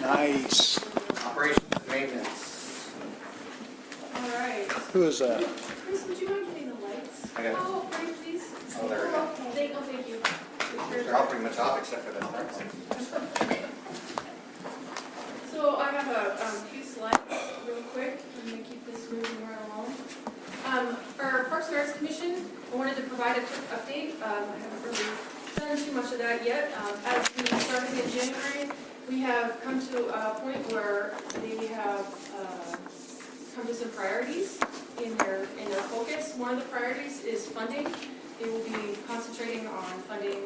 Nice. Operations and maintenance. All right. Who is that? Chris, would you mind getting the lights? I got it. Oh, great, please. Oh, there we go. Thank you. They're all pretty much off except for the front one. So I have a few slides real quick. I'm going to keep this moving right along. Our Parks and Arts Commission, I wanted to provide a quick update. I haven't really done too much of that yet. As we started in January, we have come to a point where they have come to some priorities in their focus. One of the priorities is funding. They will be concentrating on funding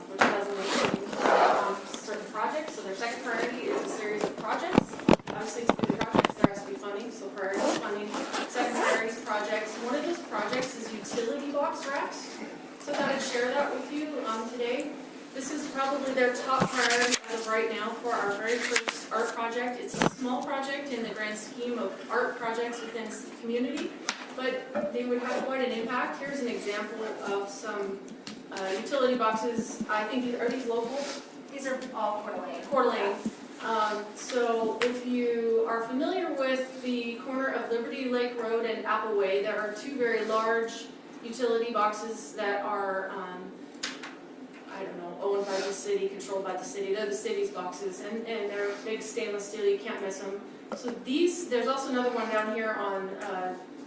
for 2018 on certain projects. So their second priority is a series of projects. Obviously, to do the projects, there has to be funding. So priority is funding. Second priority is projects. One of those projects is utility box racks. So I thought I'd share that with you today. This is probably their top priority as of right now for our very first art project. It's a small project in the grand scheme of art projects within the community, but they would have quite an impact. Here's an example of some utility boxes. I think, are these local? These are all Coeur d'Alene. Coeur d'Alene. So if you are familiar with the corner of Liberty Lake Road and Apple Way, there are two very large utility boxes that are I don't know, owned by the city, controlled by the city. They're the city's boxes, and they're big stainless steel. You can't miss them. So these, there's also another one down here on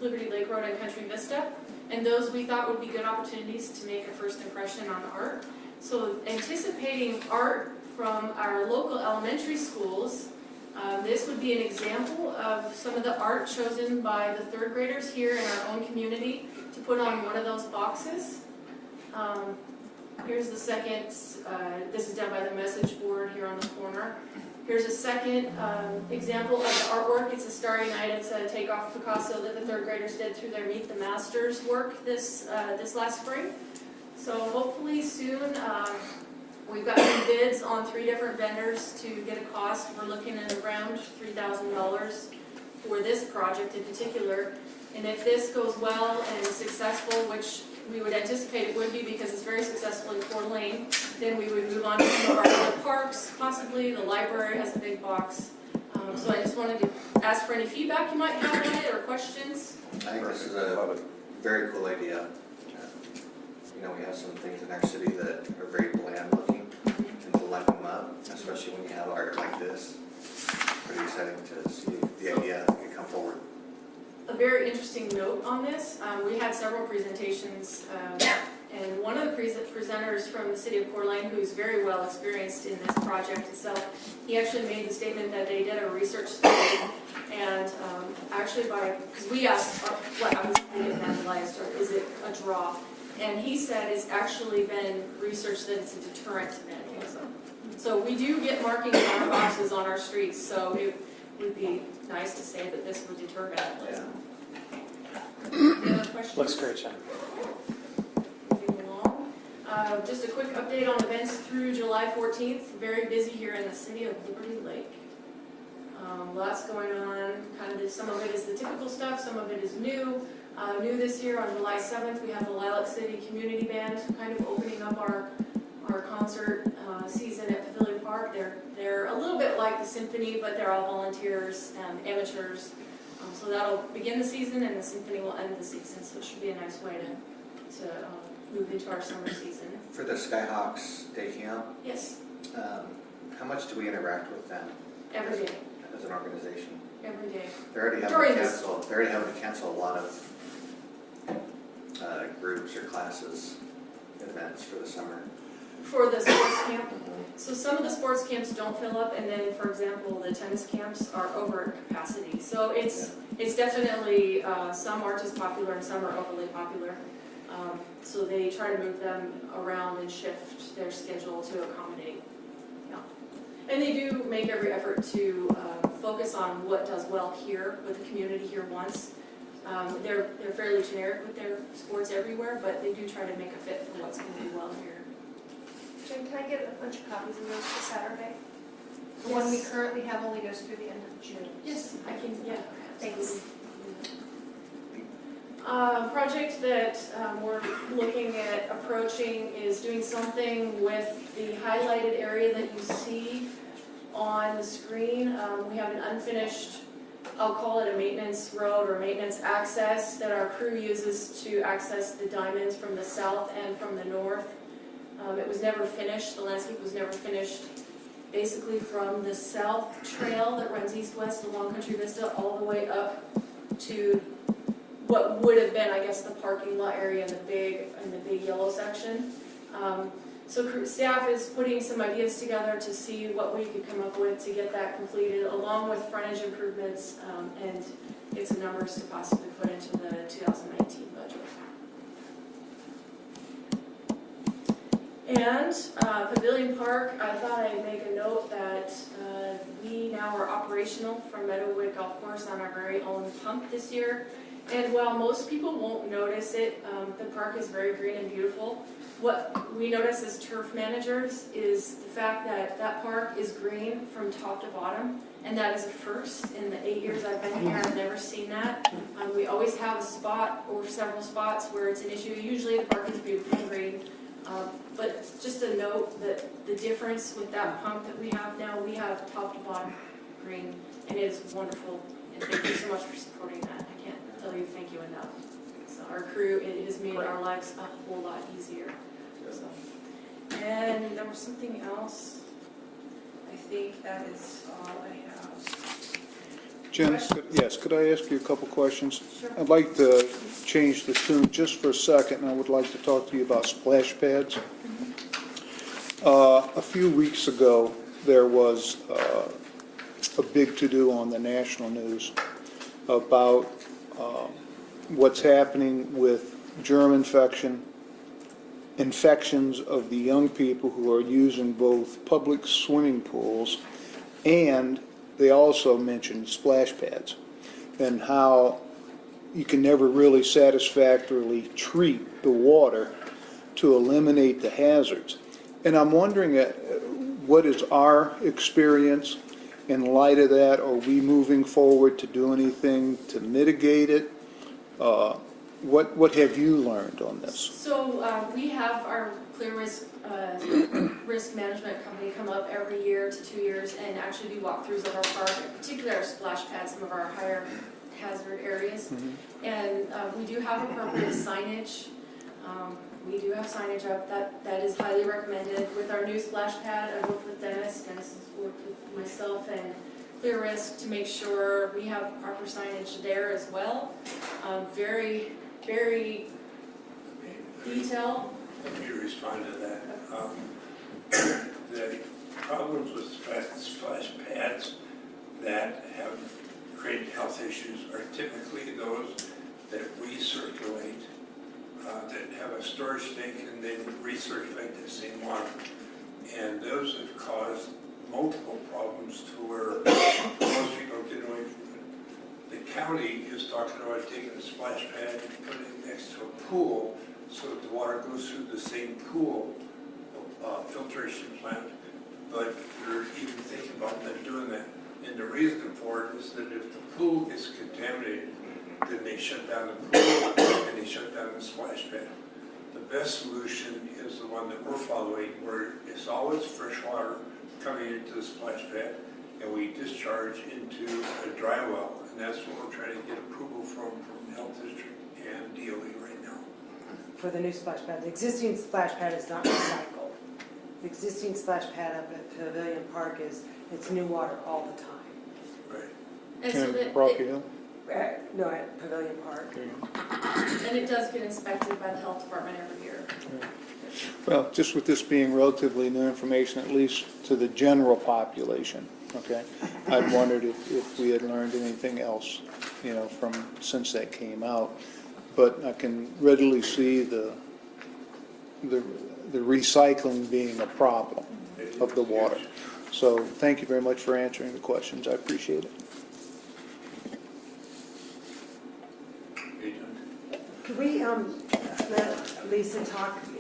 Liberty Lake Road and Country Vista, and those we thought would be good opportunities to make a first impression on art. So anticipating art from our local elementary schools, this would be an example of some of the art chosen by the third graders here in our own community to put on one of those boxes. Here's the second, this is done by the message board here on the corner. Here's a second example of the artwork. It's a Starry Night. It's a takeoff Picasso that the third graders did through their Meet the Masters work this last spring. So hopefully soon, we've got some bids on 3 different vendors to get a cost. We're looking at around $3,000 for this project in particular. And if this goes well and is successful, which we would anticipate it would be because it's very successful in Coeur d'Alene, then we would move on to some of our other parks, possibly. The library has a big box. So I just wanted to ask for any feedback you might have on it or questions. I think this is a very cool idea. You know, we have some things in our city that are very bland looking, and to light them up, especially when you have art like this. Pretty exciting to see the idea come forward. A very interesting note on this, we had several presentations, and one of the presenters from the city of Coeur d'Alene, who's very well experienced in this project itself, he actually made the statement that they did a research study, and actually because we asked what happens if they get vandalized, or is it a draw? And he said it's actually been researched that it's a deterrent to vandalism. So we do get markings on our boxes on our streets, so it would be nice to say that this would deter vandalism. Any other questions? Looks great, John. Moving along. Just a quick update on events through July 14th. Very busy here in the city of Liberty Lake. Lots going on. Some of it is the typical stuff, some of it is new. New this year on July 7th, we have the Lilac City Community Band kind of opening up our concert season at Pavilion Park. They're a little bit like the symphony, but they're all volunteers and amateurs. So that'll begin the season, and the symphony will end the season. So it should be a nice way to move into our summer season. For the Skyhawks Day Camp, Yes, how much do we interact with them every day. as an organization? Every day. They're already having to cancel a lot of groups or classes, events for the summer. For the sports camp. So some of the sports camps don't fill up, and then, for example, the tennis camps are over capacity. So it's definitely, some aren't as popular and some are overly popular. So they try to move them around and shift their schedule to accommodate. Yeah. And they do make every effort to focus on what does well here, what the community here wants. They're fairly generic with their sports everywhere, but they do try to make a fit for what's going to do well here. Jen, can I get a bunch of copies of those for Saturday? The one we currently have only goes through the end of June. Yes, I can, yeah. Thanks. Project that we're looking at approaching is doing something with the highlighted area that you see on the screen. We have an unfinished, I'll call it a maintenance road or maintenance access that our crew uses to access the diamonds from the south and from the north. It was never finished, the landscape was never finished. Basically from the south trail that runs east-west along Country Vista all the way up to what would have been, I guess, the parking lot area in the big yellow section. So staff is putting some ideas together to see what we could come up with to get that completed, along with frontage improvements, and get some numbers to possibly put into the 2019 budget. And Pavilion Park, I thought I'd make a note that we now are operational from Meadowwood Golf Course on our very own pump this year. And while most people won't notice it, the park is very green and beautiful. What we notice as turf managers is the fact that that park is green from top to bottom, and that is a first. In the 8 years I've been here, I've never seen that. We always have a spot or several spots where it's an issue. Usually the park is beautiful and green. But just a note that the difference with that pump that we have now, we have top to bottom green, and it is wonderful. And thank you so much for supporting that. I can't tell you thank you enough. So our crew, it has made our lives a whole lot easier. So. And there was something else. I think that is all I have. Jen, could I ask you a couple questions? Sure. I'd like to change the tune just for a second, and I would like to talk to you about splash pads. A few weeks ago, there was a big to-do on the national news about what's happening with germ infections of the young people who are using both public swimming pools, and they also mentioned splash pads and how you can never really satisfactorily treat the water to eliminate the hazards. And I'm wondering what is our experience in light of that? Are we moving forward to do anything to mitigate it? What have you learned on this? So we have our clear risk risk management company come up every year to 2 years and actually do walkthroughs of our park, particularly our splash pads, some of our higher hazard areas. Mm-hmm. And we do have appropriate signage. We do have signage up that is highly recommended. With our new splash pad, I worked with Dennis. Dennis has worked with myself and Clear Risk to make sure we have proper signage there as well. Very, very detailed. Let me respond to that. The problems with splash pads that have created health issues are typically those that recirculate, that have a storage tank and then recirculate the same water. And those have caused multiple problems to where most people get away from it. The county is talking about taking a splash pad and putting it next to a pool so that the water goes through the same pool filtration plant, but they're even thinking about them doing that. And the reason for it is that if the pool gets contaminated, then they shut down the pool and they shut down the splash pad. The best solution is the one that we're following, where it's always fresh water coming into the splash pad, and we discharge into a dry well, and that's what we're trying to get approval from the Health District and DOE right now. For the new splash pad, the existing splash pad is not recycled. The existing splash pad up at Pavilion Park it's new water all the time. Right. And so Rocky Hill? No, at Pavilion Park. and it does get inspected by the health department every year. Well, just with this being relatively new information, at least to the general population, okay? I'd wondered if we had learned anything else, from since that came out. But I can readily see the recycling being a problem of the water. So thank you very much for answering the questions. I appreciate it. Could we let Lisa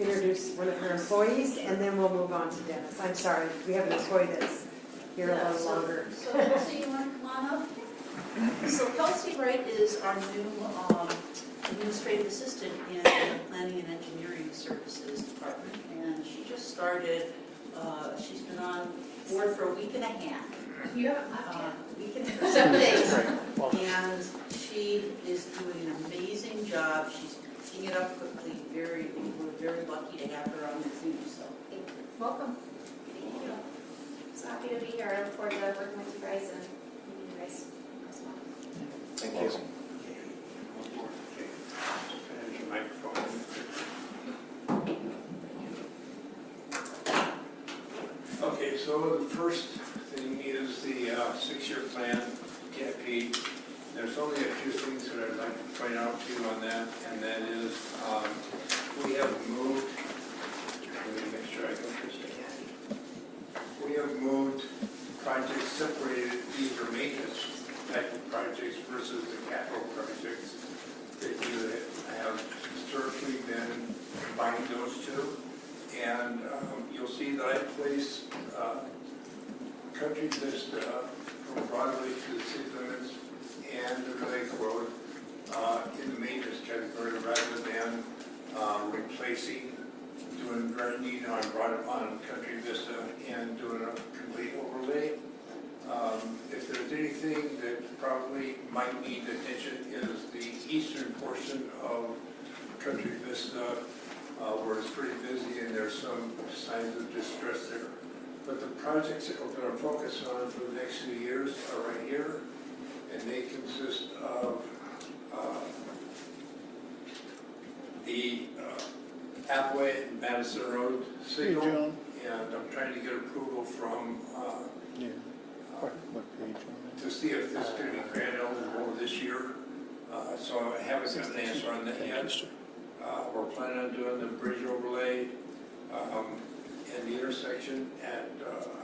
introduce one of her employees, and then we'll move on to Dennis. I'm sorry, we have an employee that's here a little longer. So Kelsey, you want to come on up? So Kelsey Wright is our new administrative assistant in the Planning and Engineering Services Department, and she just started. She's been on board for a week and a half. You haven't left yet. Week and 7 days. Well, And she is doing an amazing job. She's picking it up quickly. We're very lucky to have her on the team, so. Welcome. Thank you. So happy to be here. I look forward to working with you guys and meeting you guys as well. Thank you. Okay. And your microphone. Okay, so the first thing is the 6-year plan, CAPI. There's only a few things that I'd like to point out to you on that, and that is, we have moved, let me make sure I got this. We have moved projects separated, these are maintenance type of projects versus the capital projects that you have historically been combining those two. And you'll see that I place Country Vista from Broadway to the city limits and the Lake Road in the maintenance category rather than replacing, doing grinding on Country Vista and doing a complete overlay. If there's anything that probably might need attention is the eastern portion of Country Vista, where it's pretty busy and there's some signs of distress there. But the projects that we're going to focus on for the next few years are right here, and they consist of the Appway and Madison Road signal, Hey, John. and I'm trying to get approval from Yeah. What page on to see if this could be grant eligible this year. So I haven't got an answer on that that? yet. Thank you, sir. We're planning on doing the bridge overlay in the intersection at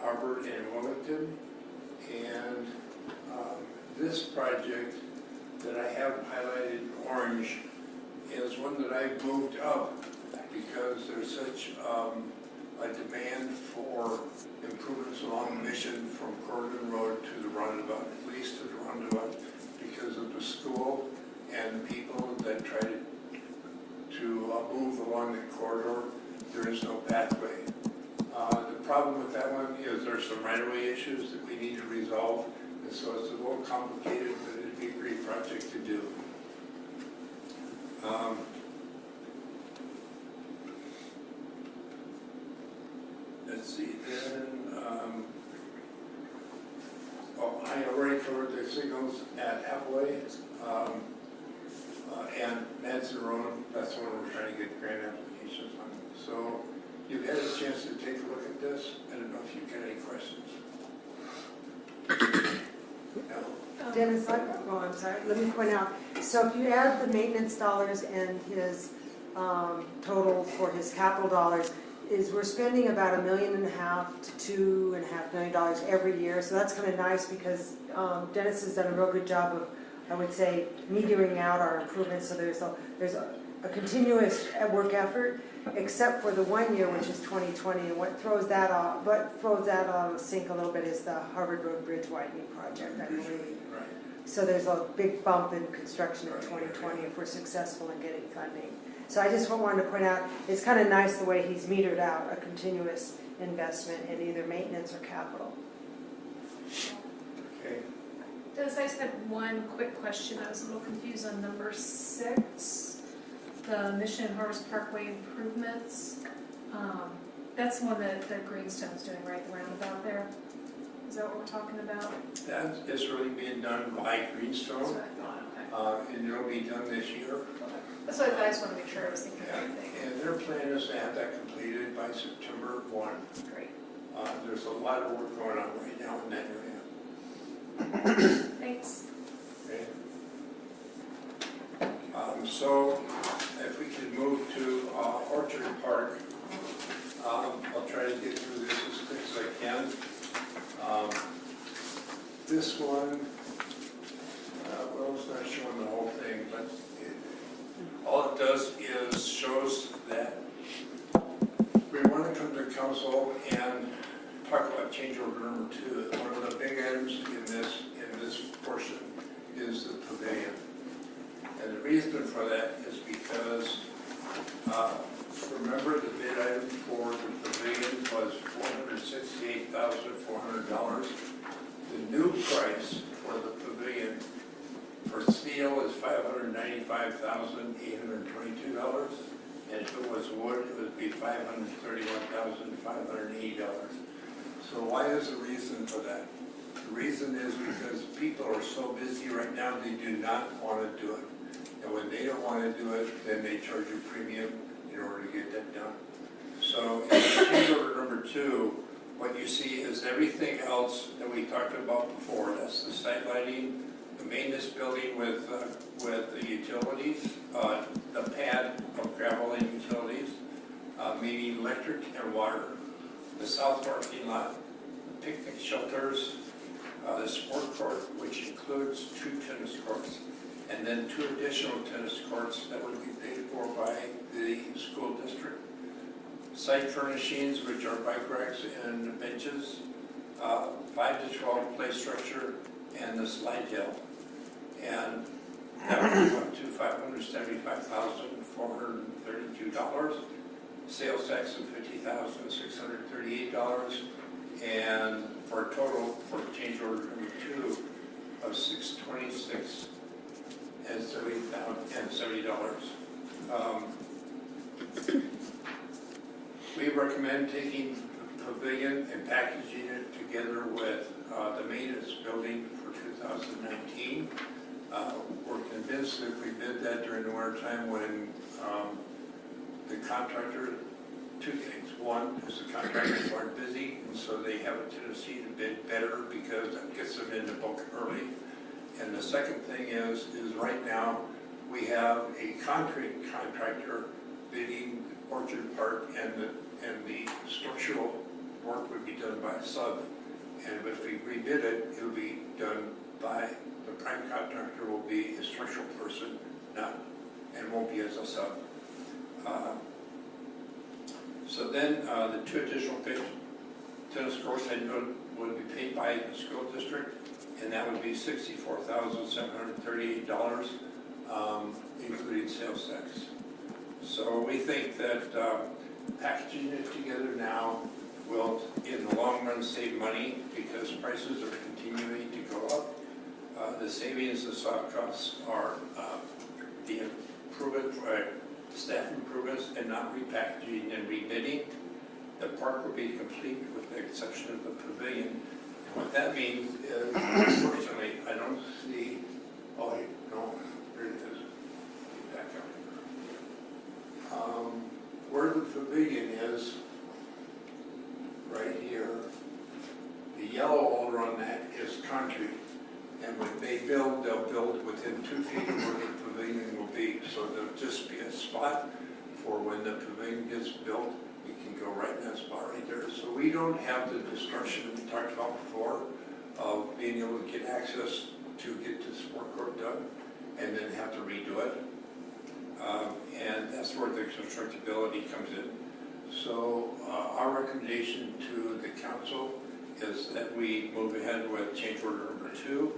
Harvard and Wilmington. And this project that I have highlighted in orange is one that I moved up because there's such a demand for improvements along the mission from Corrigan Road to the roundabout, at least to the roundabout, because of the school and people that try to move along that corridor. There is no pathway. The problem with that one is there's some right-of-way issues that we need to resolve, and so it's a little complicated, but it'd be a great project to do. Let's see, then, I already covered the signals at Appway, and Madison Road. That's one we're trying to get grant applications on. So you've had a chance to take a look at this. I don't know if you've got any questions. No? Dennis, I'm sorry, let me point out, so if you add the maintenance dollars and his total for his capital dollars, we're spending about $1.5 million to $2.5 million every year, so that's kind of nice because Dennis has done a real good job of, I would say, metering out our improvements, so there's a continuous work effort, except for the 1 year, which is 2020, and what throws that out of sync a little bit is the Harvard Road Bridge widening project, I believe. Right. So there's a big bump in construction in 2020 if we're successful in getting funding. So I just wanted to point out, it's kind of nice the way he's metered out a continuous investment in either maintenance or capital. Okay. Dennis, I just had one quick question. I was a little confused on number 6, the Mission and Harvest Parkway improvements. That's the one that Greenstone's doing, right, the roundabout there? Is that what we're talking about? That is really being done by That's Greenstone, what I thought, okay. and it'll be done this year. That's what I just want to make sure I was thinking of everything. And their plan is to have that completed by September 1. Great. There's a lot of work going on right now in that area. Thanks. Okay. So if we could move to Orchard Park, I'll try to get through this as quick as I can. This one, well, it's not showing the whole thing, but all it does is shows that we want to come to council and talk about change order number 2. One of the big items in this portion is the pavilion. And the reason for that is because Remember the bid item for the pavilion was $468,400. The new price for the pavilion for steel is $595,822. And if it was wood, it would be $531,580. So why is the reason for that? The reason is because people are so busy right now, they do not want to do it. And when they don't want to do it, then they charge a premium in order to get that done. So in change order number 2, what you see is everything else that we talked about before. That's the site lighting, the maintenance building with the utilities, the pad of gravel and utilities, meaning electric and water, the south parking lot, picnic shelters, the sport court, which includes 2 tennis courts, and then 2 additional tennis courts that would be paid for by the school district. Site furnishings, which are bike racks and benches, 5 to 12 play structure, and the slide hill. And that would be up to $575,432. Sales tax of $50,638, and for a total for change order number 2 of $626 and $70. We recommend taking the pavilion and packaging it together with the maintenance building for 2019. We're convinced that if we did that during the winter time when the contractor, 2 things. One is the contractors aren't busy, and so they have a tendency to bid better because that gets them in the book early. And the second thing is right now we have a concrete contractor bidding Orchard Park, and the structural work would be done by a sub. And if we rebid it, it'll be done by the prime contractor will be a structural person, and won't be as a sub. So then the 2 additional tennis courts would be paid by the school district, and that would be $64,738, including sales tax. So we think that packaging it together now will, in the long run, save money because prices are continuing to go up. The savings of soft costs are the improvement, staff improvements, and not repackaging and rebidding. The park will be complete with the exception of the pavilion. And what that means is, unfortunately, I don't see, oh, wait, no, there it is. Back up. Where the pavilion is, right here, the yellow over on that is concrete. And when they build, they'll build within 2 feet of where the pavilion will be. So there'll just be a spot for when the pavilion gets built, we can go right in that spot right there. So we don't have the destruction that we talked about before of being able to get access to get the sport court done and then have to redo it. And that's where the constructability comes in. So our recommendation to the council is that we move ahead with change order number 2.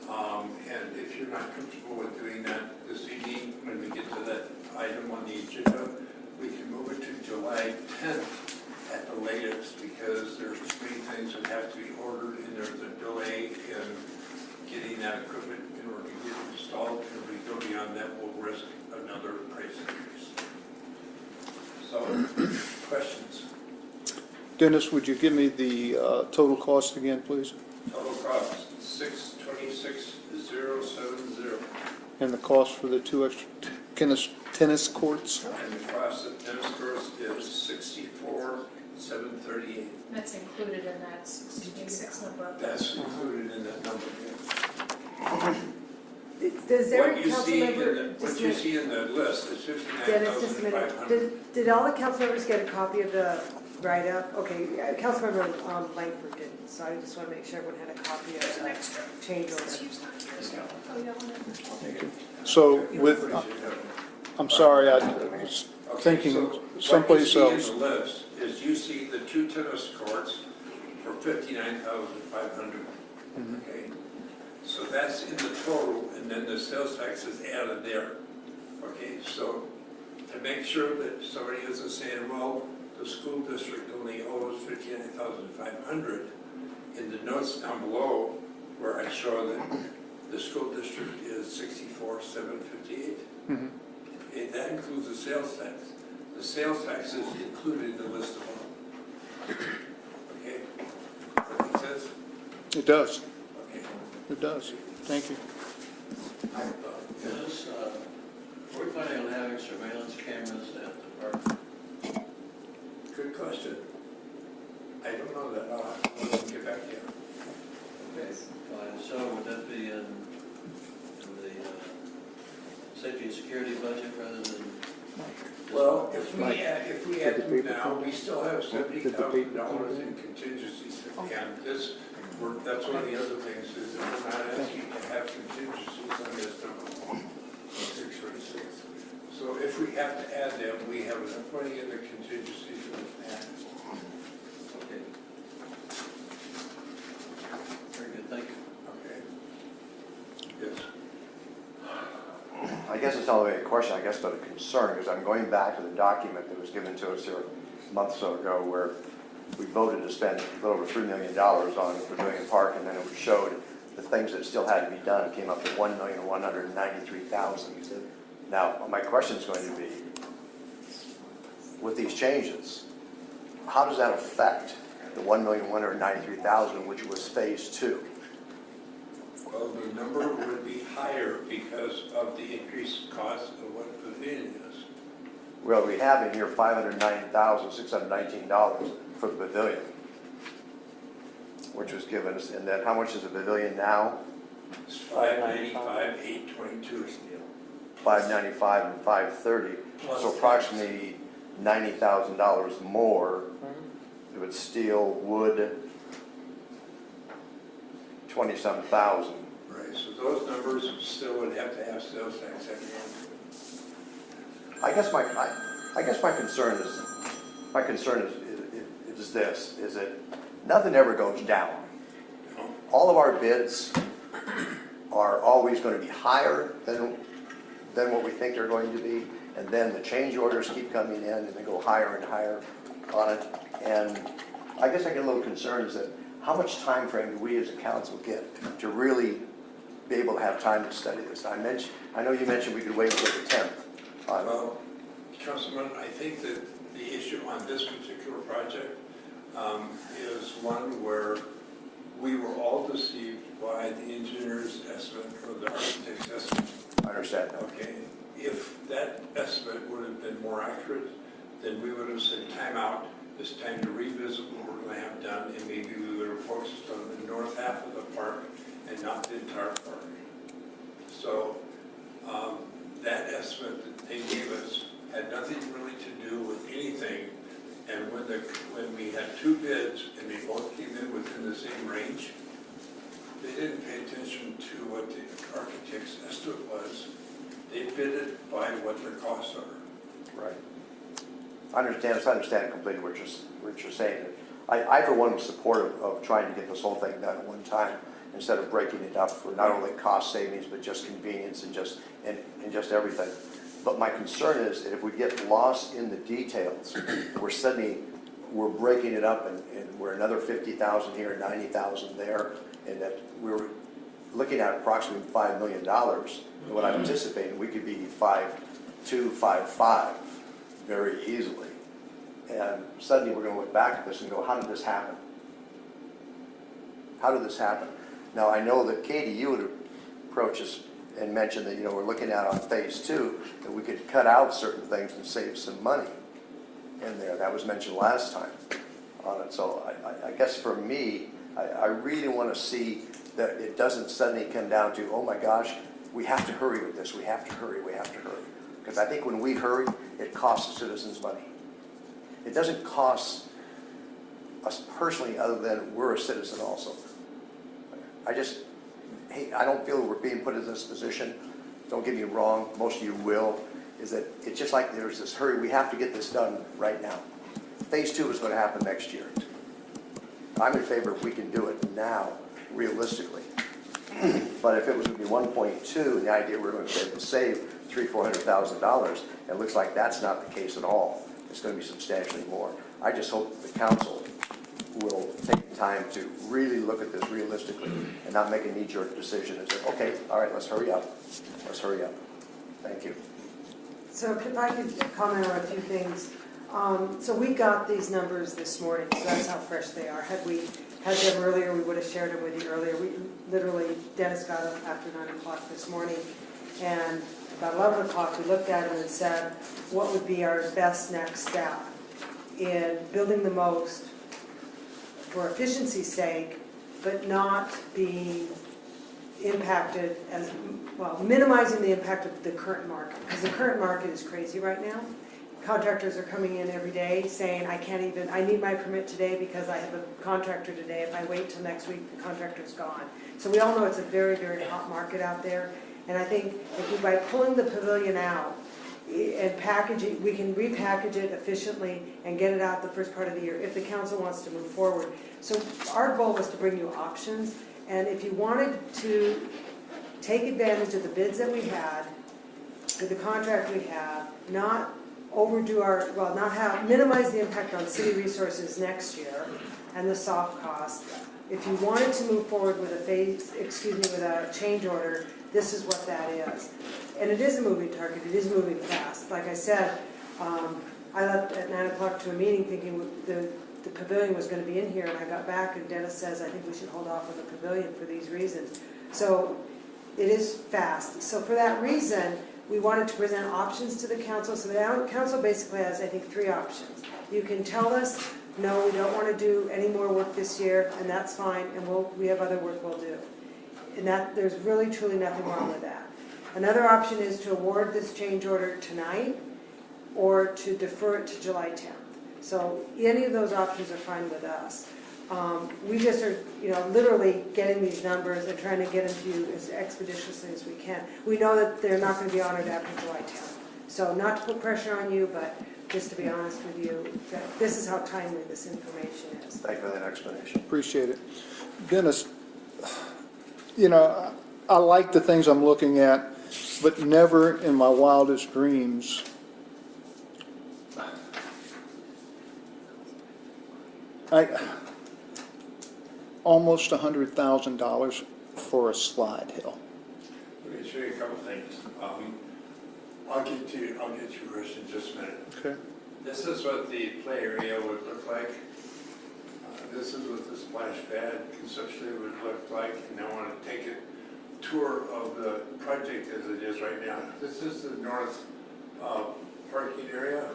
And if you're not comfortable with doing that this evening, when we get to that item on the agenda, we can move it to July 10th at the latest because there's 3 things that have to be ordered and there's a delay in getting that equipment in order to get it installed. And if we go beyond that, we'll risk another price increase. So, questions? Dennis, would you give me the total cost again, please? Total cost, $626,070. And the cost for the 2 extra tennis courts? And the cost of tennis courts is $64,738. That's included in that 66 number. That's included in that number. Does every What you council see in member, what you see in the list is Dennis, just a minute, $59,500. did all the council members get a copy of the write-up? Okay, Councilmember Langford didn't, so I just want to make sure everyone had a copy of the change order. So with, I'm sorry, I was thinking someplace else. What you see in the list is you see the 2 tennis courts for $59,500. Okay, so that's in the total, and then the sales tax is added there. Okay, so to make sure that somebody isn't saying, well, the school district only owes $59,500, in the notes down below where I show that the school district is $64,758. Mhm. Okay, that includes the sales tax. The sales tax is included in the list of all. Okay, that makes sense? It does, Okay. it does. Thank you. Is this, we're planning on having surveillance cameras at the park? Good question. I don't know that. I'll get back to you. Okay, fine. So would that be in the safety and security budget rather than? Well, if we add them now, we still have $70,000 in contingencies. And this, that's one of the other things is that we're not asking to have contingencies on this number, 636. So if we have to add them, we have enough money in the contingencies for that. Okay. Very good, thank you. Okay. Yes. I guess it's not really a question, I guess, but a concern, because I'm going back to the document that was given to us here a month or so ago, where we voted to spend a little over $3 million on the Pavilion Park, and then it showed the things that still had to be done, came up to $1,193,000. Now, my question is going to be, with these changes, how does that affect the $1,193,000, which was phase 2? Well, the number would be higher because of the increased cost of what pavilion is. Well, we have in here $509,619 for the pavilion, which was given us, and then how much is the pavilion now? It's $595, $822. $595 and $530, Plus so approximately $90,000 more. It would steel, wood, 20-some thousand. Right, so those numbers still would have to have sales tax at the end. I guess my concern is this, is that nothing ever goes down. No? All of our bids are always going to be higher than what we think they're going to be, and then the change orders keep coming in and they go higher and higher on it. And I guess I get a little concerned is that how much time frame do we as a council get to really be able to have time to study this? I know you mentioned we could wait until the 10th. Well, Councilman, I think that the issue on this particular project is one where we were all deceived by the engineer's estimate or the architect's estimate. I understand that. Okay, if that estimate would have been more accurate, then we would have said time out, it's time to revisit what we're going to have done, and maybe we would have focused on the north half of the park and not the entire park. So that estimate that they gave us had nothing really to do with anything, and when we had two bids and they both came in within the same range, they didn't pay attention to what the architect's estimate was. They bid it by what their costs are. Right. I understand completely what you're saying. I for one, am supportive of trying to get this whole thing done at one time instead of breaking it up for not only cost savings, but just convenience and just everything. But my concern is that if we get lost in the details, we're breaking it up and we're another 50,000 here, 90,000 there, and that we're looking at approximately $5 million. And what I'm anticipating, we could be 5.2, 5.5 very easily. And suddenly we're going to look back at this and go, how did this happen? How did this happen? Now, I know that Katie, you would approach us and mention that, we're looking at on phase 2, that we could cut out certain things and save some money in there. That was mentioned last time on it. So I guess for me, I really want to see that it doesn't suddenly come down to, oh my gosh, we have to hurry with this. We have to hurry. Because I think when we hurry, it costs the citizens money. It doesn't cost us personally, other than we're a citizen also. I don't feel we're being put in this position. Don't get me wrong, most of you will, is that it's just like there's this hurry. We have to get this done right now. Phase 2 is going to happen next year. I'm in favor if we can do it now, realistically. But if it was going to be 1.2, and the idea we're going to be able to save $300,000-400,000. It looks like that's not the case at all. It's gonna be substantially more. I just hope the council will take the time to really look at this realistically and not make a knee-jerk decision and say, okay, all right, let's hurry up. Let's hurry up. Thank you. So if I could comment on a few things. So we got these numbers this morning, so that's how fresh they are. Had we had them earlier, we would have shared them with you earlier. We literally, Dennis got them after 9 o'clock this morning, and about 11 o'clock, we looked at them and said, what would be our best next step in building the most for efficiency's sake, but not being impacted as, well, minimizing the impact of the current market, because the current market is crazy right now. Contractors are coming in every day saying, I need my permit today because I have a contractor today. If I wait till next week, the contractor's gone. So we all know it's a very, very hot market out there. And I think if we, by pulling the pavilion out and packaging, we can repackage it efficiently and get it out the first part of the year if the council wants to move forward. So our goal was to bring you options. And if you wanted to take advantage of the bids that we had, with the contract we have, not overdo our, well, minimize the impact on city resources next year and the soft cost. If you wanted to move forward with with a change order, this is what that is. And it is a moving target, it is moving fast. Like I said, I left at 9 o'clock to a meeting thinking the pavilion was going to be in here, and I got back and Dennis says, I think we should hold off on the pavilion for these reasons. So it is fast. So for that reason, we wanted to present options to the council. So the council basically has, I think, 3 options. You can tell us, no, we don't want to do any more work this year, and that's fine, and we have other work we'll do. And that, there's really, truly nothing wrong with that. Another option is to award this change order tonight, or to defer it to July 10th. So any of those options are fine with us. We just are, literally getting these numbers and trying to get them to you as expeditiously as we can. We know that they're not going to be honored after July 10th. So not to put pressure on you, but just to be honest with you, that this is how timely this information is. Thank you for that explanation. Appreciate it. Dennis, I like the things I'm looking at, but never in my wildest dreams almost $100,000 for a slide hill. Let me show you a couple things. I'll get to yours in just a minute. Okay. This is what the play area would look like. This is what the splash pad conceptually would look like, and I want to take a tour of the project as it is right now. This is the north parking area.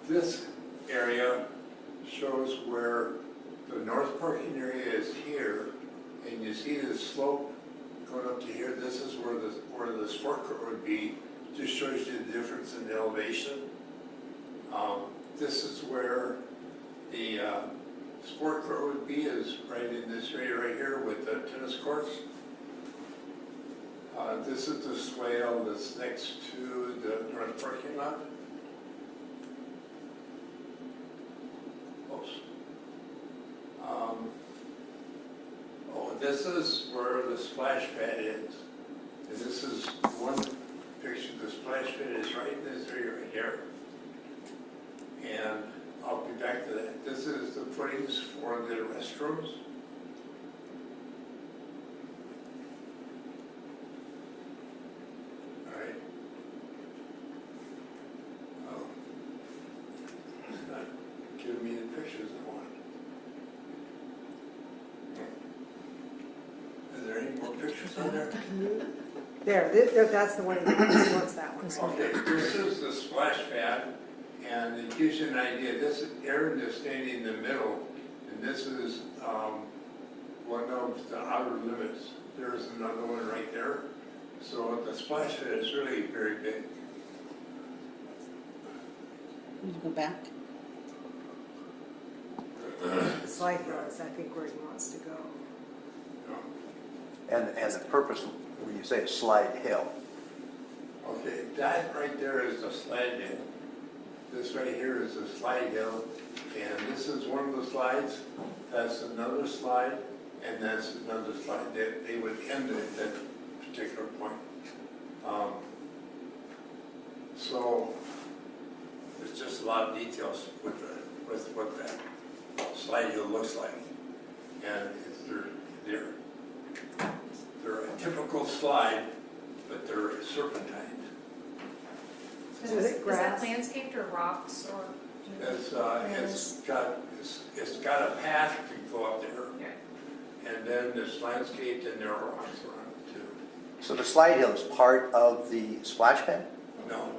This area shows where the north parking area is here, and you see the slope going up to here. This is where the sport court would be. Just shows you the difference in the elevation. This is where the sport court would be, is right in this area right here with the tennis courts. This is the swale that's next to the north parking lot. Oops. This is where the splash pad is. And this is one picture. The splash pad is right in this area right here. And I'll be back to that. This is the footings for the restrooms. All right. Oh. It's not giving me the pictures I want. Is there any more pictures on there? That's the one he wants, that one. Okay, this is the splash pad, and it gives you an idea. This is Aaron is standing in the middle, and this is one of the outer limits. There's another one right there. So the splash pad is really very big. Go back. The slide hill is, I think, where he wants to go. And the purpose, when you say a slide hill, Okay, that right there is the slide hill. This right here is the slide hill, and this is one of the slides. That's another slide, and that's another slide. They would end at that particular point. So there's just a lot of details with what that slide hill looks like. And they're a typical slide, but they're serpentine. So is it Is that grass? landscaped or rocks or? It's got a path to go up there. And then it's landscaped and there are rocks around it too. So the slide hill is part of the splash pad? No,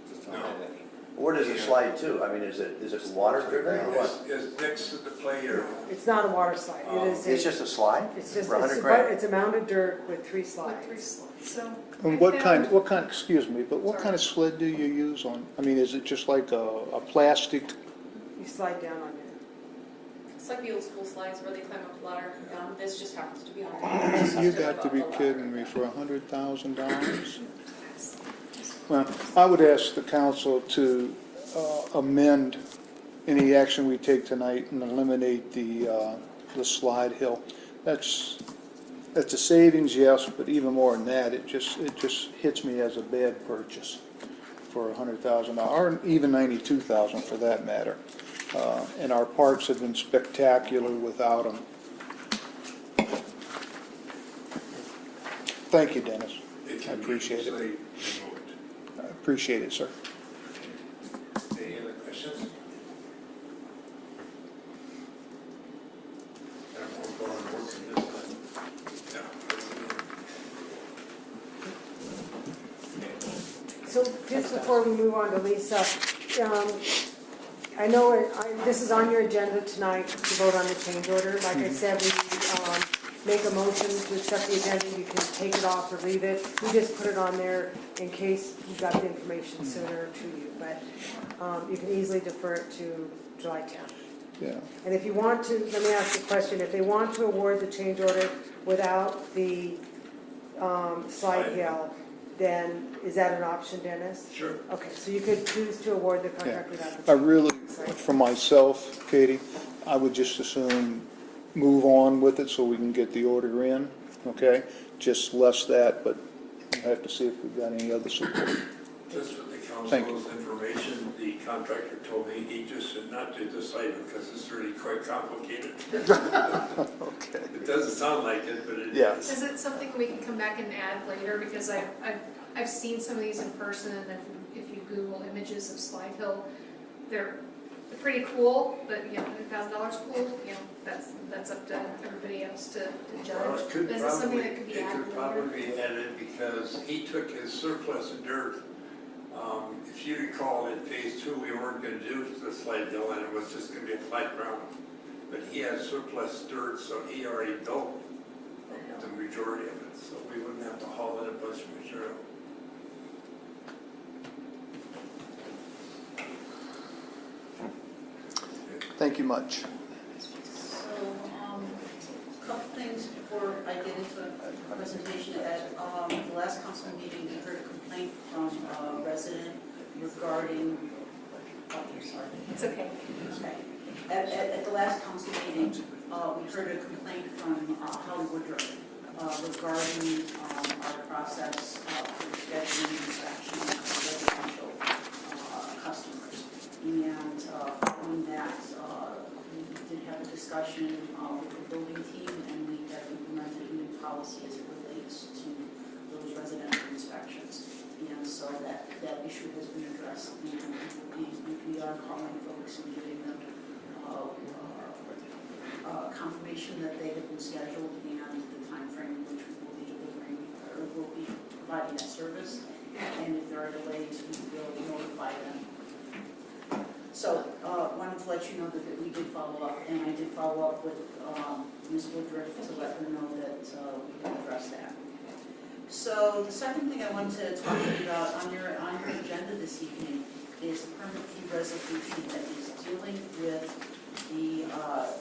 Just No. on that. Where does it slide to? I mean, is it water driven or what? it's next to the play area. It's not a water slide, it is It's a, just a slide? it's just, for 100 it's grand? it's a mounded dirt with 3 With slides. 3 slides. So. And excuse me, but what kind of sled do you use on? I mean, is it just like a plastic? You slide down on it. It's like the old school slides where they climb up the ladder. This just happens to be on there. You got to be kidding me, for $100,000? Well, I would ask the council to amend any action we take tonight and eliminate the slide hill. That's a savings, yes, but even more than that, it just hits me as a bad purchase for $100,000, or even $92,000 for that matter. And our parks have been spectacular without them. Thank you, Dennis. I appreciate it. I appreciate it, sir. Any other questions? I'm going to work on this one. So just before we move on to Lisa, I know this is on your agenda tonight to vote on the change order. Like I said, we make a motion to accept the agenda. You can take it off or leave it. We just put it on there in case you got the information sooner to you. But you can easily defer it to July 10th. Yeah. And if you want to, let me ask you a question. If they want to award the change order without the slide hill, then is that an option, Dennis? Sure. Okay, so you could choose to award the contract without the I change order. really, for myself, Katie, I would just as soon move on with it so we can get the order in, okay? Just less that, but we'll have to see if we've got any other support. Just for the Thank you. council's information, the contractor told me he just should not do this item because it's really quite complicated. Okay. It doesn't sound like it, but it is. Yeah. Is it something we can come back and add later? Because I've seen some of these in person, and if you Google images of Slide Hill, they're pretty cool, but, you know, $100,000 cool, you know, that's up to everybody else to Well, judge. it could Is it something that could be it added could later? probably be added because he took his surplus of dirt. If you recall, in phase 2, we weren't going to do the slide hill and it was just going to be a flat ground. But he had surplus dirt, so he already built the majority of it, so we wouldn't have to haul in a bunch of material. Thank you much. So, a couple things before I get into a presentation. At the last council meeting, we heard a complaint from a resident regarding, oh, I'm sorry. It's okay. Okay. At the last council meeting, we heard a complaint from Hollywood Drive regarding our process for scheduling inspections of residential customers. And following that, we did have a discussion with the building team, and we have implemented a new policy as it relates to those residential inspections. And so that issue has been addressed, and we are calling folks and giving them confirmation that they have been scheduled and the time frame in which we will be delivering, or will be providing that service. And if there are delays, we will notify them. So, wanted to let you know that we did follow up, and I did follow up with Ms. Woodruff to let her know that we can address that. So, the second thing I wanted to talk to you about on your agenda this evening is a permit fee resolution that is dealing with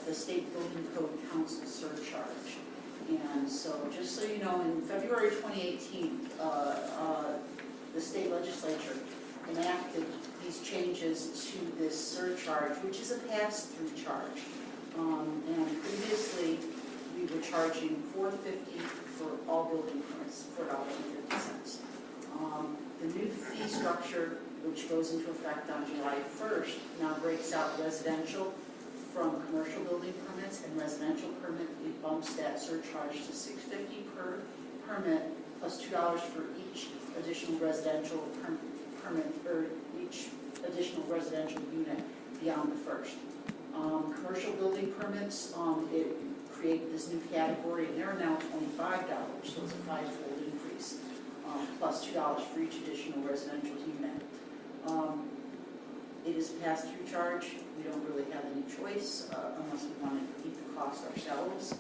the State Building Code Council surcharge. And so, just so you know, in February 2018, the state legislature enacted these changes to this surcharge, which is a pass-through charge. And previously, we were charging $4.50 for all building permits, $4.50. The new fee structure, which goes into effect on July 1st, now breaks out residential from commercial building permits, and residential permit, it bumps that surcharge to $6.50 per permit, plus $2 for each additional residential permit, or each additional residential unit beyond the first. Commercial building permits, it created this new category, and they're now $25, so it's a five-fold increase, plus $2 for each additional residential unit. It is a pass-through charge. We don't really have any choice unless we want to keep the cost ourselves.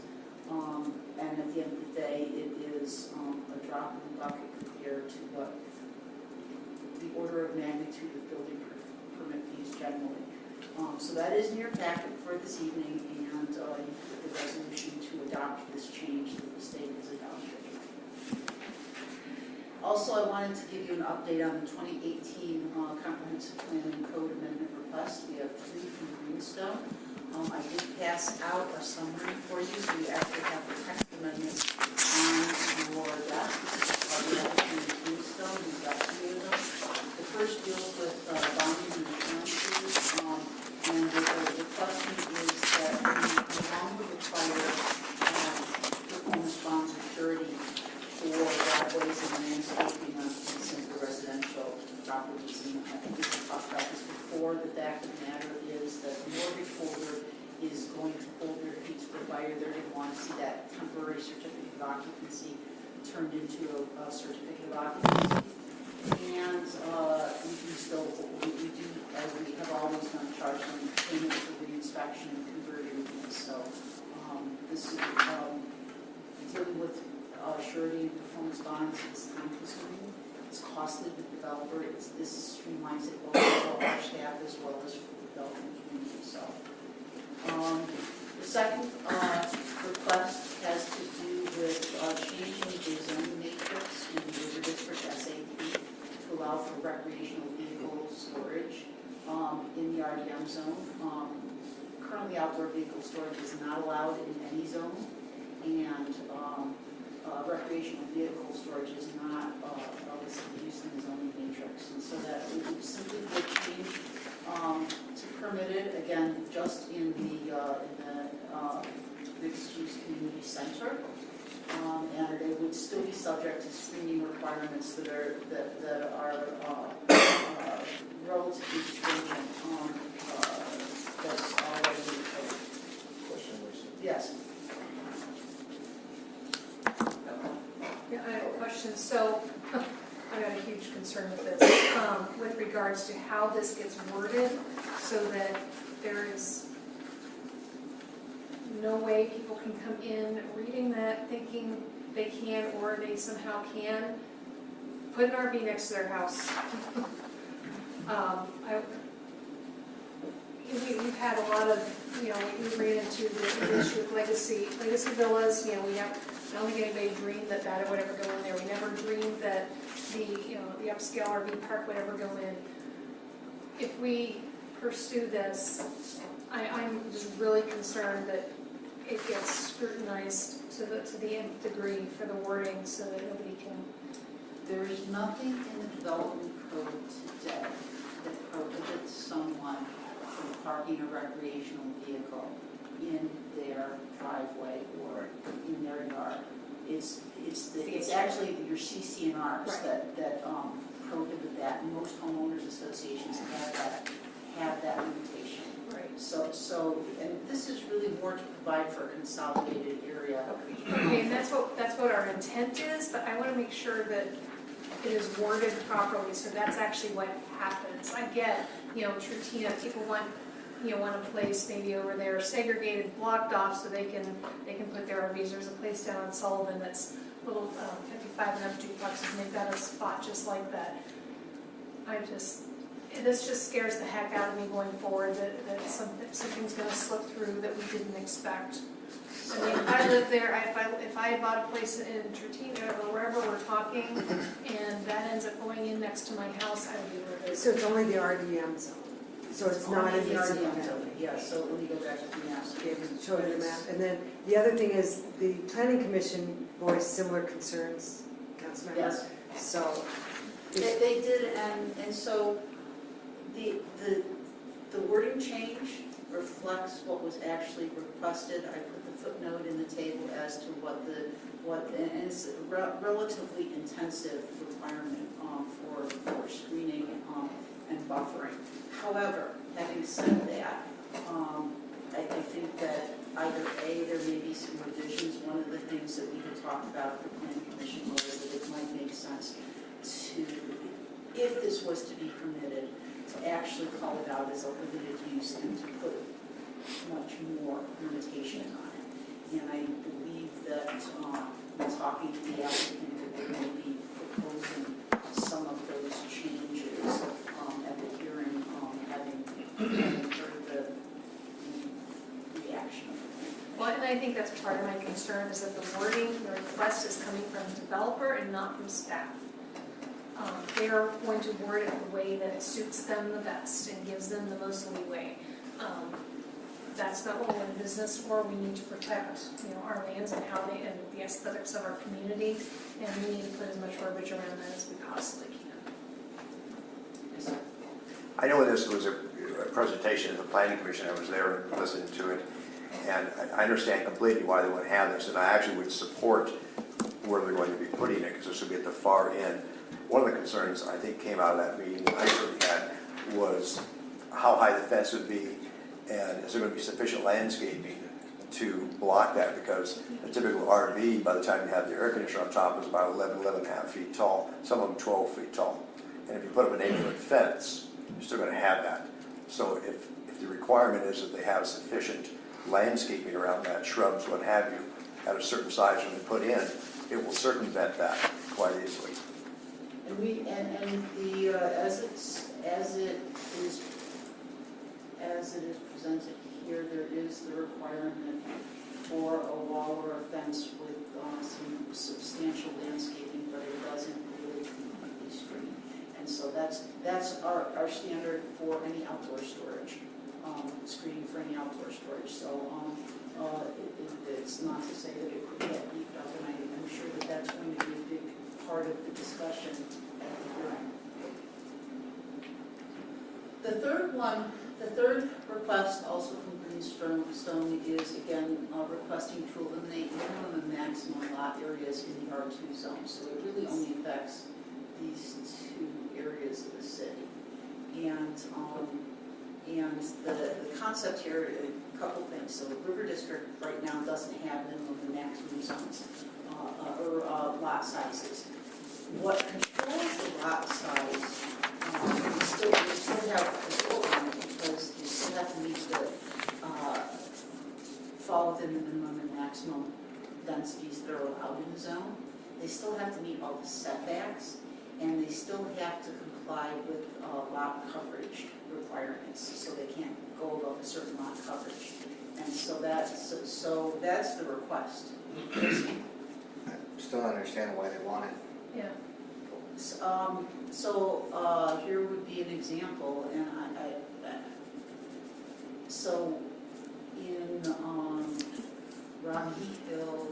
And at the end of the day, it is a drop in the bucket compared to what the order of magnitude of building permit fees generally. So that is in your packet for this evening, and you put the resolution to adopt this change that the state has adopted. Also, I wanted to give you an update on the 2018 Comprehensive Plan and Code Amendment request. We have 3 from Greenstone. I did pass out a summary for you, so you actually have the text amendments on your desk. We have it from Greenstone, we've got 3 of them. The first deals with bonding and insurances, and the question is that we no longer require performance bonds or surety for driveways and landscaping on simple residential properties. And I think we've talked about this before. The fact of the matter is that the mortgage holder is going to hold their feet to the fire. They're going to want to see that temporary certificate of occupancy turned into a certificate of occupancy. And we do, as we have always done, charge them payment for reinspection and converting units. So this is dealing with surety and performance bonds is time consuming. It's costly to the developer. This streamlines it both for our staff as well as for the development community. So the second request has to do with changing the zoning matrix in the River District SAP to allow for recreational vehicle storage in the RDM zone. Currently, outdoor vehicle storage is not allowed in any zone, and recreational vehicle storage is not used in the zoning matrix. And so that we would simply would change to permitted, again, just in the mixed-use community center. And they would still be subject to screening requirements that are relatively stringent. That's already in code. Yes. Yeah, I have a question. So I got a huge concern with this, with regards to how this gets worded so that there is no way people can come in reading that thinking they can or they somehow can put an RV next to their house. We've had a lot of, we ran into the issue of legacy villas. We have, I don't think anybody dreamed that would ever go in there. We never dreamed that the upscale RV park would ever go in. If we pursue this, I'm just really concerned that it gets scrutinized to the nth degree for the wording so that nobody can. There is nothing in the development code today that prohibits someone from parking a recreational vehicle in their driveway or in their yard. It's actually your CC&Rs Right. that prohibit that. And most homeowners associations have that limitation. Right. So, and this is really more to provide for a consolidated area. Okay, and that's what our intent is, but I want to make sure that it is worded properly, so that's actually what happens. I get, Trutina, people want a place maybe over there segregated, blocked off, so they can put their RVs. There's a place down in Sullivan that's little 55 and up duplexes, and they've got a spot just like that. This just scares the heck out of me going forward, that something's going to slip through that we didn't expect. I mean, if I lived there, if I bought a place in Trutina or wherever we're talking, and that ends up going in next to my house, I would be livid. So it's only the RDM zone, so it's not in the RDM RDM zone. Yeah, so let me go back to the map. Show you the map. And then the other thing is, the planning commission voiced similar concerns, Councilmember. Yes. So They did, and so the wording change reflects what was actually requested. I put the footnote in the table as to and it's a relatively intensive requirement for screening and buffering. However, having said that, I think that either A, there may be some revisions. One of the things that we had talked about at the Planning Commission was that it might make sense to, if this was to be permitted, to actually call it out as a limited use and to put much more limitation on it. And I believe that, in talking to the applicant, that they may be proposing some of those changes at the hearing, having heard the reaction of the planning. Well, and I think that's part of my concern, is that the wording, the request is coming from the developer and not from staff. They are going to word it the way that it suits them the best and gives them the most leeway. That's not what we're in business for. We need to protect, our lands and how they, and the aesthetics of our community, and we need to put as much verbiage around that as we possibly can. I know this was a presentation at the Planning Commission. I was there and listening to it, and I understand completely why they want to have this, and I actually would support where they're going to be putting it, because this would be at the far end. One of the concerns I think came out of that meeting that I certainly had was how high the fence would be, and is there going to be sufficient landscaping to block that, because a typical RV, by the time you have the air conditioner on top, is about 11.5 feet tall, some of them 12 feet tall. And if you put up an 8-foot fence, you're still going to have that. So if the requirement is that they have sufficient landscaping around that, shrubs, what have you, at a certain size when they put in, it will circumvent that quite easily. And the as it is presented here, there is the requirement for a wall or a fence with some substantial landscaping, but it doesn't really completely screen. And so that's our standard for any outdoor storage, screening for any outdoor storage. So it's not to say that it could get beefed up, and I'm sure that that's going to be a big part of the discussion at the hearing. The third request, also from Greenstone, is again requesting to eliminate minimum and maximum lot areas in the R2 zone. So it really only affects these two areas of the city. And the concept here, a couple things. So the River District right now doesn't have minimum and maximum zones or lot sizes. What controls the lot size? You still have control on it, because you still have to meet the fall within the minimum and maximum densities that are allowed in the zone. They still have to meet all the setbacks, and they still have to comply with lot coverage requirements, so they can't go above a certain lot coverage. And so that's the request. I still don't understand why they want it. Yeah. So here would be an example, and so in Rocky Hill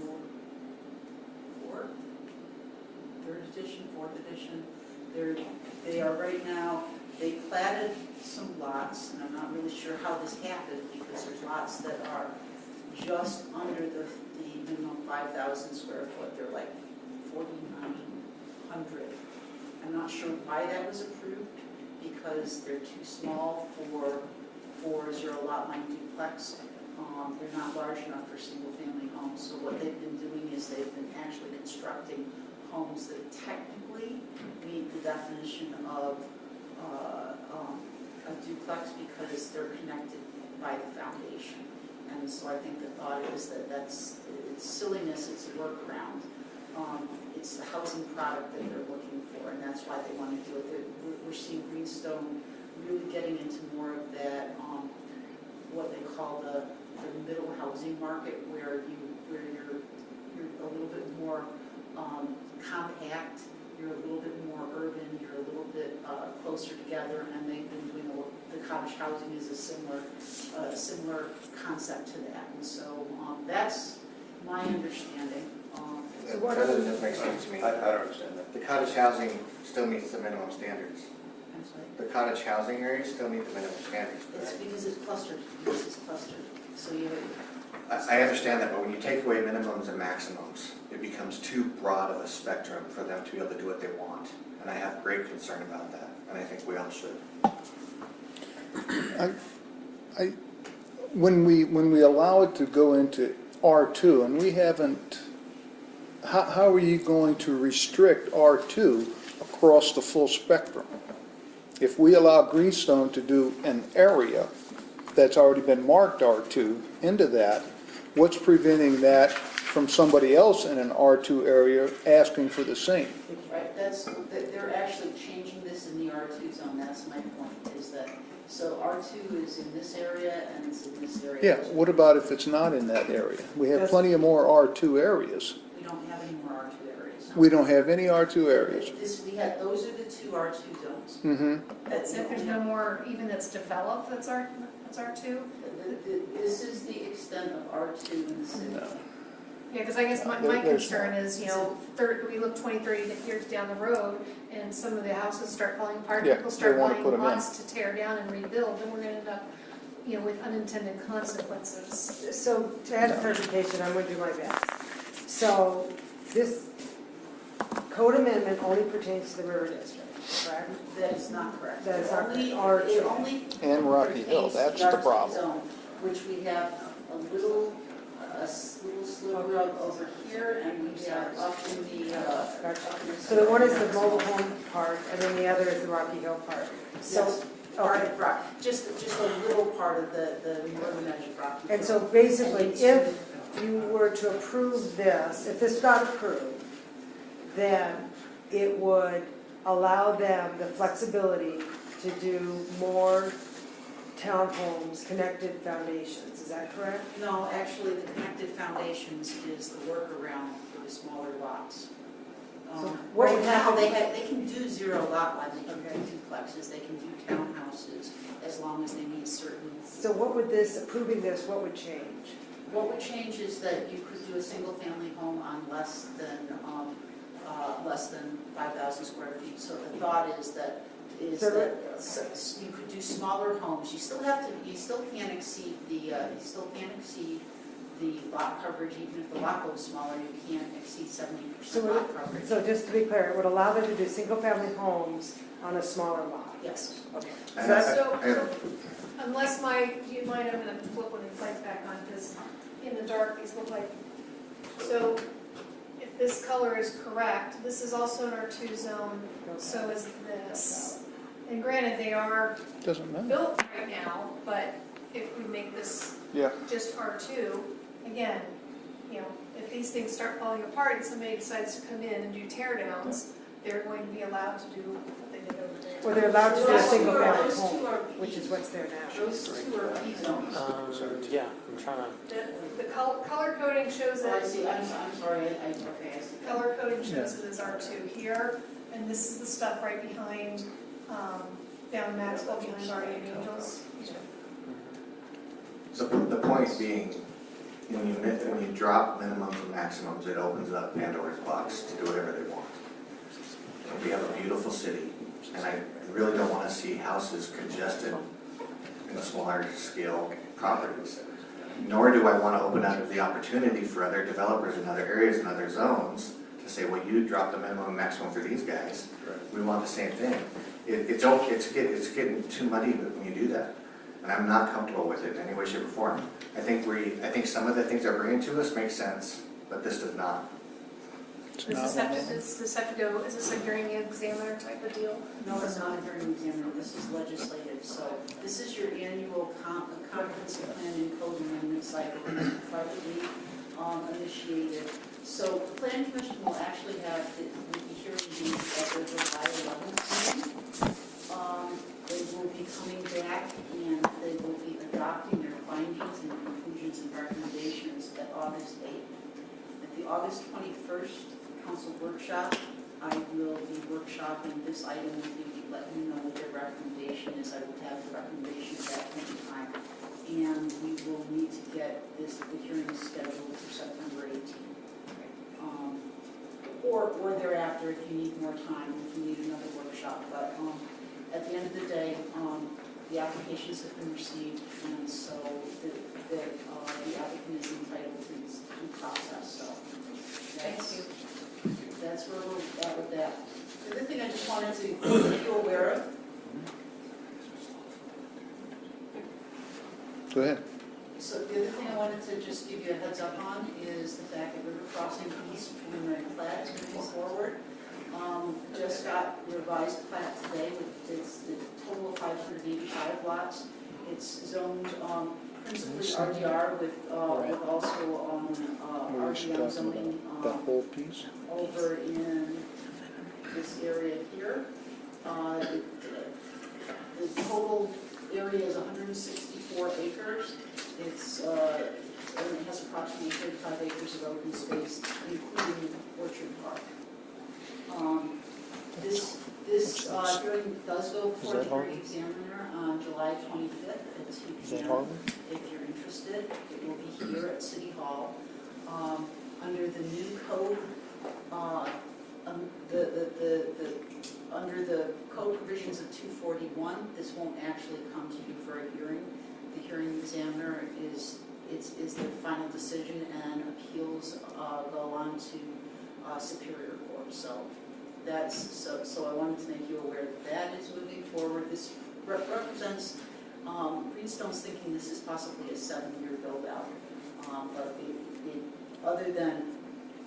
3rd edition, 4th edition, they are right now, they platted some lots, and I'm not really sure how this happened, because there's lots that are just under the minimum 5,000 square foot. They're like 4,900. I'm not sure why that was approved, because they're too small for zero lot line duplex. They're not large enough for single family homes. So what they've been doing is they've been actually constructing homes that technically meet the definition of a duplex, because they're connected by the foundation. And so I think the thought is that it's silliness, it's a workaround. It's the housing product that they're looking for, and that's why they want to do it. We're seeing Greenstone really getting into more of that, what they call the middle housing market, where you're a little bit more compact, you're a little bit more urban, you're a little bit closer together, and they've been doing the cottage housing is a similar concept to that. And so that's my understanding. So what That are doesn't make sense to me. I don't understand that. The cottage housing still meets the minimum standards. I'm sorry. The cottage housing areas still meet the minimum standards, It's correct? because it's clustered, this is clustered, so you, I understand that, but when you take away minimums and maximums, it becomes too broad of a spectrum for them to be able to do what they want. And I have great concern about that, and I think we all should. When we allow it to go into R2, and we haven't, how are you going to restrict R2 across the full spectrum? If we allow Greenstone to do an area that's already been marked R2 into that, what's preventing that from somebody else in an R2 area asking for the same? right, they're actually changing this in the R2 zone, that's my point, is that, so R2 is in this area and it's in this area. Yeah, what about if it's not in that area? We have plenty of more R2 areas. We don't have any more R2 areas. We don't have any R2 areas. Those are the two R2 zones. Mm-hmm. That's it, there's no more even that's developed, that's R2? This is the extent of R2 in the city. No. Yeah, because I guess my There's concern is, we look 20, 30 years down the road, and some of the houses start falling apart, Yeah, people they start wanna buying put 'em in. lots to tear down and rebuild, and we're gonna end up, with unintended consequences. So to add clarification, I'm going to do my best. So this code amendment only pertains to the River District, correct? That is not correct. That is not Only- correct. It only And Rocky Hill, pertains that's to the R2 problem. zone, which we have a little sliver of over here, and we have up in the, So the one is the mobile home park, and then the other is the Rocky Hill Park. So, So, part okay. of Rock, just a little part of the northern edge of Rocky Hill. And so basically, And it's- if you were to approve this, if this got approved, then it would allow them the flexibility to do more townhomes, connected foundations, is that correct? No, actually, the connected foundations is the workaround for the smaller lots. So what Right would now, happen- they can do zero lot line, they can Okay. do duplexes, they can do townhouses, as long as they meet certain. So what would this, approving this, what would change? What would change is that you could do a single-family home on less than 5,000 square feet. So the thought is that you could do smaller homes. You still can't exceed the lot coverage, even if the lot goes smaller, you can't exceed 70% lot coverage. So just to be clear, it would allow them to do single-family homes on a smaller lot? Yes. Okay. And So that's- I- Unless do you mind, I'm gonna flip one of the lights back on, because in the dark, these look like, so if this color is correct, this is also in our R2 zone, so is this. And granted, they are Doesn't matter. built right now, but if we make this Yeah. just R2, again, if these things start falling apart and somebody decides to come in and do tear downs, they're going to be allowed to do what they did over there. Or they're allowed to do a Those two single-family are home, P. which is what's there now. Those two are P zones. Yeah, I'm trying to. The color coding shows Oh, I that, see, I'm sorry, I see. color coding shows it as R2 here, and this is the stuff right behind, down Maxwell, behind Guardian Angels. The point being, when you drop minimums and maximums, it opens up Pandora's box to do whatever they want. And we have a beautiful city, and I really don't want to see houses congested in smaller scale properties. Nor do I want to open up the opportunity for other developers in other areas and other zones to say, well, you dropped the minimum and maximum for these guys. We want the same thing. It's getting too muddy when you do that. And I'm not comfortable with it in any way, shape, or form. I think some of the things they're bringing to us make sense, but this does not. Does this have to go, is this a hearing examiner type of deal? No, it's not a hearing examiner, this is legislative, so this is your annual comprehensive plan and code amendment cycle, it's privately initiated. So the planning commission will actually have the hearing date at their July 11th meeting. They will be coming back and they will be adopting their findings and conclusions and recommendations at August 8th. At the August 21st council workshop, I will be workshopping this item with you, let you know what their recommendation is. I will have the recommendation at that point in time. and we will need to get the hearing scheduled for September 18th. Or thereafter, if you need more time, if you need another workshop. But at the end of the day, the applications have been received, and so the applicant is entitled to due process, so. That's where we're at with that. The other thing I just wanted to make you aware of, Go ahead. so the other thing I wanted to just give you a heads up on is the fact that River Crossing East preliminary plat is moving forward. Just got revised plat today with it's the total of 585 lots. It's zoned principally RDR with also Where is she RDM talking zoning about? That whole piece? over in this area here. The total area is 164 acres. It's, and it has approximately 35 acres of open space, including Orchard Park. This hearing does go before the hearing examiner on July 25th at 2 Is that p.m. Harvard? If you're interested, it will be here at City Hall. Under the new code, under the code provisions of 241, this won't actually come to you for a hearing. The hearing examiner is the final decision, and appeals go on to Superior Court. So so I wanted to make you aware that is moving forward. This represents Greenstone's thinking this is possibly a 7-year build out, but other than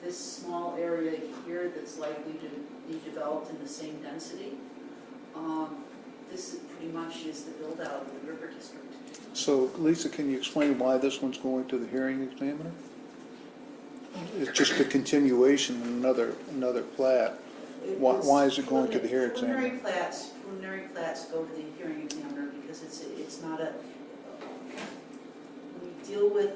this small area here that's likely to be developed in the same density, this pretty much is the build out of the River District. So, Lisa, can you explain why this one's going to the hearing examiner? It's just a continuation, another plat. Why is it going to the hearing examiner? Preliminary plats go to the hearing examiner because it's not a, we deal with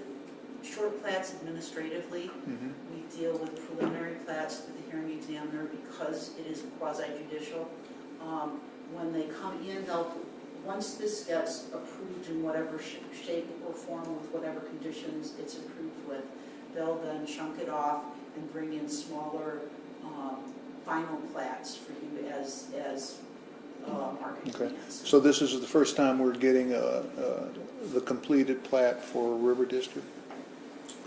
short plats administratively. Mhm. We deal with preliminary plats with the hearing examiner because it is quasi-judicial. When they come in, once this gets approved in whatever shape or form with whatever conditions it's approved with, they'll then chunk it off and bring in smaller final plats for you as market Okay. demands. So this is the first time we're getting the completed plat for River District?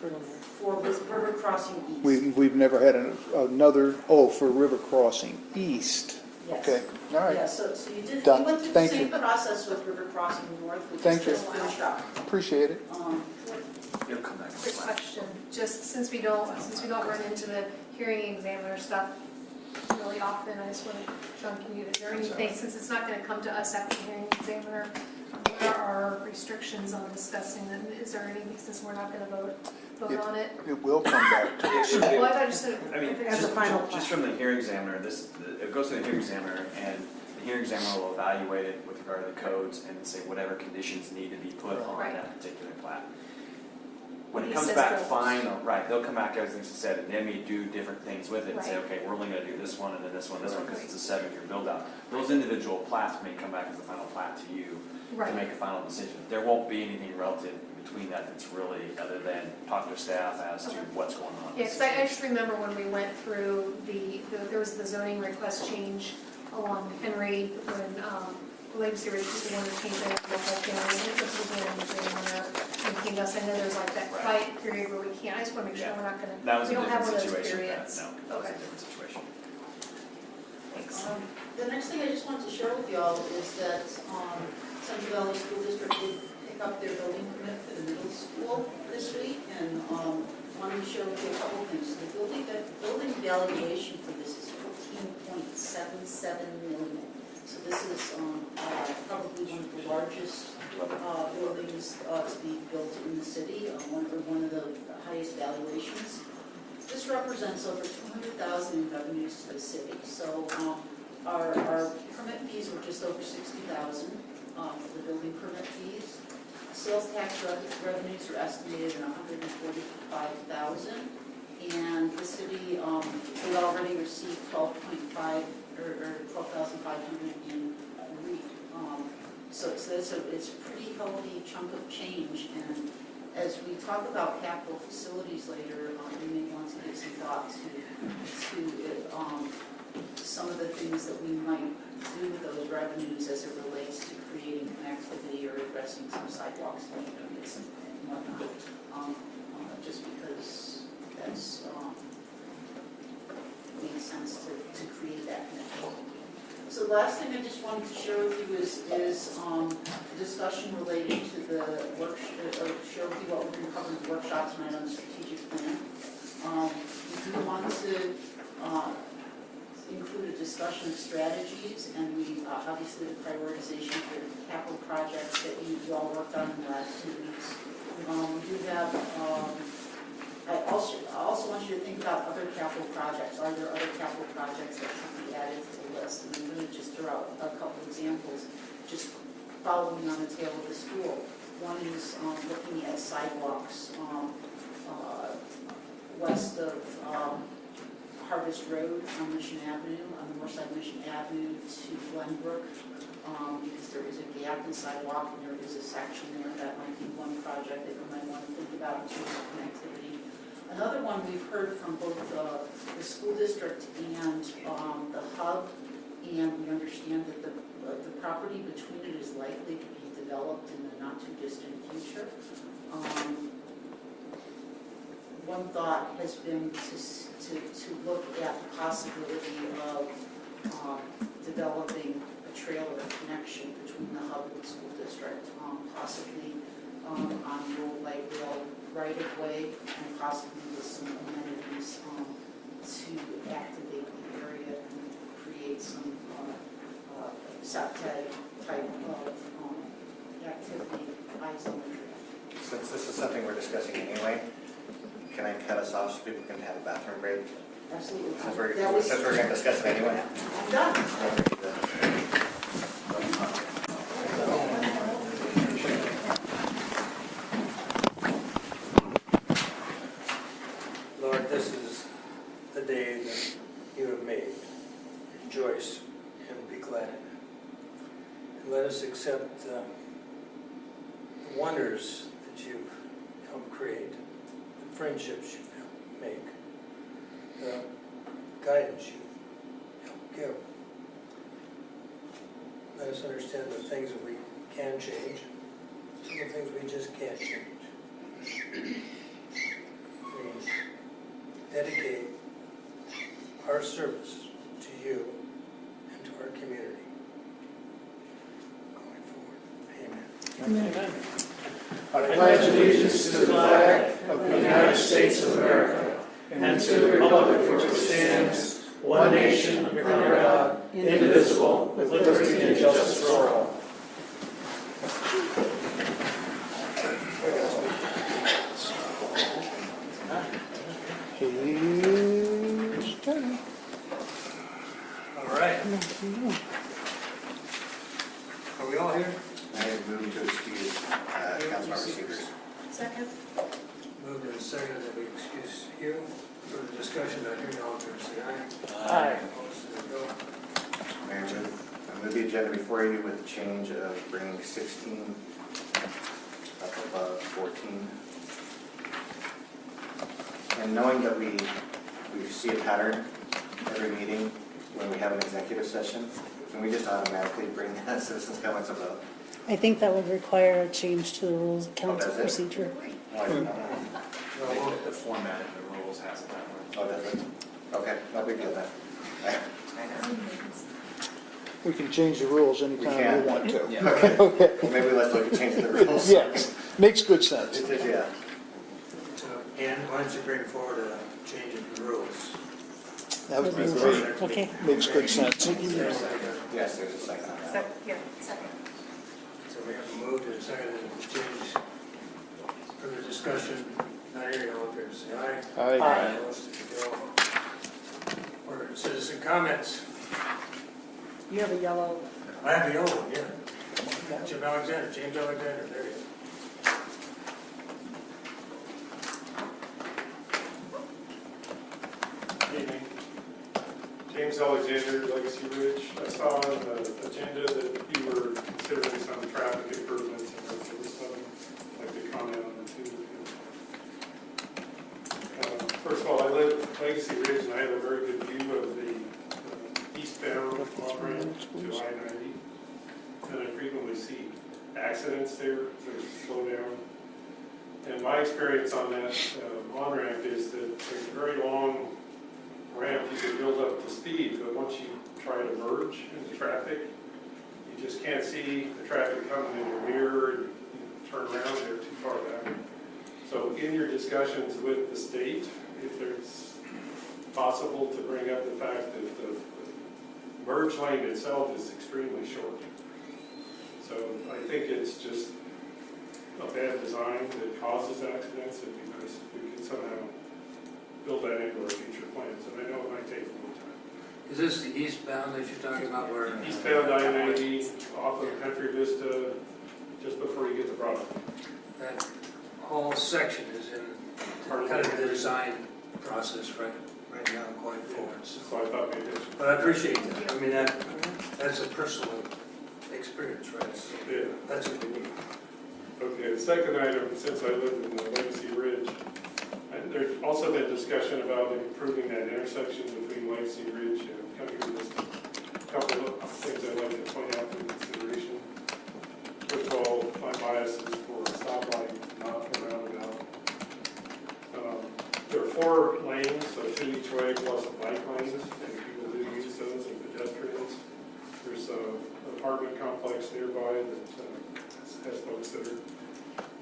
For River Crossing East. We've never had another, for River Crossing East. Yes. Okay, all right. Yeah, so you did, you Done. went through the Thank same you. process with River Crossing North, which Thank is you. just finished up. Appreciate it. It'll come back. Quick question, just since we don't run into the hearing examiner stuff really often, I just want to jump in you. Is there anything, since it's not going to come to us after the hearing examiner, what are our restrictions on discussing them? Is there any, since we're not going to vote on it? It will come back to us. Well, I thought you said. I mean, As a final just from the hearing examiner, it goes to the hearing examiner, and the hearing examiner will evaluate it with regard to the codes and say whatever conditions need to be put on Right. that particular plat. When it He comes says back goals. final, right, they'll come back, everything's said, and then we do different things with it and say, Right. okay, we're only gonna do this one, and then this one, because it's a 7-year build out. Those individual plats may come back as a final plat to you to Right. make a final decision. There won't be anything relative between that that's really, other than talk to staff as to Okay. what's going on. Yeah, because I just remember when we went through there was the zoning request change along Henry when Legacy Ridge was the one that came in, the whole thing, and it was the hearing examiner and came to us. I know there's like that Right. quiet period where we can't, I just want to make sure Yeah. we're not going to, That was we a don't have one different of those situation, periods. no, that was a Okay. different situation. Thanks. The next thing I just wanted to share with y'all is that Central Valley School District did pick up their building permit for the middle school this week, and wanted to share with you a couple of things. The building valuation for this is $14.77 million. So this is probably one of the largest buildings to be built in the city, one of the highest valuations. This represents over $200,000 in revenues to the city. So our permit fees were just over $60,000 for the building permit fees. Sales tax revenues are estimated at $145,000, and the city we already received 12.5 or 12,500 in So it's a pretty healthy chunk of change, and as we talk about capital facilities later, we may want to give some thought to some of the things that we might do with those revenues as it relates to creating connectivity or addressing some sidewalks needs and whatnot. Just because that's makes sense to create that connection. So the last thing I just wanted to share with you is a discussion related to the share with you what we're going to cover in the workshop tonight on the strategic plan. We do want to include a discussion of strategies, and we obviously the prioritization for capital projects that you all worked on in the last 2 weeks. We do have, I also want you to think about other capital projects. Are there other capital projects that should be added to the list? And I'm going to just throw out a couple examples, just following on the tail of the school. One is looking at sidewalks west of Harvest Road on Mission Avenue, on the north side of Mission Avenue to Glenbrook, because there is a gap in sidewalk and there is a section there. That might be one project that you might want to think about in terms of connectivity. Another one we've heard from both the school district and the hub, and we understand that the property between it is likely to be developed in the not too distant future. One thought has been to look at the possibility of developing a trailer connection between the hub and the school district, possibly on the old light rail right of way, and possibly with some amenities to activate the area and create some SAPTED type of activity, isometry. Since this is something we're discussing anyway, can I cut us off so people can have a bathroom break? Absolutely. Since we're going to discuss it anyway. I'm done. Lord, this is the day that you have made. Rejoice and be glad in it. And let us accept the wonders that you've helped create, the friendships you've helped make, the guidance you've helped give. Let us understand the things that we can change, some of the things we just can't change. We dedicate our service to you and to our community going forward. Amen. I pledge allegiance to the flag of the United States of America and to the republic for which it stands, one nation, under God, indivisible, with liberty and justice for all. Here's Tony. All right. Are we all here? I move to excuse Councilmember Seegers. Second. Moved and seconded that we excuse you. Further discussion, not hearing all in favor, say aye. Aye. Opposed, there we go. Mayor, I move the agenda before you with the change of bringing 16 up above 14. And knowing that we see a pattern every meeting when we have an executive session, can we just automatically bring citizens' comments above? I think that would require a change to the rules of council does it? procedure. Oh, I didn't know that. The format of the rules has it that way. Oh, does it? Okay, no big deal then. We can change the rules anytime can. we want to. Yeah. Okay. Well, maybe let's look at changing the rules. Yes, makes good sense. It is, yeah. Ann, why don't you bring forward a change in the rules? That would be great. Okay. Makes good sense. Yes, there's a second on that. Second. So we have a moved and seconded to change. Further discussion, not hearing all in favor, say aye. Aye. Opposed, there we go. Or citizen comments. You have a yellow. I have the yellow one, yeah. James Alexander, there you go. Good evening. James Alexander, Legacy Ridge. I saw on the agenda that you were considering some traffic improvements and that sort of stuff. I'd like to comment on the two. First of all, I live in Legacy Ridge and I have a very good view of the eastbound on-ramp to I-90. And I frequently see accidents there, there's a slowdown. And my experience on that on-ramp is that there's a very long ramp, you can build up to speed, but once you try to merge into traffic, you just can't see the traffic coming in your mirror, and you turn around, they're too far back. So in your discussions with the state, if it's possible to bring up the fact that the merge lane itself is extremely short. So I think it's just a bad design that causes accidents, and because we could somehow build that into our future plans, and I know it might take a little time. Is this the eastbound that you're talking about where? Eastbound I-90 off of Country Vista, just before you get to Broadway. That whole section is in kind of the design process right now going forward. So I thought maybe it's, But I appreciate that. I mean, that's a personal experience, right? yeah. That's what we need. Okay, the second item, since I live in the Legacy Ridge, and there's also been discussion about improving that intersection between Legacy Ridge and Country Vista. A couple of things I'd like to point out for consideration. First of all, my bias is for a stoplight, not a roundabout. There are 4 lanes, so 2 each way, plus bike lanes, and people do use those, and pedestrians. There's an apartment complex nearby that has folks that are,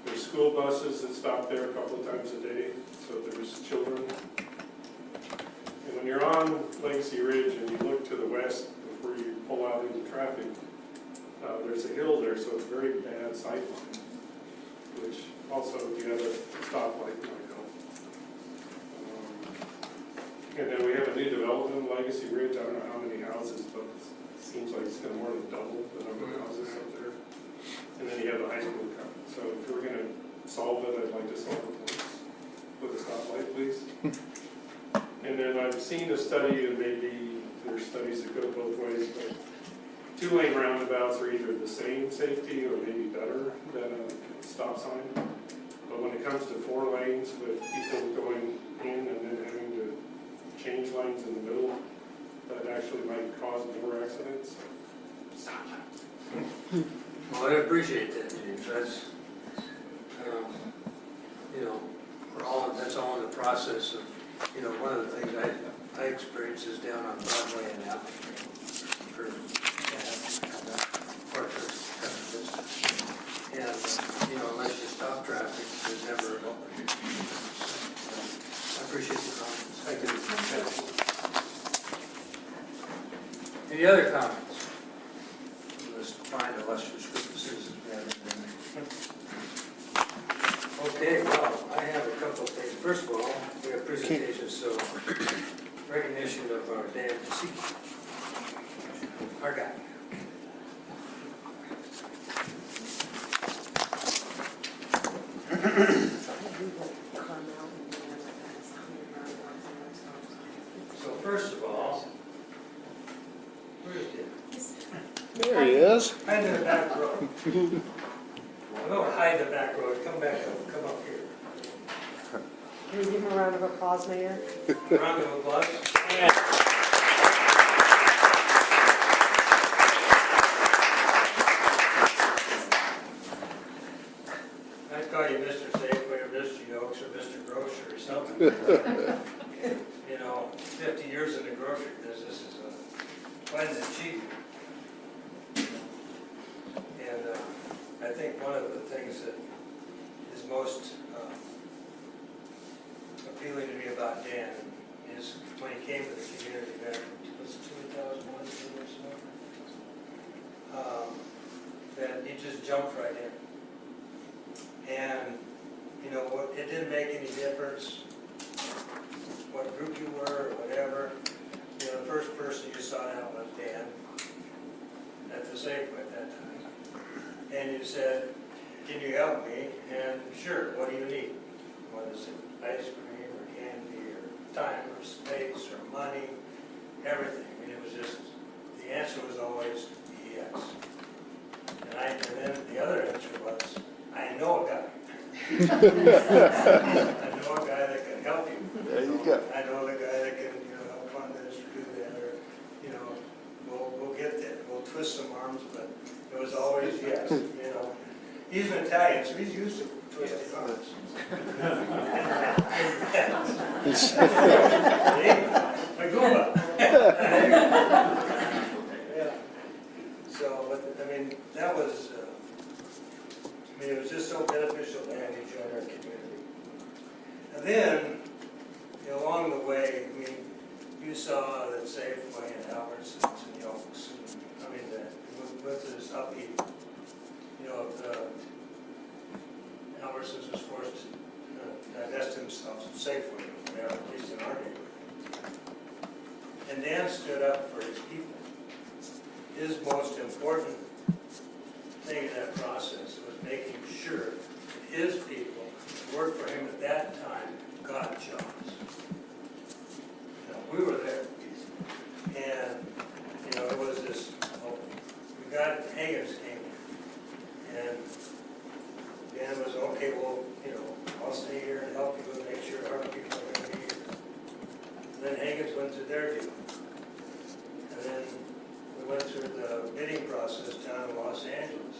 there's school buses that stop there a couple of times a day, so there's children. And when you're on Legacy Ridge and you look to the west before you pull out into traffic, there's a hill there, so it's very bad sight line, which also, if you have a stoplight, might help. And then we have a new development in Legacy Ridge. I don't know how many houses, but it seems like it's going to more than double the number of houses up there. And then you have the high school coming. So if we're going to solve it, I'd like to solve it with a stoplight, please. And then I've seen a study, and maybe there's studies that go both ways, but 2-lane roundabouts are either the same safety or maybe better than a stop sign. But when it comes to 4 lanes with people going in and then having to change lanes in the middle, that actually might cause more accidents. Well, I appreciate that, James. That's, that's all in the process of, one of the things I experience is down on Broadway and out for and, unless you stop traffic, there's never an opening. I appreciate the comments. Thank you. Any other comments? Let's find illustrious group of citizens we haven't been there. Okay, well, I have a couple of things. First of all, we have presentations, so recognition of our Dan Tasiki, our guy. So first of all, where's Dan? There he is. Hide in the back row. Don't hide in the back row. Come back up. Come up here. Can we give him a round of applause, Mayor? Round of applause. I'd call you Mr. Safeway or Mr. Yokes or Mr. Grocer or something. 50 years in the grocery business is quite an achievement. And I think one of the things that is most appealing to me about Dan is when he came to the community back in 2001 or so, that he just jumped right in. And, it didn't make any difference what group you were or whatever. The first person you sought out was Dan at the Safeway at that time. And you said, can you help me? And sure, what do you need? What is it? Ice cream or candy or time or space or money? everything. I mean, it was just, the answer was always yes. And then the other answer was, I know a guy. I know a guy that can help you. There you go. I know the guy that can, help fund this or do that, or, we'll get there. We'll twist some arms, but it was always yes, He's an Italian, so he's used to twisting arms. My Goomba. Yeah. So, but, that was, it was just so beneficial to have you join our community. And then, along the way, you saw that Safeway and Albertsons and Yokes, with this upheaval, Albertsons was forced to divest themselves of Safeway, at least in our neighborhood. And Dan stood up for his people. His most important thing in that process was making sure that his people who worked for him at that time got jobs. We were there. And, it was this, we got it, Hagen's came in. And Dan was, okay, well, I'll stay here and help you and make sure our people are going to be here. And then Hagen's went through their deal. And then we went through the bidding process down in Los Angeles.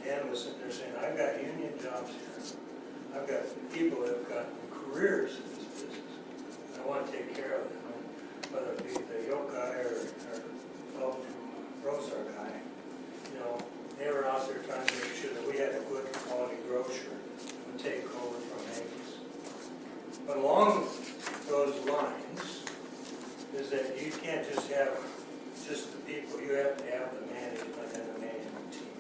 Dan was sitting there saying, I've got union jobs here. I've got people that have got careers in this business. I want to take care of them. Whether it be the Yoke guy or fellow from Rosar guy, they were out there trying to make sure that we had a good quality grocer who would take over from Hagen's. But along those lines is that you can't just have just the people, you have to have the management and the management team.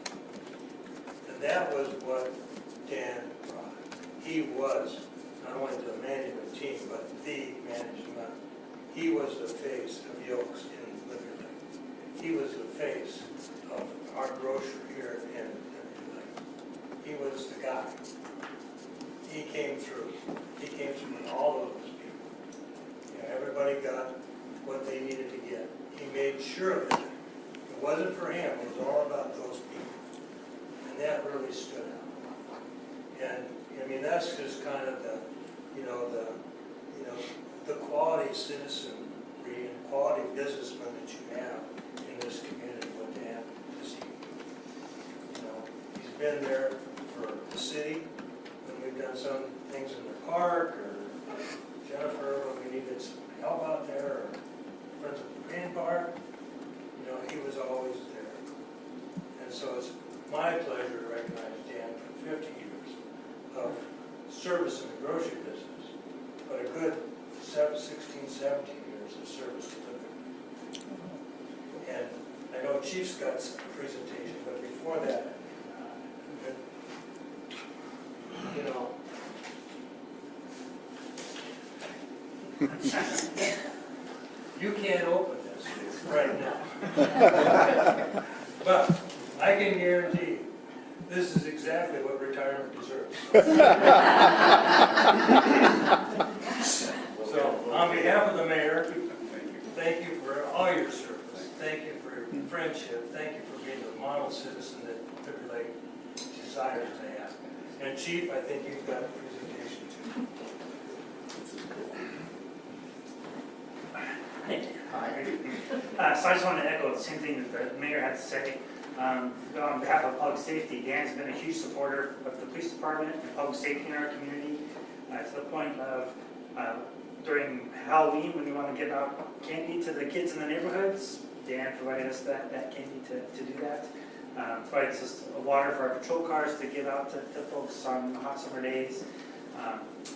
And that was what Dan brought. He was not only the management team, but the management. He was the face of Yokes in Liquor Lake. He was the face of our grocer here in Liquor Lake. He was the guy. He came through. He came through with all of those people. Everybody got what they needed to get. He made sure of it. It wasn't for him. It was all about those people. And that really stood out. And, that's just kind of the quality citizenry and quality businessman that you have in this community with Dan this evening. He's been there for the city when we've done some things in the park, or Jennifer when we needed some help out there, or Friends of the Green Park. He was always there. And so it's my pleasure to recognize Dan for 50 years of service in the grocery business, but a good 16, 17 years of service to living. And I know Chief Scott's presentation, but before that, you can't open this right now. But I can guarantee you, this is exactly what retirement deserves. So, on behalf of the mayor, thank you for all your service. Thank you for your friendship. Thank you for being the model citizen that Liquor Lake desires to have. And Chief, I think you've got a presentation too. Thank you. So I just want to echo the same thing that the mayor had to say. On behalf of public safety, Dan's been a huge supporter of the police department and public safety in our community, to the point of during Halloween, when we want to give out candy to the kids in the neighborhoods, Dan provided us that candy to do that. Provides us water for our patrol cars to give out to folks on hot summer days.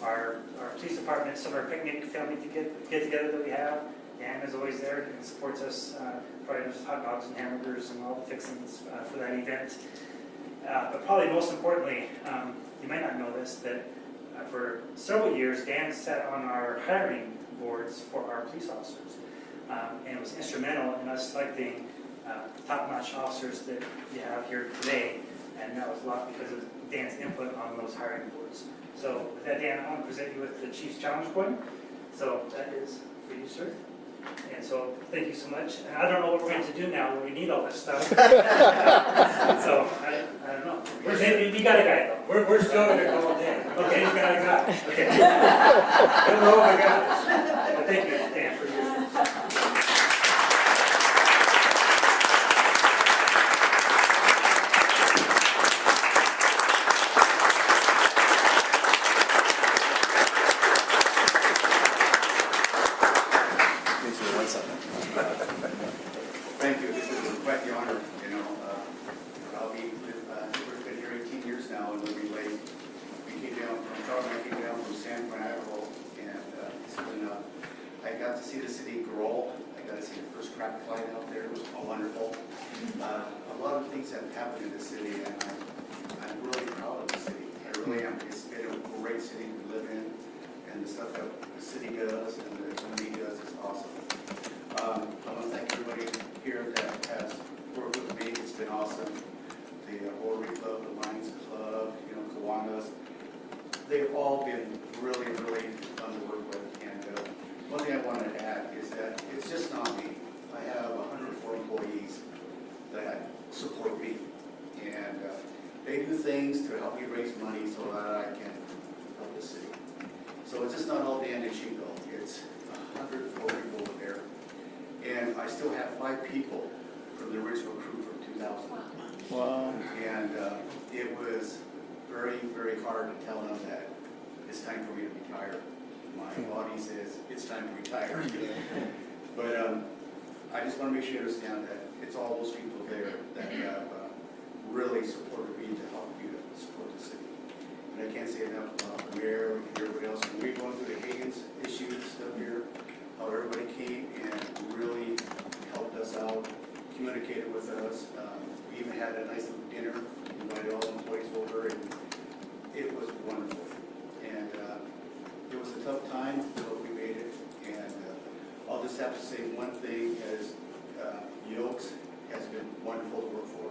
Our police department summer picnic family get together that we have. Dan is always there and supports us, providing us hot dogs and hamburgers and all the fixings for that event. But probably most importantly, you might not know this, that for several years, Dan sat on our hiring boards for our police officers. And was instrumental in us selecting top-notch officers that you have here today. And that was a lot because of Dan's input on those hiring boards. So with that, Dan, I want to present you with the Chief's Challenge Coin. So that is for you, sir. And And so, thank you so much. And I don't know what we're going to do now when we need all this stuff. So, I don't know. Maybe we got a guy though. We're still going to go Dan. Okay, he's got a guy. Okay. Don't know if I got this. But thank you, Dan, for your. Thank you, this is quite the honor, you know. I'll be, we've been here 18 years now in Liberty Lake. We came down from, Charles and I came down from San Juan, Idaho, and it's been, I got to see the city grow. I got to see the first crack light out there, it was wonderful. A lot of things have happened in the city, and I'm really proud of the city. I really am. It's been a great city to live in, and the stuff that the city does and the community does is awesome. I want to thank everybody here that has worked with me. It's been awesome. The Rotary Club, the Lions Club, you know, Kiwanis, they've all been really, really fun to work with. And one thing I wanted to add is that it's just not me. I have 104 employees that support me. And they do things to help me raise money so that I can help the city. So it's just not all Dan and Chico. It's 104 people over there. And I still have 5 people from the original crew from 2000. Wow. And it was very, very hard to tell them that it's time for me to retire. My body says it's time to retire. But I just want to make sure you understand that it's all those people there that have really supported me to help you to support the city. And I can't say enough about the mayor and everybody else. When we're going through the Higgins issues stuff here, how everybody came and really helped us out, communicated with us. We even had a nice little dinner, invited all the employees over, and it was wonderful. And it was a tough time, but we made it. And I'll just have to say one thing is Yokes has been wonderful to work for.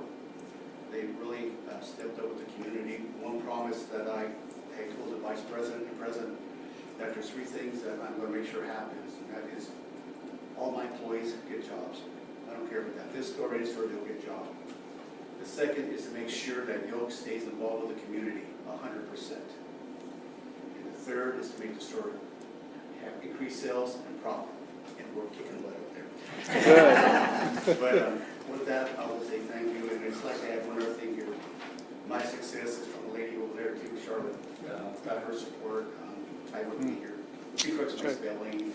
They really stepped up with the community. One promise that I told the vice president and president that there's 3 things that I'm going to make sure happens, and that is all my employees get jobs. I don't care about that. This store, any store, they'll get a job. The second is to make sure that Yoke stays involved with the community 100%. And the third is to make the store have increased sales and profit, and we're kicking butt up there. Good. But with that, I will say thank you, and it's like I have one other thing here. My success is from the lady over there too, Charlotte. Got her support. I wouldn't be here. She corrects my spelling.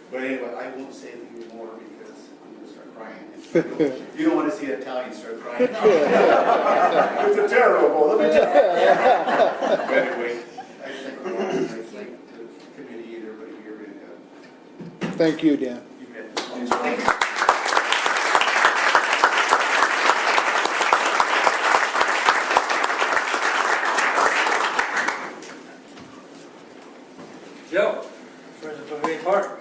But anyway, I won't say anything more because I'm going to start crying. You don't want to see an Italian start crying. It's terrible. Let me tell you. But anyway, I thank you all. I thank the committee and everybody here. And Thank you, Dan. you bet. Thank you. Joe, Friends of Pavilion Park.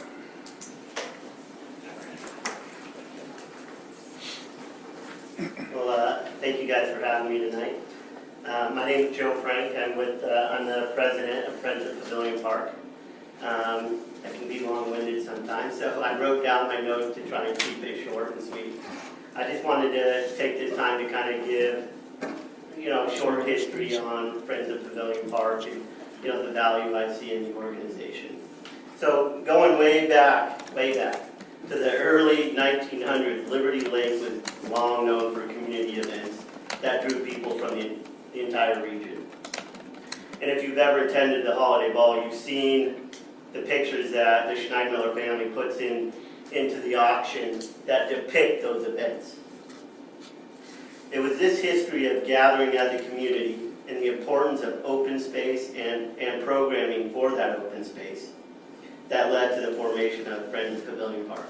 Well, thank you guys for having me tonight. My name is Joe Frank. I'm the president of Friends of Pavilion Park. I can be long-winded sometimes, so I wrote down my notes to try and keep it short and sweet. I just wanted to take this time to kind of give, a short history on Friends of Pavilion Park and, the value I see in the organization. So going way back to the early 1900s, Liberty Lake was long known for community events that drew people from the entire region. And if you've ever attended the Holiday Ball, you've seen the pictures that the Schneidmiller family puts into the auction that depict those events. It was this history of gathering as a community and the importance of open space and programming for that open space that led to the formation of Friends of Pavilion Park.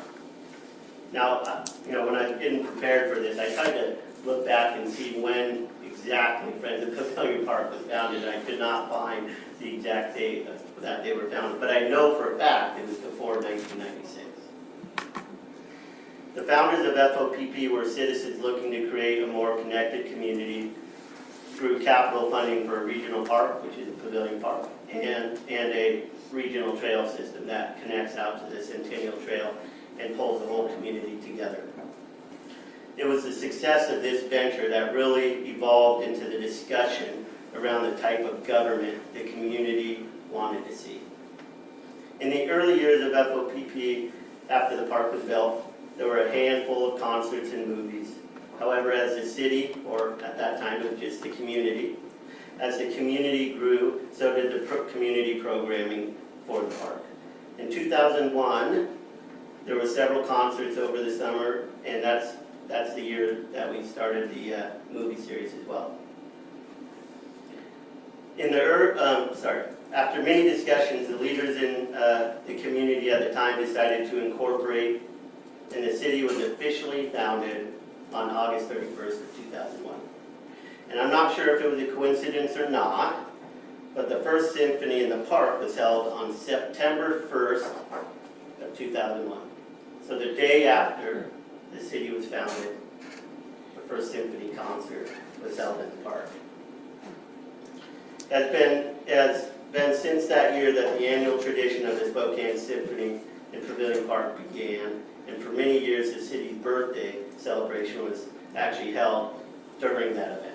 Now, when I'm getting prepared for this, I tried to look back and see when exactly Friends of Pavilion Park was founded, and I could not find the exact date that they were founded, but I know for a fact it was before 1996. The founders of FOPP were citizens looking to create a more connected community through capital funding for a regional park, which is Pavilion Park, and a regional trail system that connects out to the Centennial Trail and pulls the whole community together. It was the success of this venture that really evolved into the discussion around the type of government the community wanted to see. In the early years of FOPP, after the park was built, there were a handful of concerts and movies. However, as the city, or at that time it was just the community, as the community grew, so did the community programming for the park. In 2001, there were several concerts over the summer, and that's the year that we started the movie series as well. After many discussions, the leaders in the community at the time decided to incorporate, and the city was officially founded on August 31st of 2001. And I'm not sure if it was a coincidence or not, but the first symphony in the park was held on September 1st of 2001. So the day after the city was founded, the first symphony concert was held in the park. Has been since that year that the annual tradition of the Spokane Symphony in Pavilion Park began, and for many years the city's birthday celebration was actually held during that event.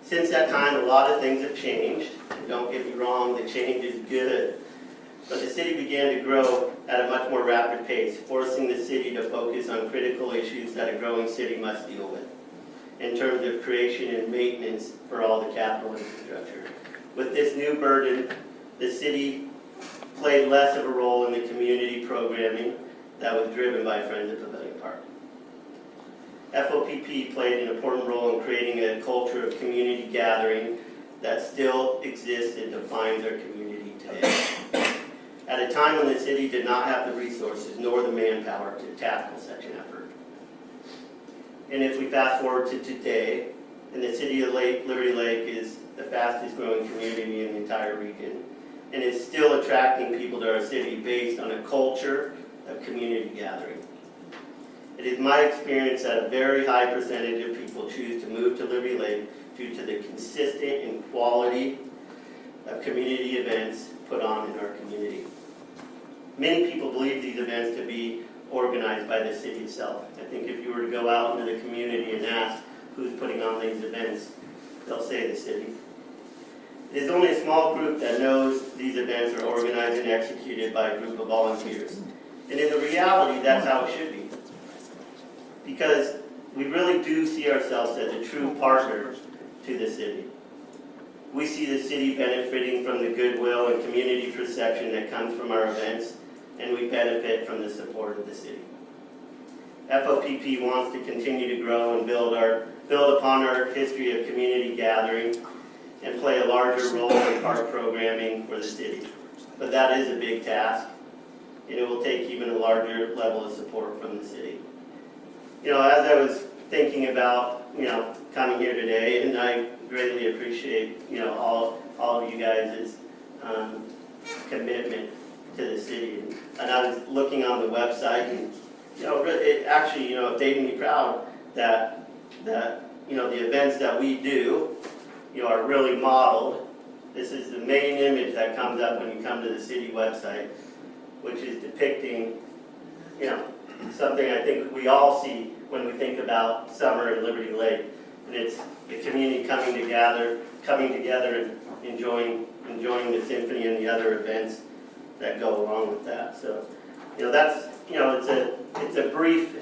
Since that time, a lot of things have changed. And don't get me wrong, the change is good. But the city began to grow at a much more rapid pace, forcing the city to focus on critical issues that a growing city must deal with, in terms of creation and maintenance for all the capital infrastructure. With this new burden, the city played less of a role in the community programming that was driven by Friends of Pavilion Park. FOPP played an important role in creating a culture of community gathering that still exists and defines our community today. At a time when the city did not have the resources nor the manpower to tackle such an effort. And if we fast forward to today, and the city of Liberty Lake is the fastest growing community in the entire region, and is still attracting people to our city based on a culture of community gathering. It is my experience that a very high percentage of people choose to move to Liberty Lake due to the consistent and quality of community events put on in our community. Many people believe these events to be organized by the city itself. I think if you were to go out into the community and ask who's putting on these events, they'll say the city. It is only a small group that knows these events are organized and executed by a group of volunteers. And in the reality, that's how it should be. Because we really do see ourselves as a true partner to the city. We see the city benefiting from the goodwill and community perception that comes from our events, and we benefit from the support of the city. FOPP wants to continue to grow and build upon our history of community gathering and play a larger role in park programming for the city. But that is a big task, and it will take even a larger level of support from the city. You know, as I was thinking about, coming here today, and I greatly appreciate, all of you guys' commitment to the city. And I was looking on the website, and, it actually, it made me proud that, the events that we do, are really modeled. This is the main image that comes up when you come to the city website, which is depicting, something I think we all see when we think about summer at Liberty Lake. And it's the community coming together and enjoying the symphony and the other events that go along with that. So, that's, it's a brief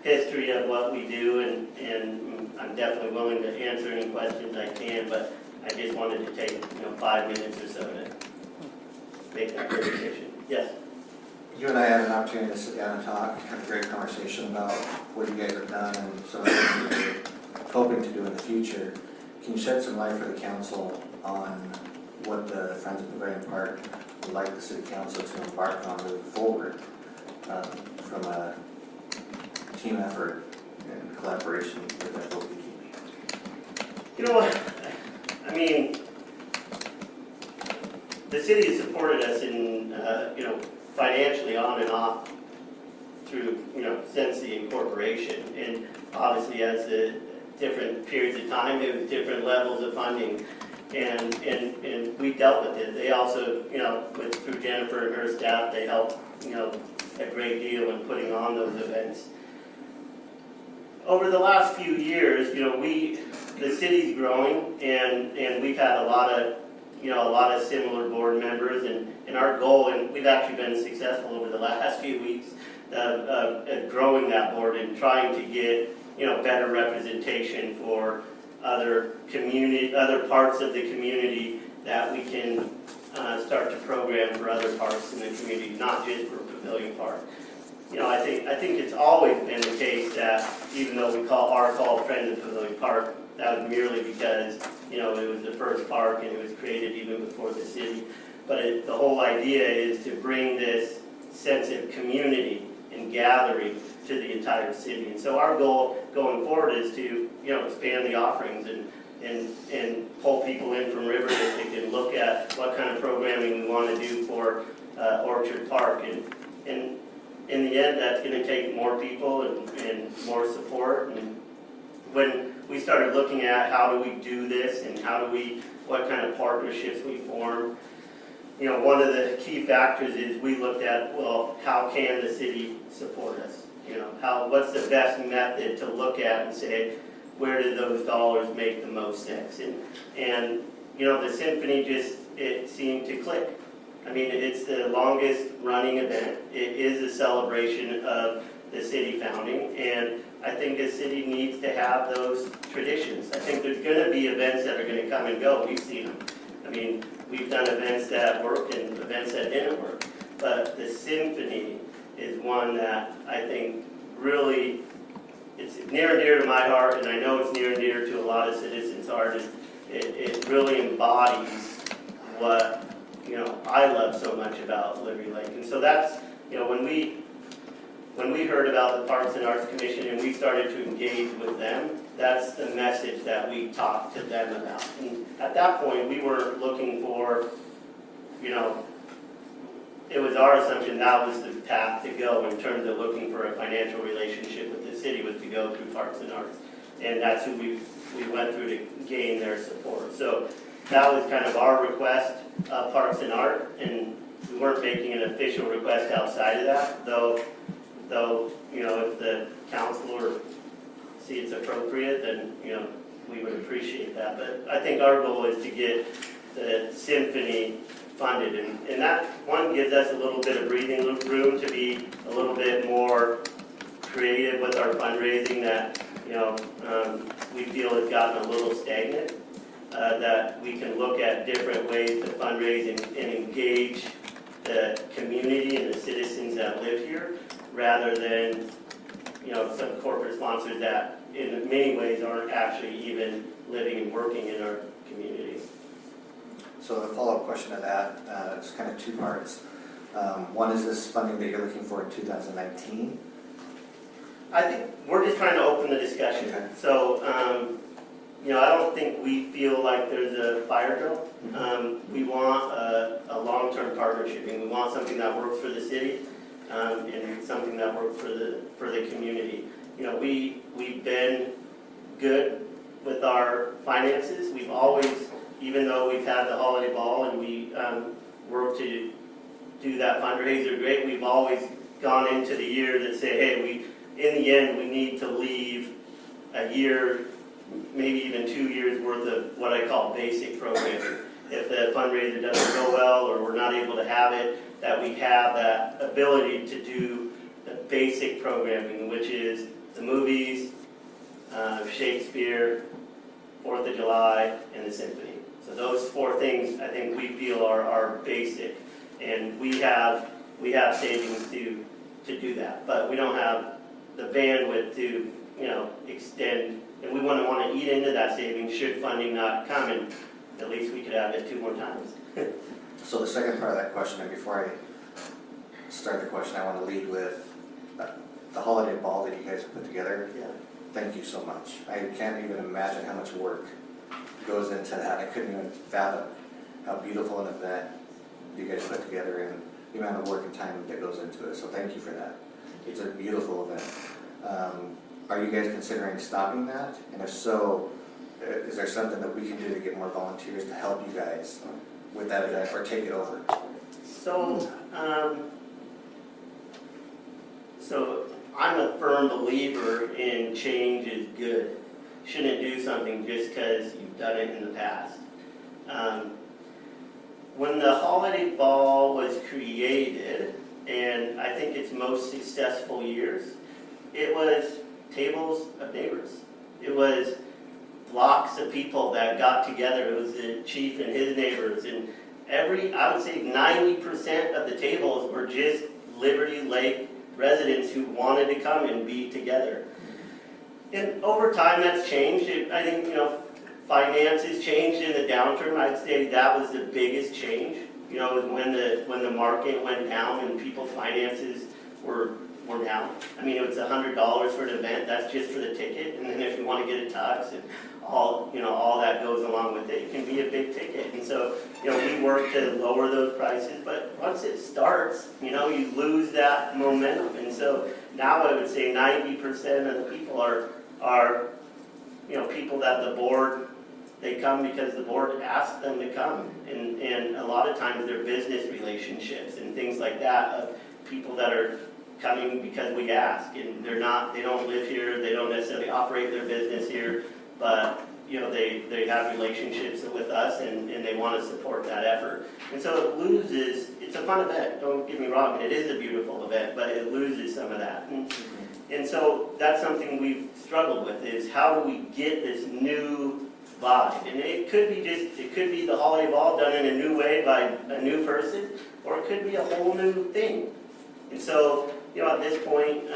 history of what we do, and I'm definitely willing to answer any questions I can, but I just wanted to take, 5 minutes or so to make that presentation. Yes? You and I had an opportunity to sit down and talk, have a great conversation about what you guys have done and some of the things that you're hoping to do in the future. Can you shed some light for the council on what the Friends of Pavilion Park would like the city council to embark on moving forward from a team effort and collaboration with FOPP? You know what? I mean, the city has supported us in, financially on and off through, since the incorporation. And obviously as the different periods of time, it was different levels of funding. and we dealt with it. They also, through Jennifer and her staff, they helped, a great deal in putting on those events. Over the last few years, the city's growing, and we've had a lot of similar board members, and our goal, and we've actually been successful over the last few weeks of growing that board and trying to get, better representation for other parts of the community that we can start to program for other parts in the community, not just for Pavilion Park. I think it's always been the case that even though we call Friends of Pavilion Park, that was merely because, it was the first park and it was created even before the city. But the whole idea is to bring this sense of community and gathering to the entire city. And so our goal going forward is to, expand the offerings and pull people in from River District and look at what kind of programming we want to do for Orchard Park. And in the end, that's going to take more people and more support. And when we started looking at how do we do this and what kind of partnerships we form, one of the key factors is we looked at, well, how can the city support us? What's the best method to look at and say, where do those dollars make the most sense? And the symphony it seemed to click. I mean, it's the longest running event. It is a celebration of the city founding, and I think the city needs to have those traditions. I think there's going to be events that are going to come and go. We've seen them. I mean, we've done events that worked and events that didn't work. But the symphony is one that I think really, it's near and dear to my heart, and I know it's near and dear to a lot of citizens' heart. It really embodies what I love so much about Liberty Lake. And so that's, when we heard about the Parks and Arts Commission and we started to engage with them, that's the message that we talked to them about. And at that point, we weren't looking for, it was our assumption that was the path to go in terms of looking for a financial relationship with the city, was to go through Parks and Arts. And that's who we went through to gain their support. So that was kind of our request, Parks and Art, and we weren't making an official request outside of that, though, if the council see it's appropriate, then, we would appreciate that. But I think our goal is to get the symphony funded, and that one gives us a little bit of breathing room to be a little bit more creative with our fundraising that, we feel has gotten a little stagnant. That we can look at different ways to fundraise and engage the community and the citizens that live here, rather than, some corporate sponsors that in many ways aren't actually even living and working in our community. So the follow-up question to that, it's kind of two parts. One is this funding that you're looking for in 2019? I think we're just trying to open the discussion. Okay. So, I don't think we feel like there's a fire drill. We want a long-term partnership, and we want something that works for the city and something that works for the community. We've been good with our finances. We've always, even though we've had the holiday ball and we work to do that fundraiser great, we've always gone into the year that say, hey, in the end, we need to leave a year, maybe even 2 years worth of what I call basic programming. If the fundraiser doesn't go well or we're not able to have it, that we have that ability to do the basic programming, which is the movies, Shakespeare, 4th of July, and the symphony. So those four things I think we feel are basic, and we have savings to do that, but we don't have the bandwidth to extend, and we wouldn't want to eat into that savings should funding not come, and at least we could have it 2 more times. So the second part of that question, and before I start the question, I want to lead with the holiday ball that you guys have put together. Yeah. Thank you so much. I can't even imagine how much work goes into that. I couldn't even fathom how beautiful an event you guys put together and the amount of work and time that goes into it. So thank you for that. It's a beautiful event. Are you guys considering stopping that? And if so, is there something that we can do to get more volunteers to help you guys with that event or take it over? So, so I'm a firm believer in change is good. Shouldn't do something just because you've done it in the past. When the holiday ball was created, and I think its most successful years, it was tables of neighbors. It was blocks of people that got together. It was the chief and his neighbors, and I would say 90% of the tables were just Liberty Lake residents who wanted to come and be together. And over time that's changed. I think, finances changed in the downturn. I'd say that was the biggest change. When the market went down and people's finances were down. I mean, it was $100 for an event. That's just for the ticket. And then if you want to get a tux and all that goes along with it, it can be a big ticket. And so, we work to lower those prices. But once it starts, you lose that momentum. And so now I would say 90% of the people are people that the board, they come because the board asked them to come. And a lot of times they're business relationships and things like that of people that are coming because we ask, and they don't live here, they don't necessarily operate their business here, but they have relationships with us and they want to support that effort. And so it's a fun event, don't get me wrong, it is a beautiful event, but it loses some of that. And so that's something we've struggled with, is how do we get this new vibe? And it could be the holiday ball done in a new way by a new person, or it could be a whole new thing. And so, at this point,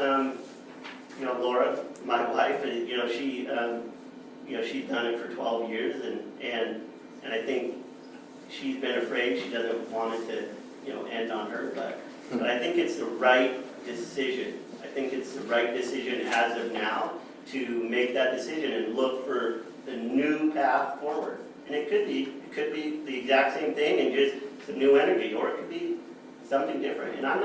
Laura, my wife, she's done it for 12 years, and I think she's been afraid. She doesn't want it to, end on her, but I think it's the right decision. I think it's the right decision as of now to make that decision and look for the new path forward. And it could be the exact same thing and just some new energy, or it could be something different. And I'm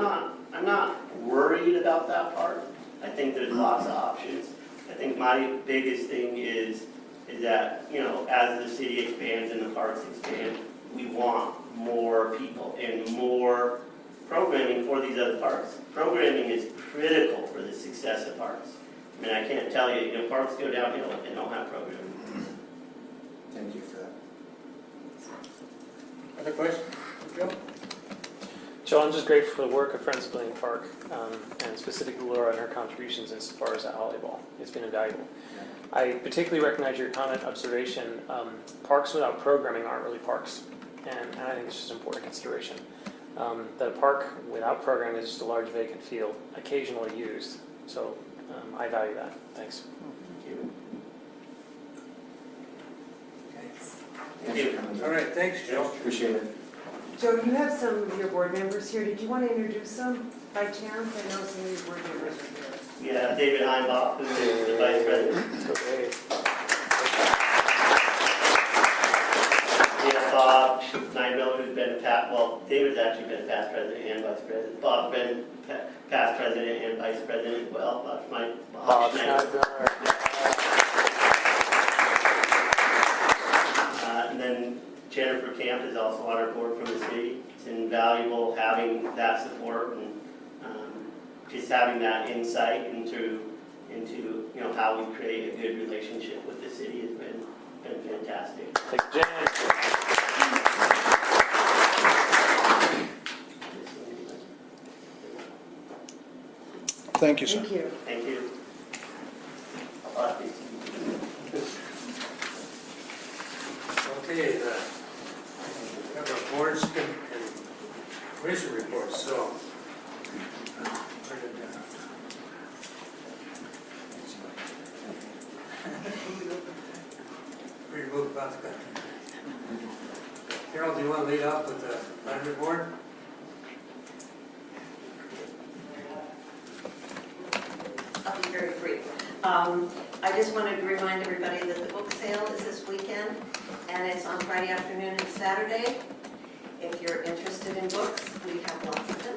not worried about that part. I think there's lots of options. I think my biggest thing is that, as the city expands and the parks expand, we want more people and more programming for these other parks. Programming is critical for the success of parks. I mean, I can't tell you, parks go downhill if they don't have programming. Thank you for that. Other questions? Joe? Joe, I'm just grateful for the work of Friends of Pavilion Park, and specifically Laura and her contributions as far as that holiday ball. It's been invaluable. I particularly recognize your comment, observation. Parks without programming aren't really parks, and I think it's just an important consideration. That a park without programming is just a large vacant field, occasionally used. So I value that. Thanks. Thanks for coming. All right, thanks, Joe. Appreciate it. Joe, you have some of your board members here. Did you want to introduce them by chance? I know some of these board members are here. Yeah, David Heimbach, who's the vice president. Okay. Yeah, Bob Steinmiller, who's been David's actually been past president and vice president. Bob's been past president and vice president as well. That's my Bob Schneider. And then Jennifer Camp is also on our board from the city. It's invaluable having that support and just having that insight into how we create a good relationship with the city has been fantastic. Thank you, Jen. Thank you, sir. Thank you. Thank you. Okay, we have our boards and commission reports, so. Pretty moved about the country. Carol, do you want to lead off with the library board? I'll be very brief. I just wanted to remind everybody that the book sale is this weekend, and it's on Friday afternoon and Saturday. If you're interested in books, we have lots of them.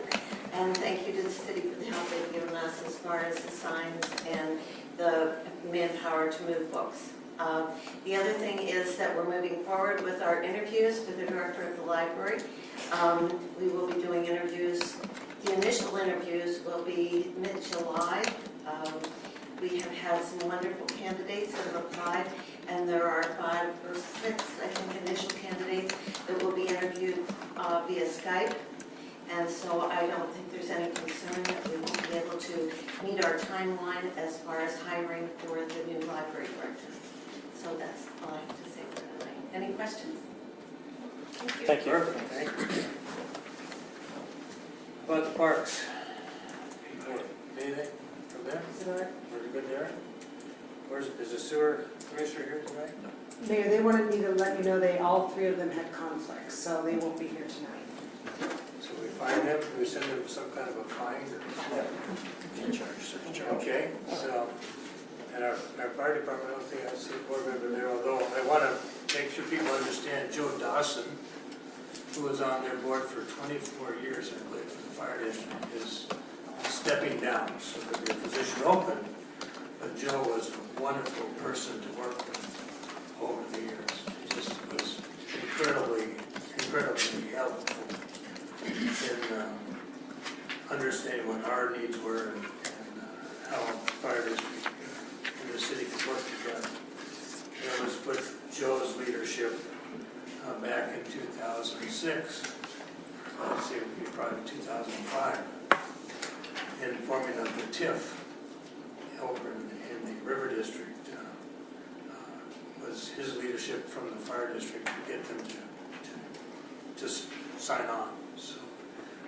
And thank you to the city for the help they've given us as far as the signs and the manpower to move books. The other thing is that we're moving forward with our interviews for the director of the library. We will be doing interviews. The initial interviews will be mid-July. We have had some wonderful candidates that have applied, and there are 5 or 6, I think, initial candidates that will be interviewed via Skype. And so I don't think there's any concern that we won't be able to meet our timeline as far as hiring for the new library director. So that's all I have to say for tonight. Any questions? Thank you. Perfect, thank you. How about the parks? Anything from them tonight? Pretty good there? Is the sewer commissioner here tonight? Mayor, they wanted me to let you know all 3 of them had conflicts, so they won't be here tonight. So we find them, we send them some kind of a fine or? Okay, so, and our fire department, I don't think I see a board member there, although I want to make sure people understand Joe Dawson, who was on their board for 24 years, I believe, for the fire district, is stepping down, so there'll be a position open. But Joe was a wonderful person to work with over the years. He just was incredibly helpful in understanding what our needs were and how the fire district and the city could work together. It was with Joe's leadership back in 2006, I'd say it would be probably 2005, in forming of the TIF over in the River District. Was his leadership from the fire district to get them to just sign on. So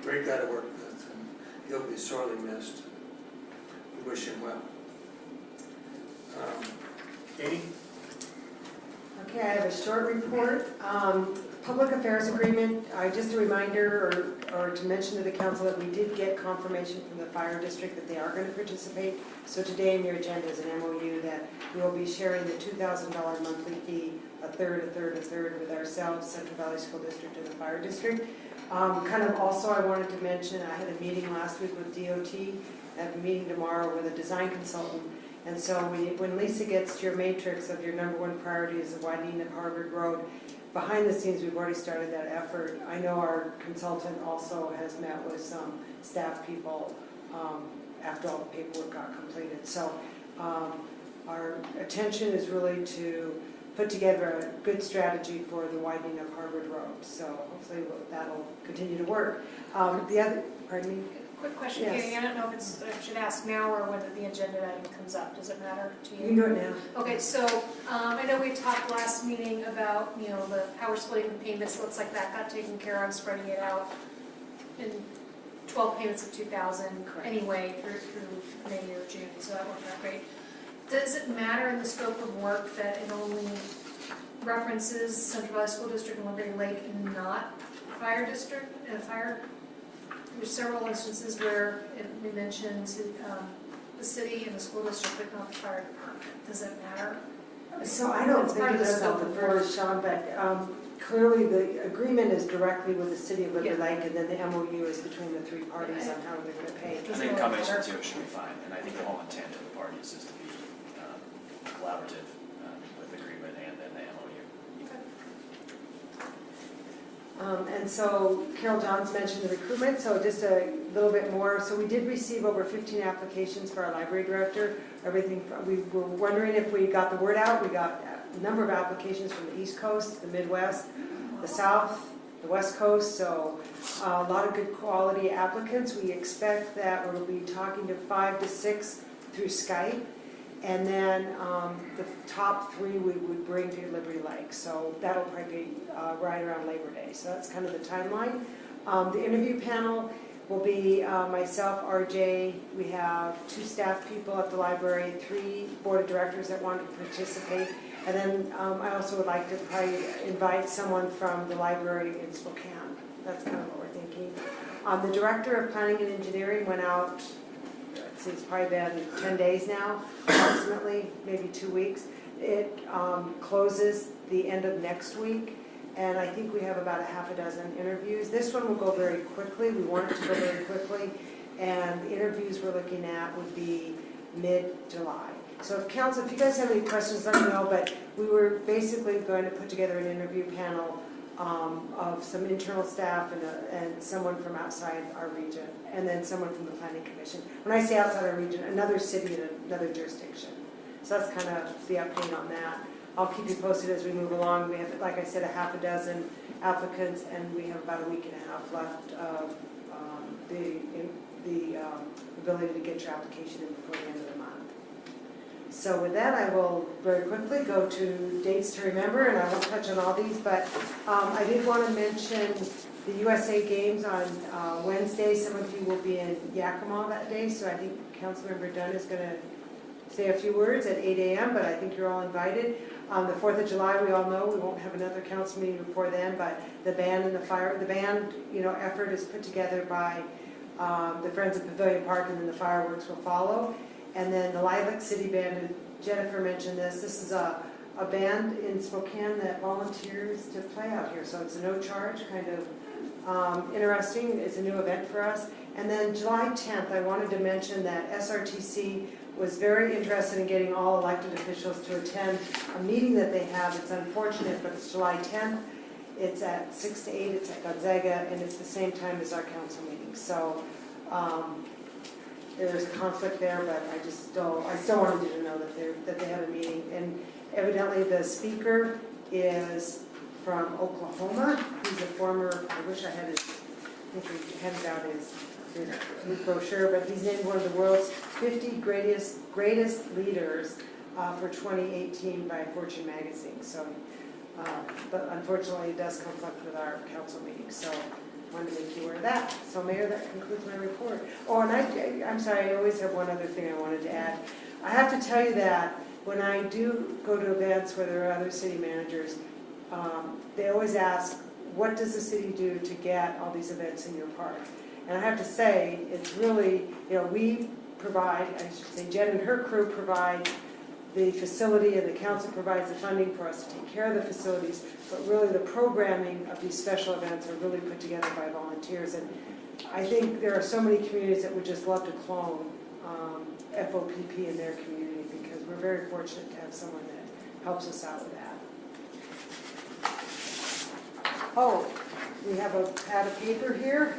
great guy to work with, and he'll be sorely missed. We wish him well. Katie? Okay, I have a short report. Public affairs agreement, just a reminder or to mention to the council that we did get confirmation from the fire district that they are going to participate. So today in your agenda is an MOU that we will be sharing the $2,000 monthly fee, a third with ourselves, Central Valley School District and the fire district. Kind of also I wanted to mention, I had a meeting last week with DOT, I have a meeting tomorrow with a design consultant. And so when Lisa gets your matrix of your #1 priority is the widening of Harvard Road, behind the scenes, we've already started that effort. I know our consultant also has met with some staff people after all the paperwork got completed. So our attention is really to put together a good strategy for the widening of Harvard Road. So hopefully that'll continue to work. The other, pardon me? Quick question, Yes. Katie, I don't know if I should ask now or whether the agenda item comes up. Does it matter to you? You can do it now. Okay, so I know we talked last meeting about, how we're splitting the payments. Looks like that got taken care of, spreading it out in 12 payments of $2,000 anyway through May or June, so that worked out great. Does it matter in the scope of work that it only references Central Valley School District and Liberty Lake and not fire district, fire? There's several instances where we mentioned the city and the school district, but not the fire department. Does that matter? So I don't It's think part it of the does on scope the of board, work. Sean, but clearly the agreement is directly with the city of Liberty Lake, and then the MOU is between the 3 parties on how they're going to pay. I think a combination of the two should be fine, and I think the whole intent of the parties is to be collaborative with agreement and then the MOU. And so Carol Johns mentioned the recruitment, so just a little bit more. So we did receive over 15 applications for our library director. We were wondering if we got the word out. We got a number of applications from the East Coast, the Midwest, the South, the West Coast, so a lot of good quality applicants. We expect that we'll be talking to 5 to 6 through Skype. And then the top 3 we would bring to Liberty Lake. So that'll probably be right around Labor Day. So that's kind of the timeline. The interview panel will be myself, RJ. We have 2 staff people at the library, 3 board of directors that want to participate. And then I also would like to probably invite someone from the library in Spokane. That's kind of what we're thinking. The director of planning and engineering went out, it's probably been 10 days now, approximately, maybe 2 weeks. It closes the end of next week, and I think we have about a half a dozen interviews. This one will go very quickly. We want it to go very quickly, and the interviews we're looking at would be mid-July. So if council, if you guys have any questions, let me know, but we were basically going to put together an interview panel of some internal staff and someone from outside our region, and then someone from the planning commission. When I say outside our region, another city in another jurisdiction. So that's kind of the update on that. I'll keep you posted as we move along. We have, like I said, a half a dozen applicants, and we have about a week and a half left of the ability to get your application in before the end of the month. So with that, I will very quickly go to dates to remember, and I won't touch on all these, but I did want to mention the USA Games on Wednesday. Some of you will be in Yakima that day, so I think Councilmember Dunn is going to say a few words at 8 a.m., but I think you're all invited. The 4th of July, we all know we won't have another council meeting before then, but the band and the band, effort is put together by the Friends of Pavilion Park, and then the fireworks will follow. And then the Lilac City Band, and Jennifer mentioned this is a band in Spokane that volunteers to play out here. So it's a no charge, kind of interesting. It's a new event for us. And then July 10th, I wanted to mention that SRTC was very interested in getting all elected officials to attend a meeting that they have. It's unfortunate, but it's July 10th. It's at 6 to 8, it's at Gonzaga, and it's the same time as our council meeting. So there's a conflict there, but I still wanted you to know that they have a meeting. And evidently the speaker is from Oklahoma. He's a former, I wish I had handed out his brochure, but he's named one of the world's 50 greatest leaders for 2018 by Fortune magazine. So, but unfortunately, it does conflict with our council meeting. So, wanted to make you aware of that. So, Mayor, that concludes my report. Oh, and I'm sorry, I always have one other thing I wanted to add. I have to tell you that when I do go to events where there are other city managers, they always ask, what does the city do to get all these events in your park? And I have to say, it's really, we provide, I should say, Jen and her crew provide the facility, and the council provides the funding for us to take care of the facilities, but really the programming of these special events are really put together by volunteers. And I think there are so many communities that would just love to clone FOPP in their community, because we're very fortunate to have someone that helps us out with that. Oh, we have a pad of paper here.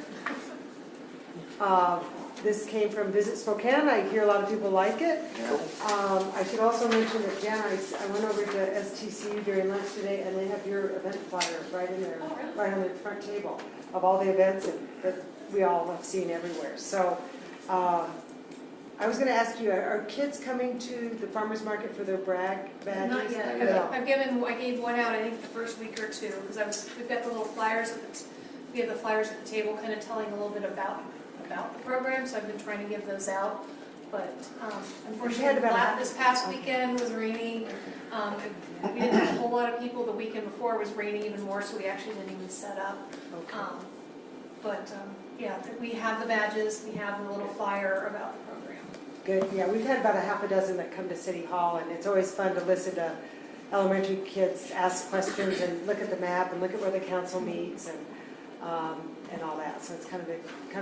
This came from Visit Spokane. I hear a lot of people like it. I should also mention that, Jen, I went over to STC during lunch today, and they have your event flyer right in there, right on the front table of all the events that we all have seen everywhere. So I was going to ask you, are kids coming to the farmer's market for their brag badges? Not yet. No. I gave one out, I think, the first week or two, because we've got the little flyers, we have the flyers at the table kind of telling a little bit about the program, so I've been trying to give those out. But unfortunately, this past weekend was rainy. We didn't have a whole lot of people. The weekend before was raining even more, so we actually didn't even set up. Yeah, we have the badges, we have the little flyer about the program. Good, yeah, we've had about a half a dozen that come to City Hall, and it's always fun to listen to elementary kids ask questions and look at the map and look at where the council meets and all that. So it's kind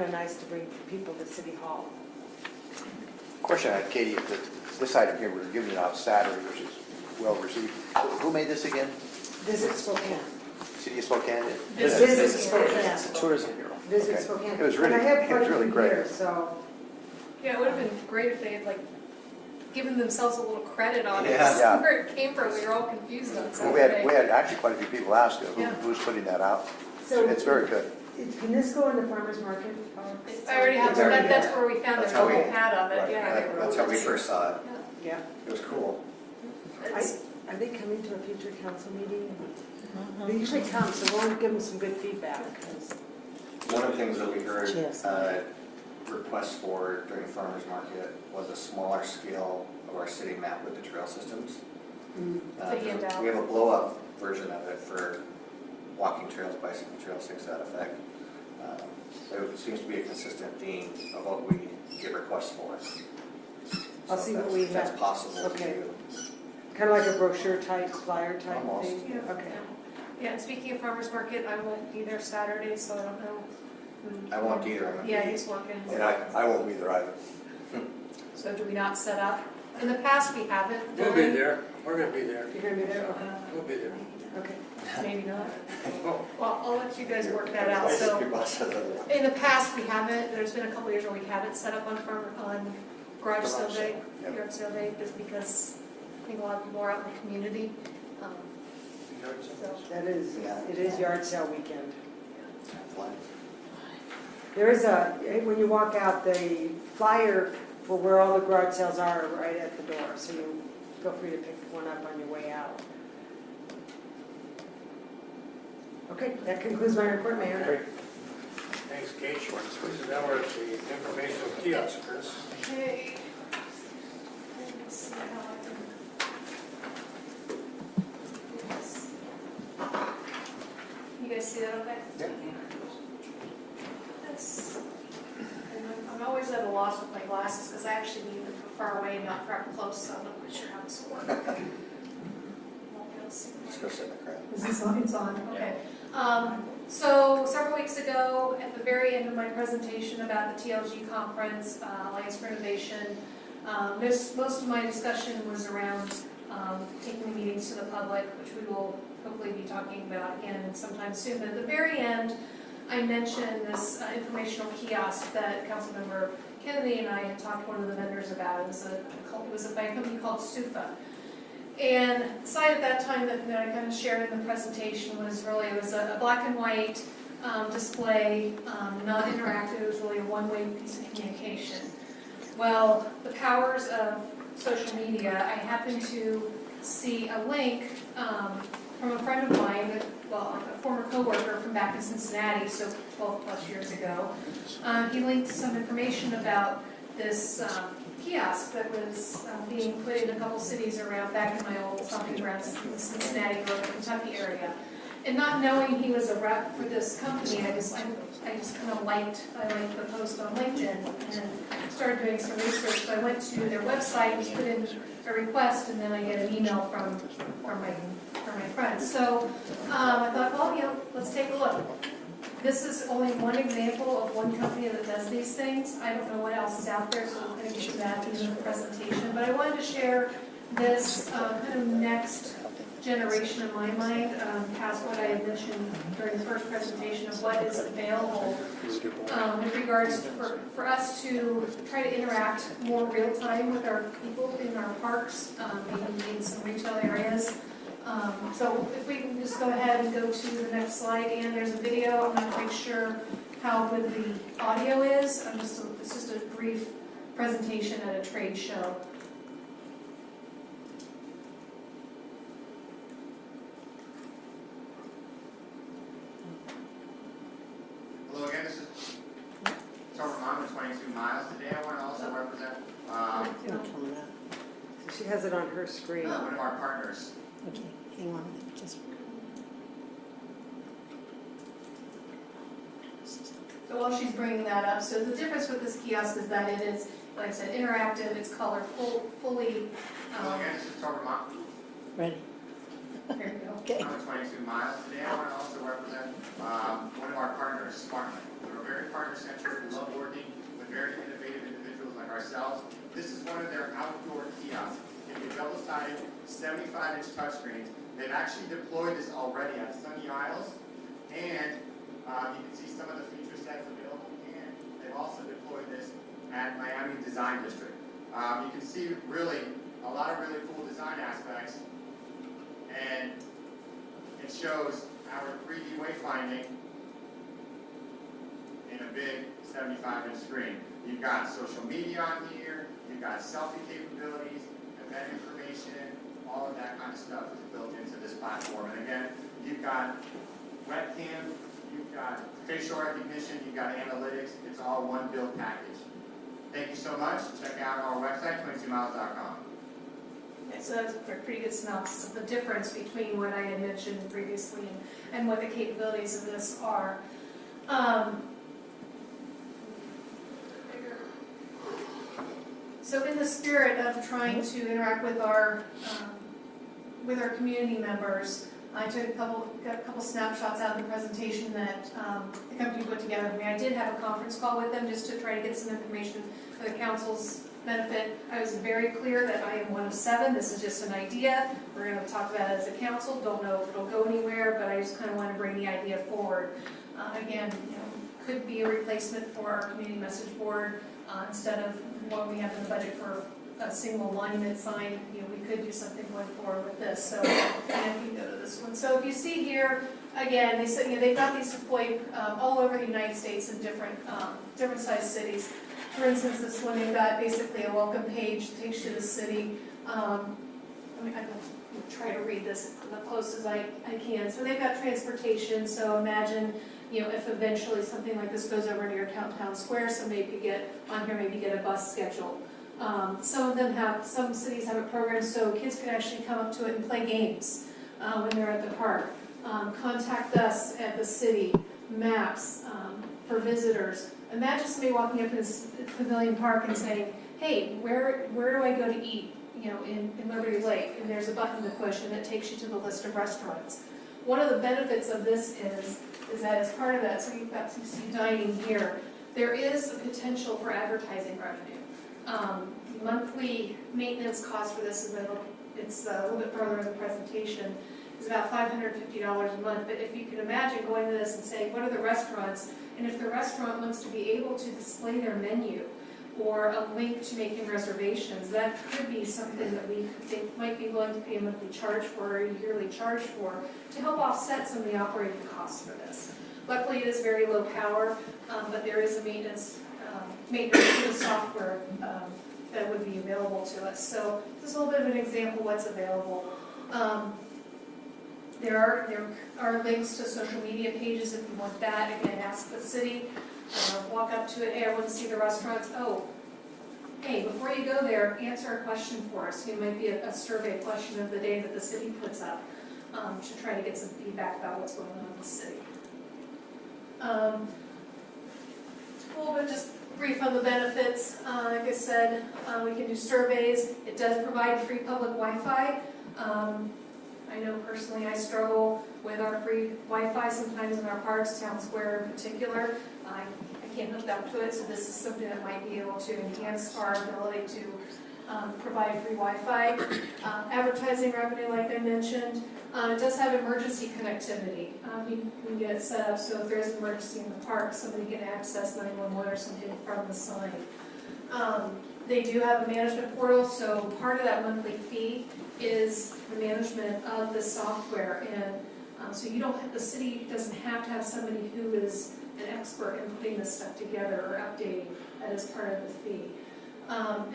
of nice to bring people to City Hall. Question I had, Katie, this item here we're giving it out Saturday, which is well received. Who made this again? Visit Spokane. City of Spokane did? Visit Spokane. It's a tourism bureau. Visit Okay. Spokane. It was really, and I have it quite was a really few great. here, so. Yeah, it would have been great if they had given themselves a little credit on it. Yeah. Where it came from, we were all confused on Well, Saturday. we had actually quite a few people ask who's putting that out. So It's very good. Can this go in the farmer's market? I already have, that's where we found That's the how little we- pad of it, right, yeah. That's how we first saw it. Yeah. It was cool. Are they coming to a future council meeting? They usually come, so we'll give them some good feedback. One of the things that we heard Yes. requests for during the farmer's market was a smaller scale of our city map with the trail systems. To hand out. We have a blow-up version of it for walking trails, bicycle trails, things to that effect. It seems to be a consistent theme of what we get requests for. I'll So see if what we that's have. possible to Okay. do. Kind of like a brochure type, flyer type Almost. thing? Yeah. Okay. Yeah, and speaking of farmer's market, I won't be there Saturday, so I don't know. I won't either. I'm gonna Yeah, be- he's working. And I won't be there either. So do we not set up In the past, we haven't We'll done. be there, we're gonna be there, You're gonna be there, okay, we'll be there. okay. Maybe not. Oh, Well, I'll let you guys work that out. So Your boss said otherwise. in the past, we haven't, there's been a couple years where we haven't set up on garage sale day, Yep. yard sale day, just because I think a lot of people are out in the community. So, That is, Yeah. it is yard sale weekend. Flags. There is when you walk out, the flyer for where all the garage sales are right at the door, so you feel free to pick one up on your way out. Okay, that concludes my report, Mayor. Great. thanks, Kate. So now we're at the informational kiosk, Chris. okay. Let's see how I can do this. You guys see that okay? Yeah. This. And I'm always at a loss with my glasses because I actually need them for far away and not for up close, so I'm not quite sure how this will work. Won't be able to see. Just go sit in the crowd. Is this on? It's on, okay. So several weeks ago, at the very end of my presentation about the TLG conference, Alliance for Innovation, most of my discussion was around taking the meetings to the public, which we will hopefully be talking about again sometime soon. But at the very end, I mentioned this informational kiosk that Councilmember Kennedy and I had talked to one of the vendors about. It was by a company called Sufa. And the slide at that time that I kind of shared in the presentation was really, it was a black and white display, not interactive. It was really a one-way piece of communication. Well, the powers of social media, I happened to see a link from a friend of mine, well, a former coworker from back in Cincinnati, so 12 plus years ago. He linked some information about this kiosk that was being put in a couple cities around, back in my old stomping grounds in the Cincinnati, Northern Kentucky area. And not knowing he was a rep for this company, I just kind of liked the post on LinkedIn and started doing some research. So I went to their website, put in a request, and then I get an email from my friend. So I thought, well, let's take a look. This is only one example of one company that does these things. I don't know what else is out there, so we're going to get to that in the presentation. But I wanted to share this kind of next generation in my mind, past what I had mentioned during the first presentation of what is available with regards for us to try to interact more real time with our people in our parks, maybe in some retail areas. So if we can just go ahead and go to the next slide, and there's a video. I'm not quite sure how good the audio is. It's just a brief presentation at a trade show. Hello again, this is Tom Ramon with 22 Miles. Today I want to also represent So she has it on her screen. one of our partners. Okay, hang on, just. So while she's bringing that up, so the difference with this kiosk is that it is, like I said, interactive, it's colorful, fully. Hello again, this is Tom Ramon. Ready? There you go. Okay. I'm with 22 Miles. Today I want to also represent one of our partners, Sparkman. We're very partner-centric. We love working with very innovative individuals like ourselves. This is one of their outdoor kiosks. It's a double-sided 75-inch touchscreens. They've actually deployed this already at Sunny Isles, and you can see some of the feature sets available, and they've also deployed this at Miami Design District. You can see really a lot of really cool design aspects, and it shows our 3D wayfinding in a big 75-inch screen. You've got social media on here, you've got selfie capabilities, event information, all of that kind of stuff is built into this platform. And again, you've got webcam, you've got facial recognition, you've got analytics, it's all one build package. Thank you so much. Check out our website, 22miles.com. Okay, so that's a pretty good synopsis of the difference between what I had mentioned previously and what the capabilities of this are. So in the spirit of trying to interact with our community members, I took got a couple snapshots out of the presentation that the company put together for me. I did have a conference call with them just to try to get some information for the council's benefit. I was very clear that I am one of 7, this is just an idea, we're gonna talk about it as a council, don't know if it'll go anywhere, but I just kind of want to bring the idea forward. Again, could be a replacement for our community message board, instead of what we have in the budget for a single monument sign, we could do something going forward with this. So, and if you go to this one, so if you see here, again, they said they've got these deployed all over the United States in different sized cities. For instance, this one, they've got basically a welcome page that takes you to the city. I'm going to try to read this as close as I can. So they've got transportation. So imagine, if eventually something like this goes over to your town square, somebody could get on here, maybe get a bus schedule. Some cities have a program so kids can actually come up to it and play games when they're at the park. Contact us at the city, maps for visitors. Imagine somebody walking up in Pavilion Park and saying, hey, where do I go to eat, in Liberty Lake? And there's a button to push and it takes you to the list of restaurants. One of the benefits of this is that as part of that, so you see dining here, there is a potential for advertising revenue. Monthly maintenance cost for this it's a little bit further in the presentation, is about $550 a month. But if you can imagine going to this and saying, what are the restaurants? And if the restaurant wants to be able to display their menu or a link to making reservations, that could be something that they might be willing to pay a monthly charge for or a yearly charge for to help offset some of the operating costs for this. Luckily, it is very low power, but there is a maintenance software that would be available to us. So this is a little bit of an example of what's available. There are links to social media pages if you want that. Again, ask the city, walk up to it, hey, I want to see the restaurants. Oh, hey, before you go there, answer a question for us. It might be a survey question of the day that the city puts up to try to get some feedback about what's going on in the city. A little bit just brief on the benefits. Like I said, we can do surveys. It does provide free public Wi-Fi. I know personally I struggle with our free Wi-Fi sometimes in our parks, Town Square in particular. I can't hook up to it, so this is something that might be able to enhance our ability to provide free Wi-Fi. Advertising revenue, like I mentioned. It does have emergency connectivity. You can get it set up so if there's an emergency in the park, somebody can access 911 or something from the sign. They do have a management portal, so part of that monthly fee is the management of the software. And so the city doesn't have to have somebody who is an expert in putting this stuff together or updating. That is part of the fee.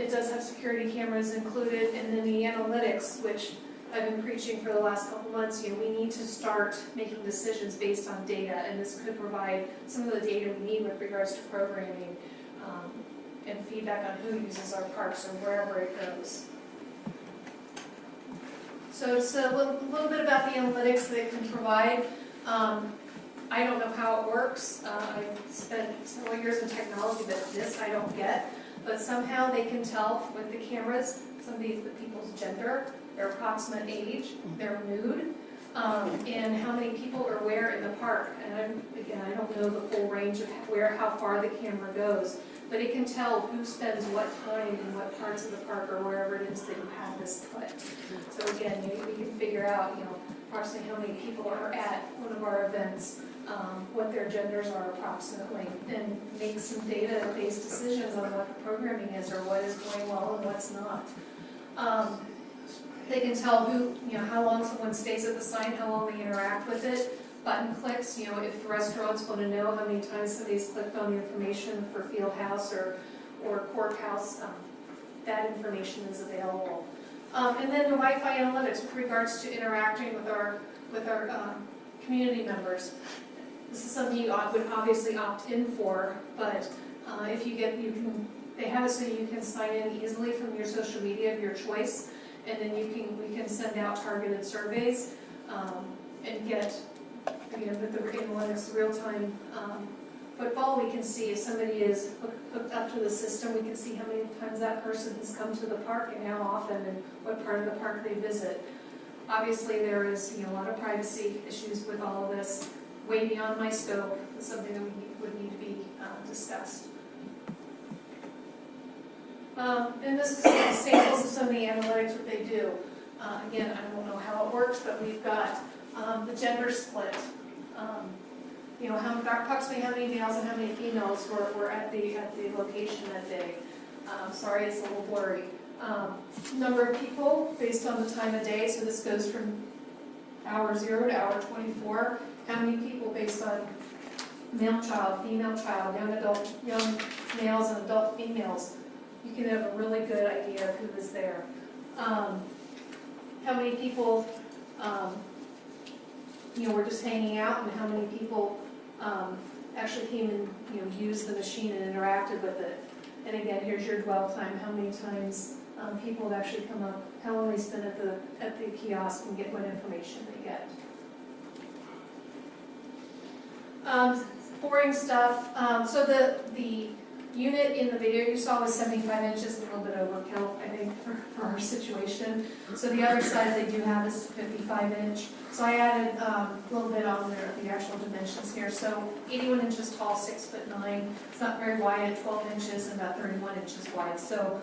It does have security cameras included, and then the analytics, which I've been preaching for the last couple months. We need to start making decisions based on data, and this could provide some of the data we need with regards to programming and feedback on who uses our parks or wherever it goes. So just a little bit about the analytics that it can provide. I don't know how it works. I spent several years in technology, but this I don't get. But somehow they can tell with the cameras the people's gender, their approximate age, their mood, and how many people are where in the park. And I don't know the full range of how far the camera goes, but it can tell who spends what time in what parts of the park or wherever it is that you have this put. So again, we can figure out, approximately how many people are at one of our events, what their genders are approximately, and make some data-based decisions on what the programming is or what is going well and what's not. They can tell how long someone stays at the sign, how long they interact with it. Button clicks, if the restaurants want to know how many times somebody's clicked on the information for Field House or Courthouse, that information is available. And then the Wi-Fi analytics with regards to interacting with our community members. This is something you would obviously opt in for, but if they have it so you can sign in easily from your social media of your choice, and then we can send out targeted surveys and get, with the analytics, real-time football. We can see if somebody is hooked up to the system. We can see how many times that person has come to the park and how often and what part of the park they visit. Obviously, there is a lot of privacy issues with all of this. Way beyond my scope. It's something that would need to be discussed. And this is samples of some of the analytics that they do. Again, I don't know how it works, but we've got the gender split. You know, approximately how many males and how many females were at the location that day. Sorry, it's a little blurry. Number of people based on the time of day, so this goes from hour 0 to hour 24. How many people based on male child, female child, young males and adult females. You can have a really good idea of who was there. How many people, you know, were just hanging out, and how many people actually came and, you know, used the machine and interacted with it. And again, here's your dwell time, how many times people have actually come up, how long they spend at the kiosk and get what information they get. Boring stuff. So the unit in the video you saw was 75 inches, a little bit overkill, I think, for our situation. So the other size they do have is 55 inch. So I added a little bit on there, the actual dimensions here. So 81 inches tall, 6'9". It's not very wide at 12 inches and about 31 inches wide. So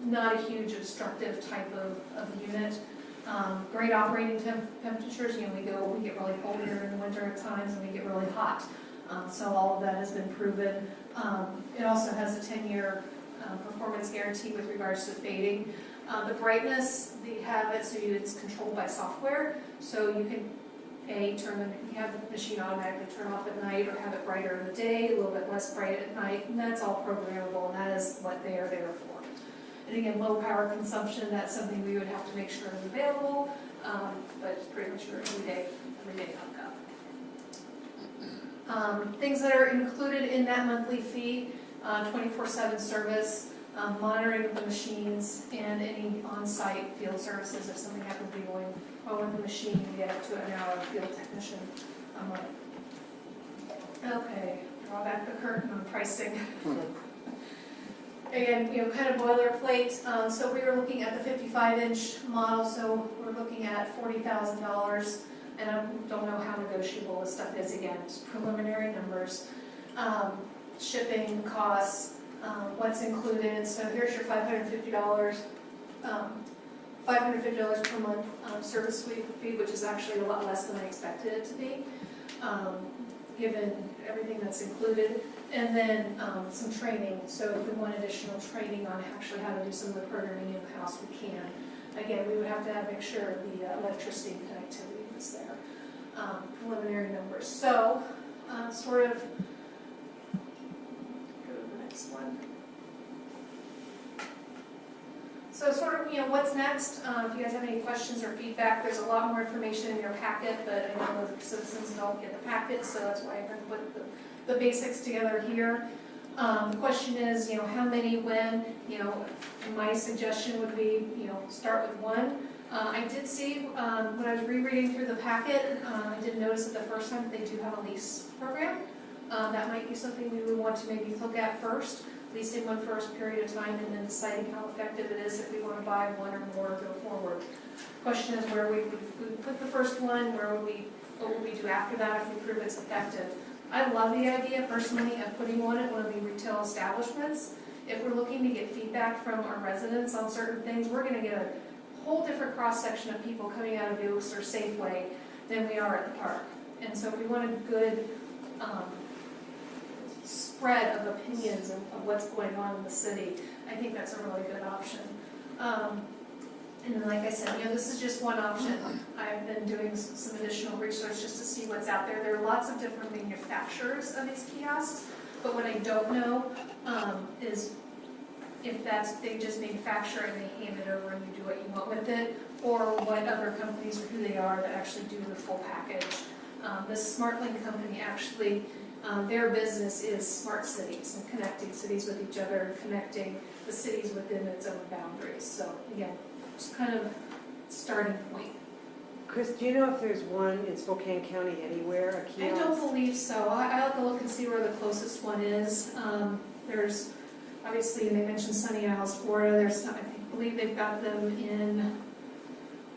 not a huge obstructive type of unit. Great operating temperatures. You know, we get really cold here in the winter at times, and we get really hot. So all of that has been proven. It also has a 10-year performance guarantee with regards to fading. The brightness, they have it so it's controlled by software. So you can have the machine automatically turn off at night, or have it brighter in the day, a little bit less bright at night, and that's all programmable, and that is what they are there for. And again, low power consumption, that's something we would have to make sure is available, but it's pretty much your everyday hookup. Things that are included in that monthly fee, 24/7 service, monitoring of the machines, and any on-site field services if something happens to be going wrong with the machine, we get up to an hour field technician. Okay, draw back the curtain on pricing. Again, you know, kind of boilerplate. So we were looking at the 55-inch model, so we're looking at $40,000, and I don't know how negotiable this stuff is. Again, it's preliminary numbers. Shipping costs, what's included. So here's your $550 per month service fee, which is actually a lot less than I expected it to be, given everything that's included. And then some training. So if we want additional training on actually how to do some of the programming in-house, we can. Again, we would have to make sure the electricity and connectivity was there. Preliminary numbers. So sort of, go to the next one. So sort of, you know, what's next? If you guys have any questions or feedback, there's a lot more information in your packet, but I know the citizens don't get the packet, so that's why I'm going to put the basics together here. The question is, you know, how many, when, you know, my suggestion would be, you know, start with one. I did see, when I was rereading through the packet, I did notice that the first time they do have a lease program. That might be something we would want to maybe look at first, leasing one for a period of time and then deciding how effective it is if we want to buy one or more go forward. Question is where we would put the first one, what would we do after that if we prove it's effective? I love the idea personally of putting one at one of the retail establishments. If we're looking to get feedback from our residents on certain things, we're going to get a whole different cross-section of people coming out of Lease or Safeway than we are at the park. And so if we want a good spread of opinions of what's going on in the city, I think that's a really good option. And then, like I said, you know, this is just one option. I've been doing some additional research just to see what's out there. There are lots of different manufacturers of these kiosks, but what I don't know is if they just manufacture and they hand it over and you do what you want with it, or what other companies or who they are that actually do the full package. This SmartLink company actually, their business is smart cities and connecting cities with each other, and connecting the cities within its own boundaries. So again, just kind of starting point. Chris, do you know if there's one in Spokane County anywhere, a kiosk? I don't believe so. I'll have to look and see where the closest one is. There's, obviously, they mentioned Sunny Isles, Florida. There's, I believe they've got them in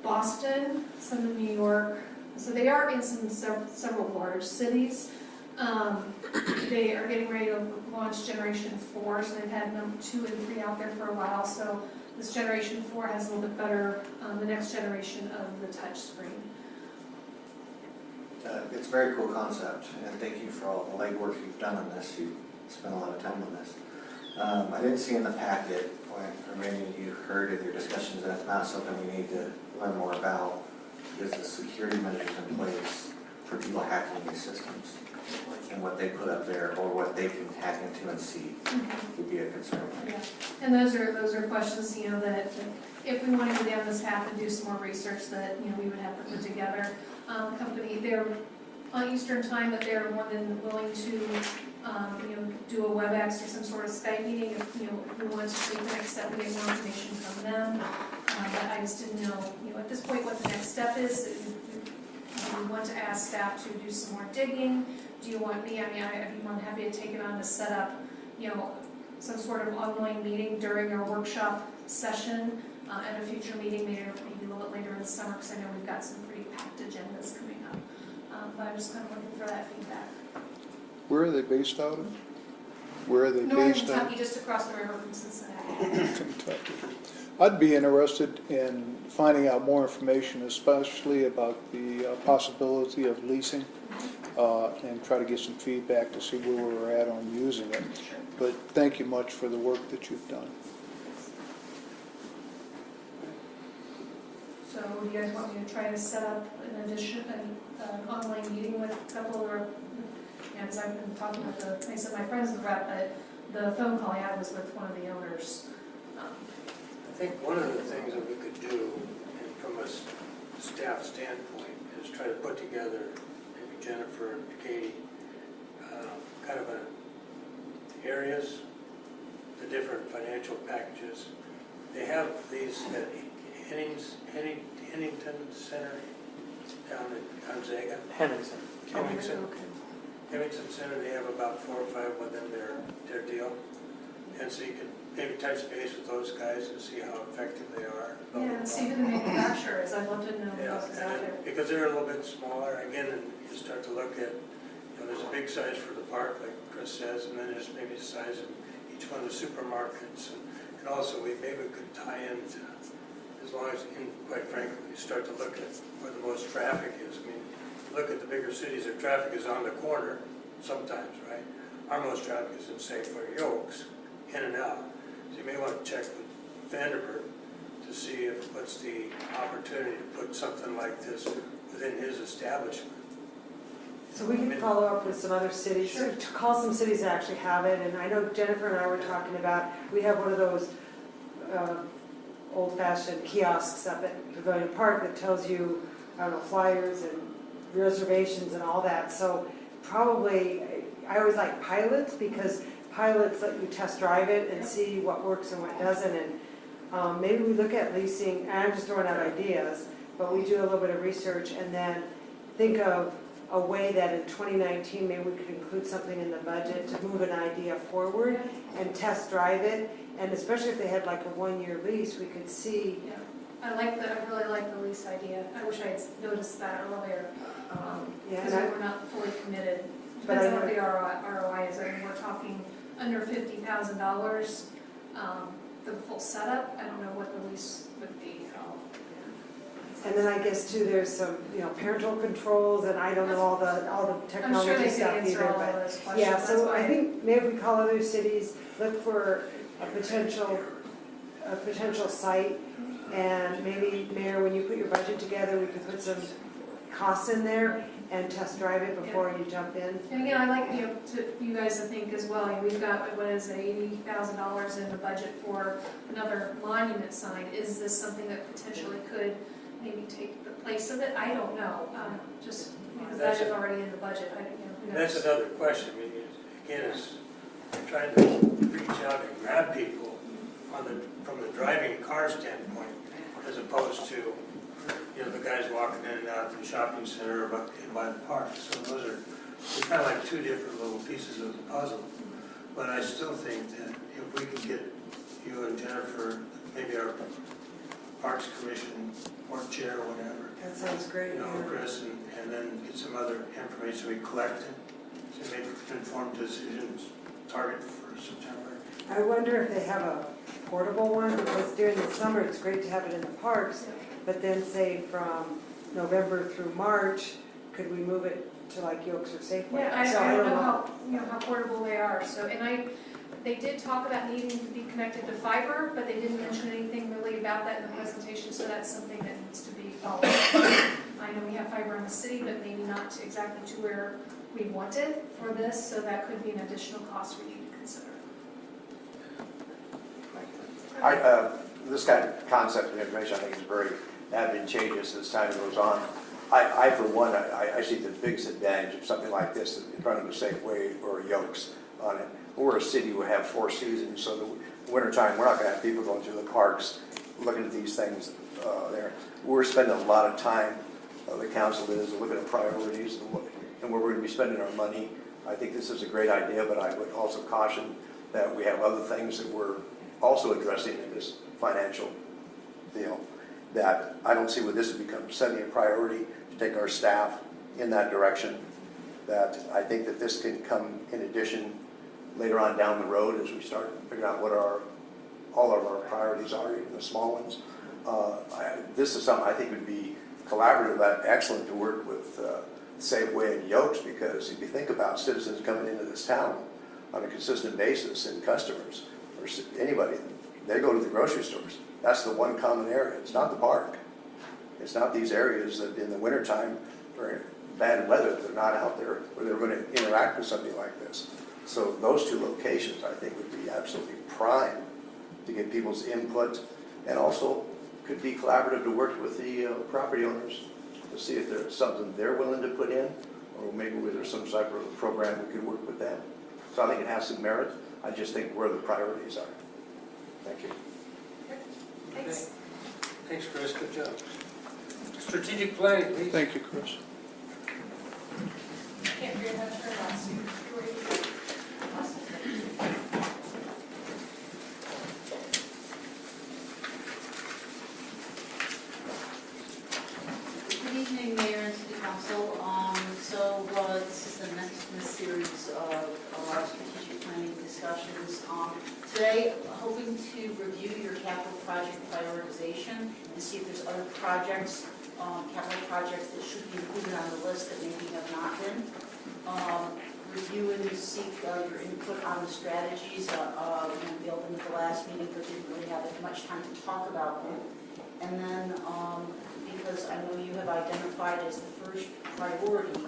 Boston, some in New York. So they are in several large cities. They are getting ready to launched Generation 4, so they've had number 2 and 3 out there for a while. So this Generation 4 has a little bit better, the next generation of the touch screen. It's a very cool concept, and thank you for all the legwork you've done on this. You spent a lot of time on this. I didn't see in the packet, or maybe you heard in your discussions, that it's not something we need to learn more about, is the security measures in place for people hacking these systems, and what they put up there, or what they can hack into and see would be a concern. Yeah, and those are questions, you know, that if we wanted to go down this path and do some more research, that, you know, we would have to put together. Company, they're on Eastern time, but they're more than willing to, you know, do a WebEx or some sort of Skype meeting if, you know, we wanted to take the next step and get more information from them. But I just didn't know, you know, at this point what the next step is. Do you want to ask staff to do some more digging? Do you want me, I mean, I'd be more than happy to take it on to set up, you know, some sort of online meeting during our workshop session at a future meeting, maybe a little bit later in the summer, because I know we've got some pretty packed agendas coming up. But I'm just kind of looking for that feedback. Where are they based out of? Where are they Northern based out Kentucky, just across the river from Cincinnati. of? Kentucky. I'd be interested in finding out more information, especially about the possibility of leasing, and try to get some feedback to see where we're at on using it. But thank you much for the work that you've done. So do you guys want me to try to set up an online meeting with a couple of our, because I've been talking with I said my friend's the rep, but the phone call I had was with one of the owners. I think one of the things that we could do, and from a staff standpoint, is try to put together, maybe Jennifer and Katie, kind of areas, the different financial packages. They have these at Hennington Center down in Gonzaga. Henningsen. Hennington Center, they have about 4 or 5 within their deal. And so you can maybe touch base with those guys and see how effective they are. Yeah, and see who the manufacturer is. I'd love to know who Yeah, else is out there. because they're a little bit smaller, again, and you start to look at, you know, there's a big size for the park, like Chris says, and then there's maybe the size of each one of the supermarkets. And also, maybe we could tie into, as long as, quite frankly, you start to look at where the most traffic is. I mean, look at the bigger cities, their traffic is on the corner sometimes, right? Our most traffic is in, say, for Oaks, in and out. So you may want to check with Vanderbilt to see what's the opportunity to put something like this within his establishment. So we can follow up with some other cities, to call some cities that actually have it, and I know Jennifer and I were talking about, we have one of those old-fashioned kiosks up at Pavilion Park that tells you, I don't know, flyers and reservations and all that, so probably, I always like pilots, because pilots let you test drive it and see what works and what doesn't, and maybe we look at leasing, and I'm just throwing out ideas, but we do a little bit of research and then think of a way that in 2019, maybe we could include something in the budget to move an idea forward and test drive it, and especially if they had like a 1-year lease, we could see. Yeah, I really like the lease idea. I wish I had noticed that earlier. Because we're not fully committed. Depends on what the ROI is. I mean, we're talking under $50,000, the full setup. I don't know what the lease would be. And then I guess too, there's some, you know, parental controls, and I don't know all the technology stuff either, but yeah, so I think maybe we call other cities, look for a potential site, and maybe, Mayor, when you put your budget together, we could put some costs in there and test drive it before you jump in. And again, I like, you know, you guys to think as well, we've got, what is it, $80,000 in the budget for another monument sign. Is this something that potentially could maybe take the place of it? I don't know, just because that is already in the budget. That's another question. I mean, again, is trying to reach out and grab people from the driving car standpoint, as opposed to, you know, the guys walking in and out of the shopping center or in by the park. So those are kind of like 2 different little pieces of the puzzle. But I still think that if we could get you and Jennifer, maybe our Parks Commission or chair or whatever. That sounds great. You know, Chris, and then get some other information we collected to make informed decisions target for September. I wonder if they have a portable one, because during the summer, it's great to have it in the parks, but then say from November through March, could we move it to like Yokes or Safeway? Yeah, I So don't know how, how portable they are, so, and they did talk about needing to be connected to fiber, but they didn't mention anything really about that in the presentation, so that's something that needs to be followed. I know we have fiber in the city, but maybe not to exactly to where we want it for this, so that could be an additional cost we need to consider. This kind of concept and information, I think, is very advantageous as time goes on. I for one, I see the biggest advantage of something like this in front of a Safeway or Yokes on it. We're a city, we have 4 seasons, so the wintertime, we're not going to have people going through the parks looking at these things there. We're spending a lot of time, the council is, looking at priorities and where we're going to be spending our money. I think this is a great idea, but I would also caution that we have other things that we're also addressing in this financial deal, that I don't see where this would become setting a priority to take our staff in that direction, that I think that this can come in addition later on down the road as we start figuring out what all of our priorities are, even the small ones. This is something I think would be collaborative, excellent to work with Safeway and Yokes, because if you think about citizens coming into this town on a consistent basis and customers, or anybody, they go to the grocery stores. That's the one common area. It's not the park. It's not these areas that in the wintertime or bad weather, they're not out there where they're going to interact with something like this. So those 2 locations, I think, would be absolutely prime to get people's input, and also could be collaborative to work with the property owners to see if there's something they're willing to put in, or maybe there's some type of program we could work with them. So I think it has some merit. I just think where the priorities are. Thank you. Thanks. Thanks, Chris, good job. Strategic planning, please. Thank you, Chris. Can't hear that for last year. Good evening, Mayor and City Council. This is the next in a series of our strategic planning discussions. Today, hoping to review your capital project prioritization and see if there's other projects, capital projects that should be included on the list that maybe have not been. Review and seek your input on the strategies. We unveiled them at the last meeting, but didn't really have much time to talk about them. And then, because I know you have identified as the first priority,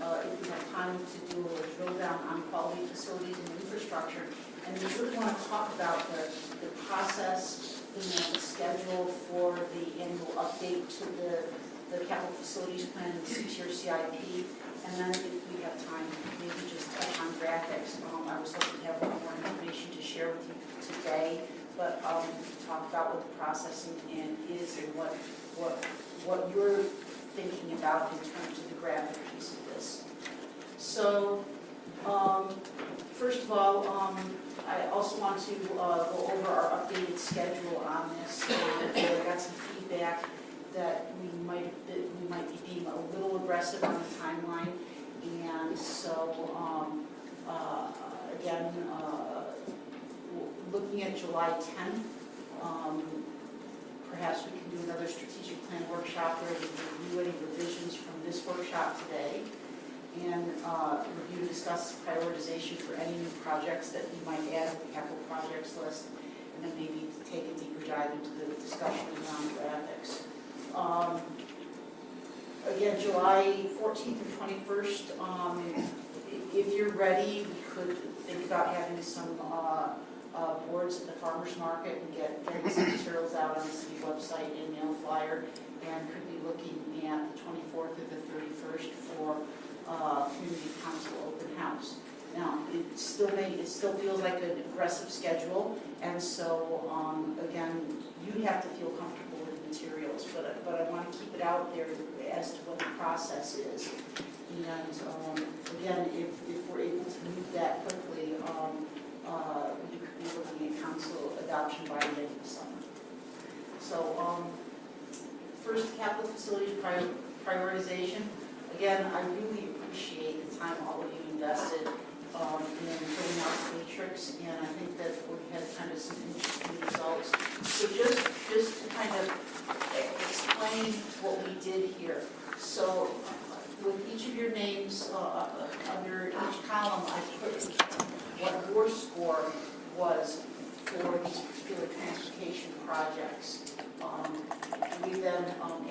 if we have time to do a little drill down on quality facilities and infrastructure. And we really want to talk about the process, the schedule for the annual update to the capital facilities plan and the 6-year CIP. And then if we have time, maybe just touch on graphics. I was hoping to have a little more information to share with you today, but talk about what the process is and what you're thinking about in terms of the graphic piece of this. So, first of all, I also want to go over our updated schedule on this. I got some feedback that we might be being a little aggressive on the timeline, and so again, looking at July 10th. Perhaps we can do another strategic plan workshop where we review any revisions from this workshop today, and review and discuss prioritization for any new projects that we might add to the capital projects list, and then maybe take a deeper dive into the discussion around graphics. Again, July 14th and 21st, if you're ready, we could think about having some boards at the farmer's market and getting some materials out on the city website and mail flyer, and could be looking at the 24th or the 31st for community council open house. Now, it still feels like an aggressive schedule, and so again, you have to feel comfortable with the materials, but I want to keep it out there as to what the process is. And again, if we're able to move that quickly, you could be looking at council adoption by the end of the summer. So first, capital facilities prioritization. Again, I really appreciate the time all of you invested in filling metrics, and I think that we had kind of some interesting results. So just to kind of explain what we did here. So with each of your names, under each column, I put what your score was for these particular transportation projects. We then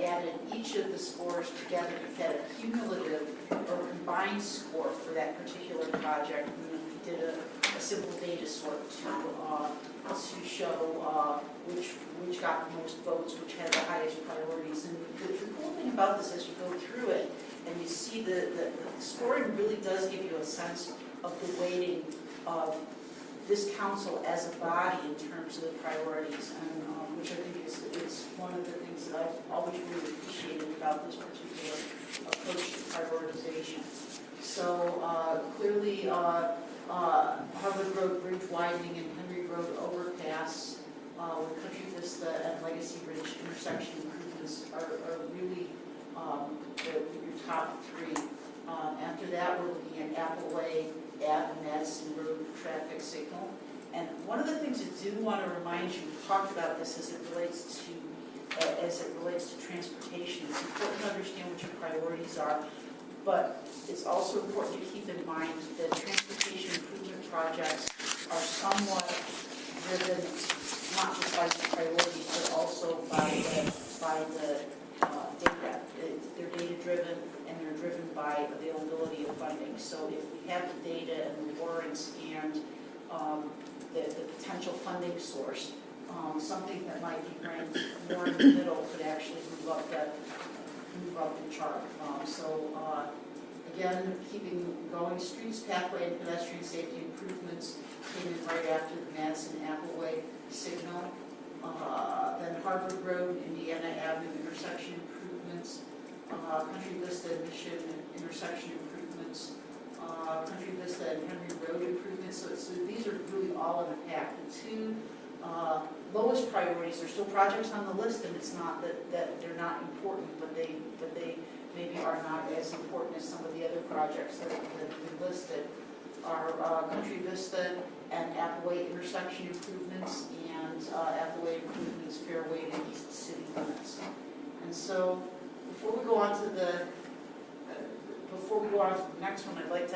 added each of the scores together to get a cumulative or combined score for that particular project. And then we did a simple data sort to show which got the most votes, which had the highest priorities. And the cool thing about this, as you go through it, and you see the scoring really does give you a sense of the weighting of this council as a body in terms of the priorities, and which I think is one of the things that I've always really appreciated about this particular approach to prioritization. So clearly, Harvard Road Bridge widening and Henry Road overpass with Country Vista and Legacy Ridge intersection improvements are really your top three. After that, we're looking at Apple Way, Ave, Madison Road traffic signal. And one of the things I do want to remind you, we talked about this as it relates to transportation. It's important to understand what your priorities are, but it's also important to keep in mind that transportation improvement projects are somewhat driven not just by the priorities, but also by the data. They're data driven, and they're driven by availability of funding. So if we have the data and the warrants and the potential funding source, something that might be ranked more in the middle could actually move up the chart. Again, keeping going, streets, pathway, and pedestrian safety improvements came in right after the Madison Appleway signal. Then Harvard Road, Indiana Avenue intersection improvements, Country Vista and Mission intersection improvements, Country Vista and Henry Road improvements. So these are really all in a pack. The two lowest priorities are still projects on the list, and it's not that they're not important, but they maybe are not as important as some of the other projects that have been listed. Are Country Vista and Appleway intersection improvements, and Appleway improvements Fairway to East City limits. And so before we go on to the next one, I'd like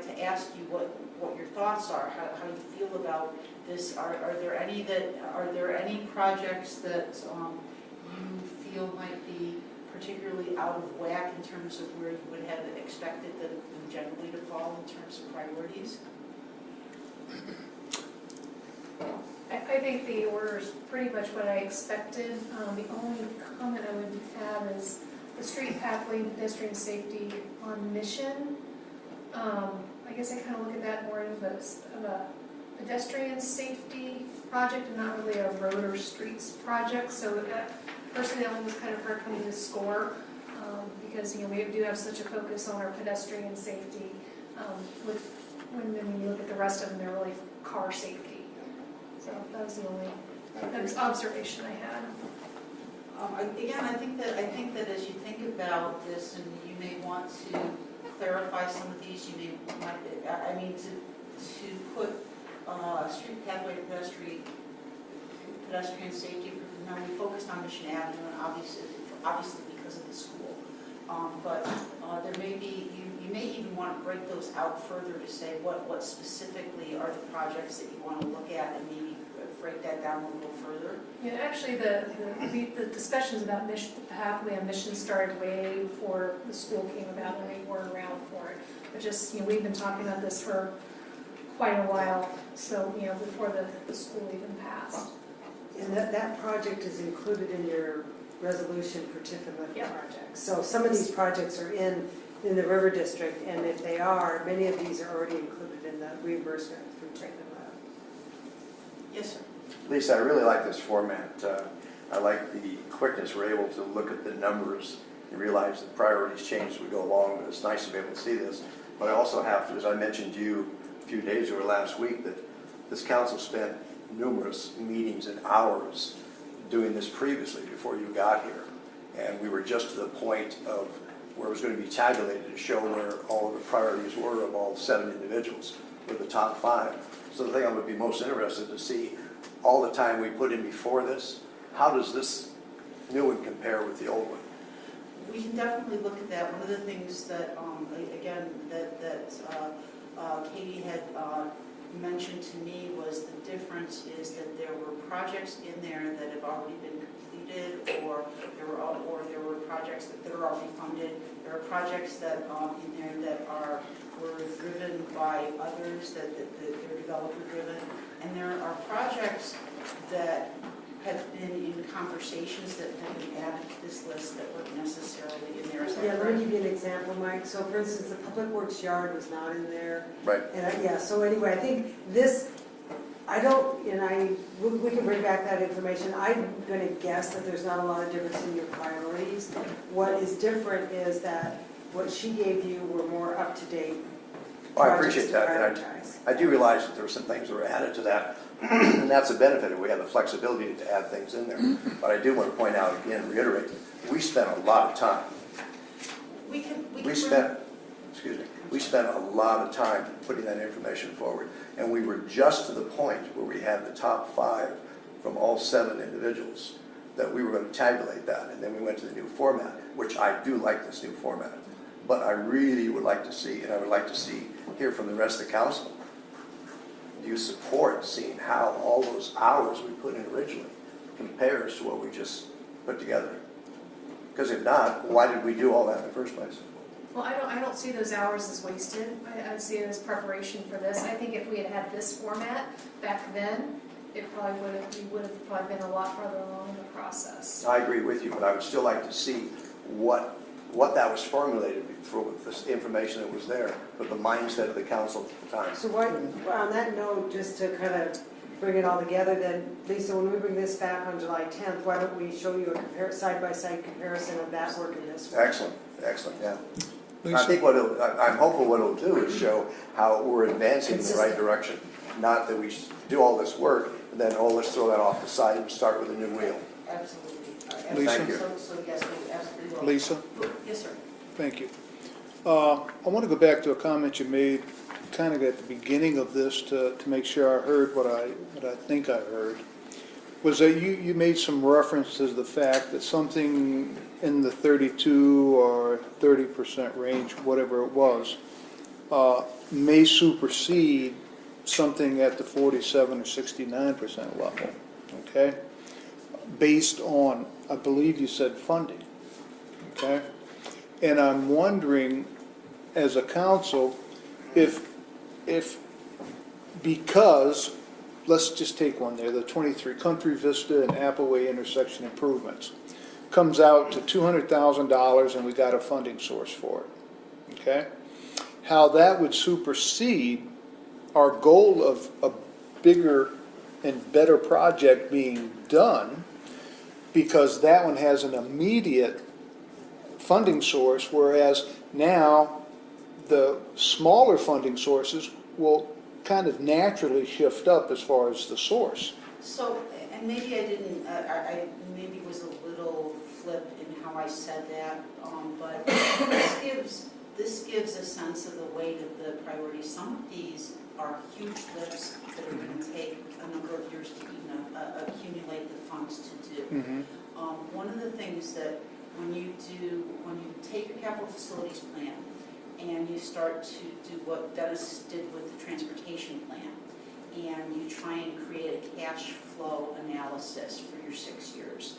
to ask you what your thoughts are, how you feel about this. Are there any projects that you feel might be particularly out of whack in terms of where you would have expected them generally to fall in terms of priorities? I think the order is pretty much what I expected. The only comment I would have is the street pathway and pedestrian safety on Mission. I guess I kind of look at that more of a pedestrian safety project and not really a road or streets project. So personally, that one was kind of hard coming to score because we do have such a focus on our pedestrian safety. When you look at the rest of them, they're really car safety. So that was the only observation I had. Again, I think that as you think about this, and you may want to clarify some of these, you might to put street pathway pedestrian safety. Now we focused on Mission Avenue, and obviously because of the school. But there may be you may even want to break those out further to say what specifically are the projects that you want to look at, and maybe break that down a little further. Yeah, actually, the discussions about Mission, the pathway on Mission started way before the school came about, and we weren't around for it. But just we've been talking about this for quite a while. So before the school even passed. And that project is included in your resolution for TIF and LIFT Yep. projects. So some of these projects are in the River District, and if they are, many of these are already included in the reimbursement through TIF and LIFT. Yes, sir. Lisa, I really like this format. I like the quickness we're able to look at the numbers and realize the priorities change as we go along. It's nice to be able to see this. But I also have to, as I mentioned to you a few days ago last week, that this council spent numerous meetings and hours doing this previously before you got here. And we were just to the point of where it was going to be tabulated to show where all of the priorities were of all 7 individuals, or the top 5. So the thing I would be most interested to see, all the time we put in before this, how does this new one compare with the old one? We can definitely look at that. One of the things that, again, that Katie had mentioned to me was the difference is that there were projects in there that have already been completed, or there were projects that are already funded. There are projects that in there that were driven by others, that they're developer driven, and there are projects that have been in conversations that have been added to this list that weren't necessarily in there. Yeah, let me give you an example, Mike. So for instance, the Public Works yard was not in there. Right. And yeah, so anyway, I think this, we can bring back that information. I'm gonna guess that there's not a lot of difference in your priorities. What is different is that what she gave you were more up to date. Oh, I appreciate that, and I do realize that there were some things that were added to that, and that's a benefit, if we have the flexibility to add things in there. But I do want to point out again, reiterate, we spent a lot of time. We spent a lot of time putting that information forward, and we were just to the point where we had the top 5 from all 7 individuals, that we were going to tabulate that, and then we went to the new format, which I do like this new format. But I really would like to see, and I would like to hear from the rest of the council, do you support seeing how all those hours we put in originally compares to what we just put together? Because if not, why did we do all that in the first place? Well, I don't see those hours as wasted. I see it as preparation for this. I think if we had had this format back then, we would have probably been a lot farther along in the process. I agree with you, but I would still like to see what that was formulated for, with this information that was there, with the mindset of the council at the time. So on that note, just to kind of bring it all together, then Lisa, when we bring this back on July 10th, why don't we show you a side-by-side comparison of that work and this work? Excellent, yeah. Lisa? I think I'm hopeful what it'll do is show how we're advancing in the right direction. Not that we do all this work, and then, let's throw that off the side and start with a new wheel. Absolutely. Lisa? Thank you. So yes, we absolutely will. Lisa? Yes, sir. Thank you. I want to go back to a comment you made kind of at the beginning of this to make sure I heard what I think I heard. Was that you made some reference to the fact that something in the 32 or 30% range, whatever it was, may supersede something at the 47 or 69% level, okay? Based on, I believe you said funding, okay? And I'm wondering, as a council, if because, let's just take one there, the 23 Country Vista and Appleway intersection improvements, comes out to $200,000 and we got a funding source for it, okay? How that would supersede our goal of a bigger and better project being done, because that one has an immediate funding source, whereas now the smaller funding sources will kind of naturally shift up as far as the source. So, and maybe I didn't, I maybe was a little flip in how I said that, but this gives a sense of the weight of the priorities. Some of these are huge lifts that are going to take a number of years to even accumulate the funds to do. Mm-hmm. One of the things that when you take your capital facilities plan and you start to do what Dennis did with the transportation plan, and you try and create a cash flow analysis for your 6 years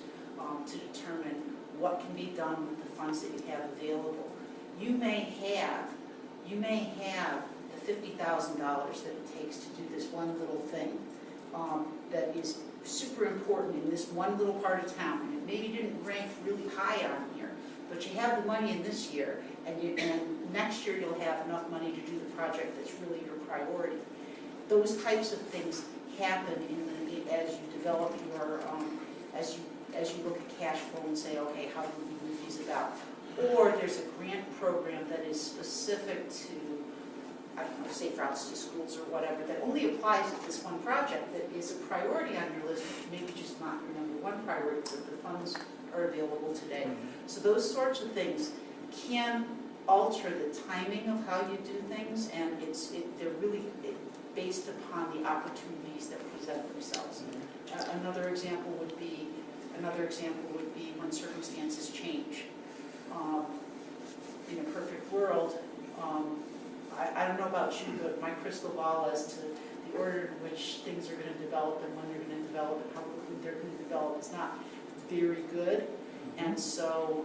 to determine what can be done with the funds that you have available. You may have the $50,000 that it takes to do this one little thing that is super important in this one little part of town, and it maybe didn't rank really high on here, but you have the money in this year, and next year you'll have enough money to do the project that's really your priority. Those types of things happen as you develop your, as you look at cash flow and say, okay, how do we move these about? Or there's a grant program that is specific to, I don't know, safe routes to schools or whatever, that only applies to this one project that is a priority on your list, maybe just not your number one priority, but the funds are available today. So those sorts of things can alter the timing of how you do things, and based upon the opportunities that present themselves. Another example would be when circumstances change. In a perfect world, I don't know about you, but my crystal ball as to the order in which things are going to develop and when they're going to develop and how quickly they're going to develop is not very good. And so,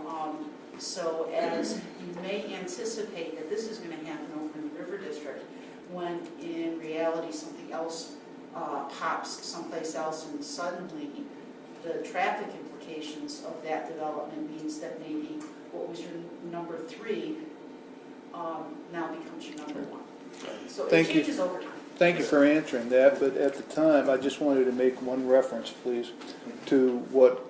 so as you may anticipate that this is going to happen over in the River District, when in reality something else pops someplace else, and suddenly the traffic implications of that development means that maybe what was your number 3 now becomes your number 1. So it Thank you. changes over time. Thank you for answering that, but at the time, I just wanted to make one reference, please, to what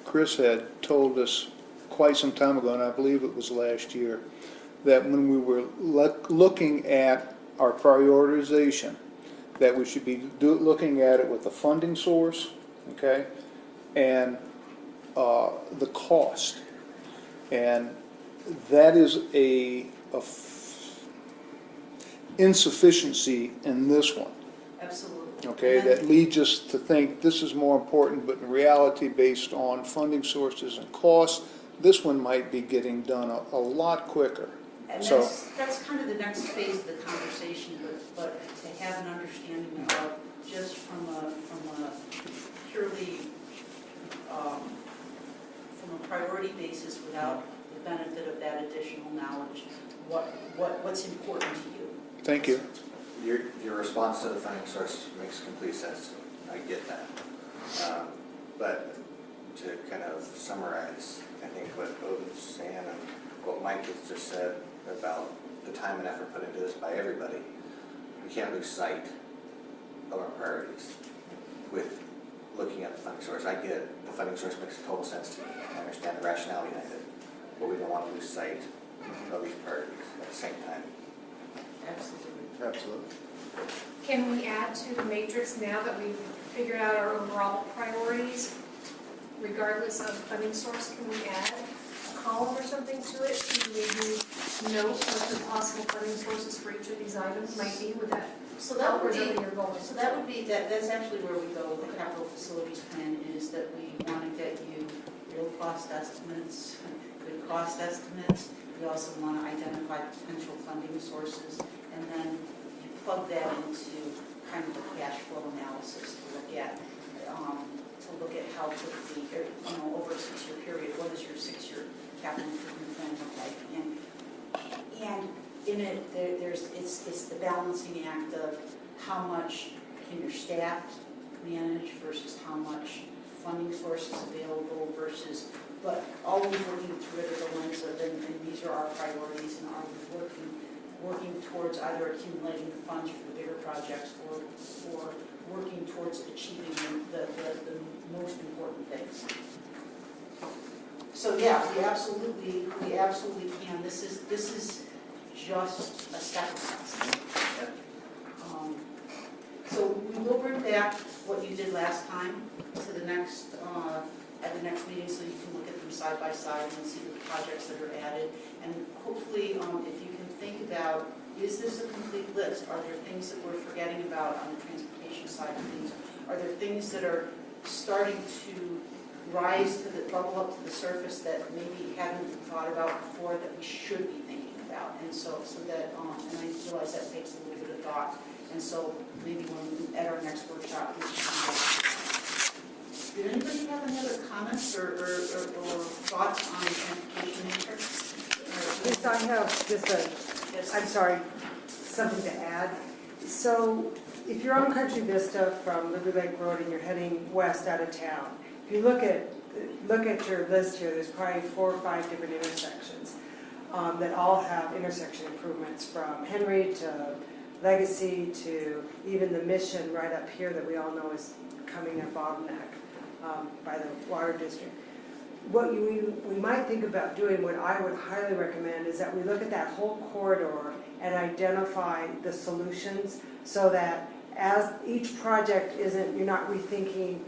Chris had told us quite some time ago, and I believe it was last year, that when we were looking at our prioritization, that we should be looking at it with the funding source, okay, and the cost. And that is a insufficiency in this one. Absolutely. Okay, that leads us to think this is more important, but in reality, based on funding sources and costs, this one might be getting done a lot quicker. And So, that's kind of the next phase of the conversation, but to have an understanding of just from a purely from a priority basis without the benefit of that additional knowledge, what's important to you. thank you. Your response to the funding source makes complete sense. I get that. But to kind of summarize, I think what Odin's saying and what Mike has just said about the time and effort put into this by everybody, we can't lose sight of our priorities with looking at the funding source. I get it. The funding source makes total sense to me. I understand the rationale behind it. But we don't want to lose sight of these priorities at the same time. Absolutely. Absolutely. Can we add to the matrix now that we've figured out our overall priorities, regardless of funding source? Can we add a column or something to it to maybe note what the possible funding sources for each of these items might be? Would that So that would help be, your goals? so that would be, that's actually where we go with the capital facilities plan, is that we want to get you real cost estimates, good cost estimates. We also want to identify potential funding sources, and then you plug that into kind of a cash flow analysis to look at how quickly, over a 6-year period, what does your 6-year capital improvement plan look like? And in it, it's the balancing act of how much can your staff manage versus how much funding source is available versus, but always looking through it as a lens of, and these are our priorities, and are we working towards either accumulating the funds for the bigger projects or working towards achieving the most important things. So yeah, we absolutely can. This is just a stepping stone. So we will bring back what you did last time to the next, at the next meeting, so you can look at them side by side and see the projects that are added. And hopefully, if you can think about, is this a complete list? Are there things that we're forgetting about on the transportation side of things? Are there things that are starting to rise to the, bubble up to the surface that maybe haven't been thought about before that we should be thinking about? And so that, and I realize that takes a little bit of thought. And so maybe when at our next workshop, we can do that. Did anybody have any other comments or thoughts on the transportation matrix? Yes, I have just I'm sorry, something to add. So if you're on Country Vista from Liberty Lake Road and you're heading west out of town, if you look at your list here, there's probably 4 or 5 different intersections that all have intersection improvements, from Henry to Legacy to even the Mission right up here that we all know is coming at bottleneck by the water district. What we might think about doing, what I would highly recommend, is that we look at that whole corridor and identify the solutions, so that as each project you're not rethinking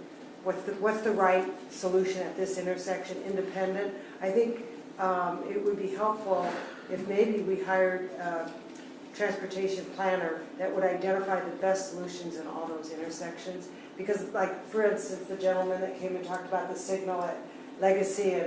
what's the right solution at this intersection independent. I think it would be helpful if maybe we hired transportation planner that would identify the best solutions in all those intersections. Because like, for instance, the gentleman that came and talked about the signal at Legacy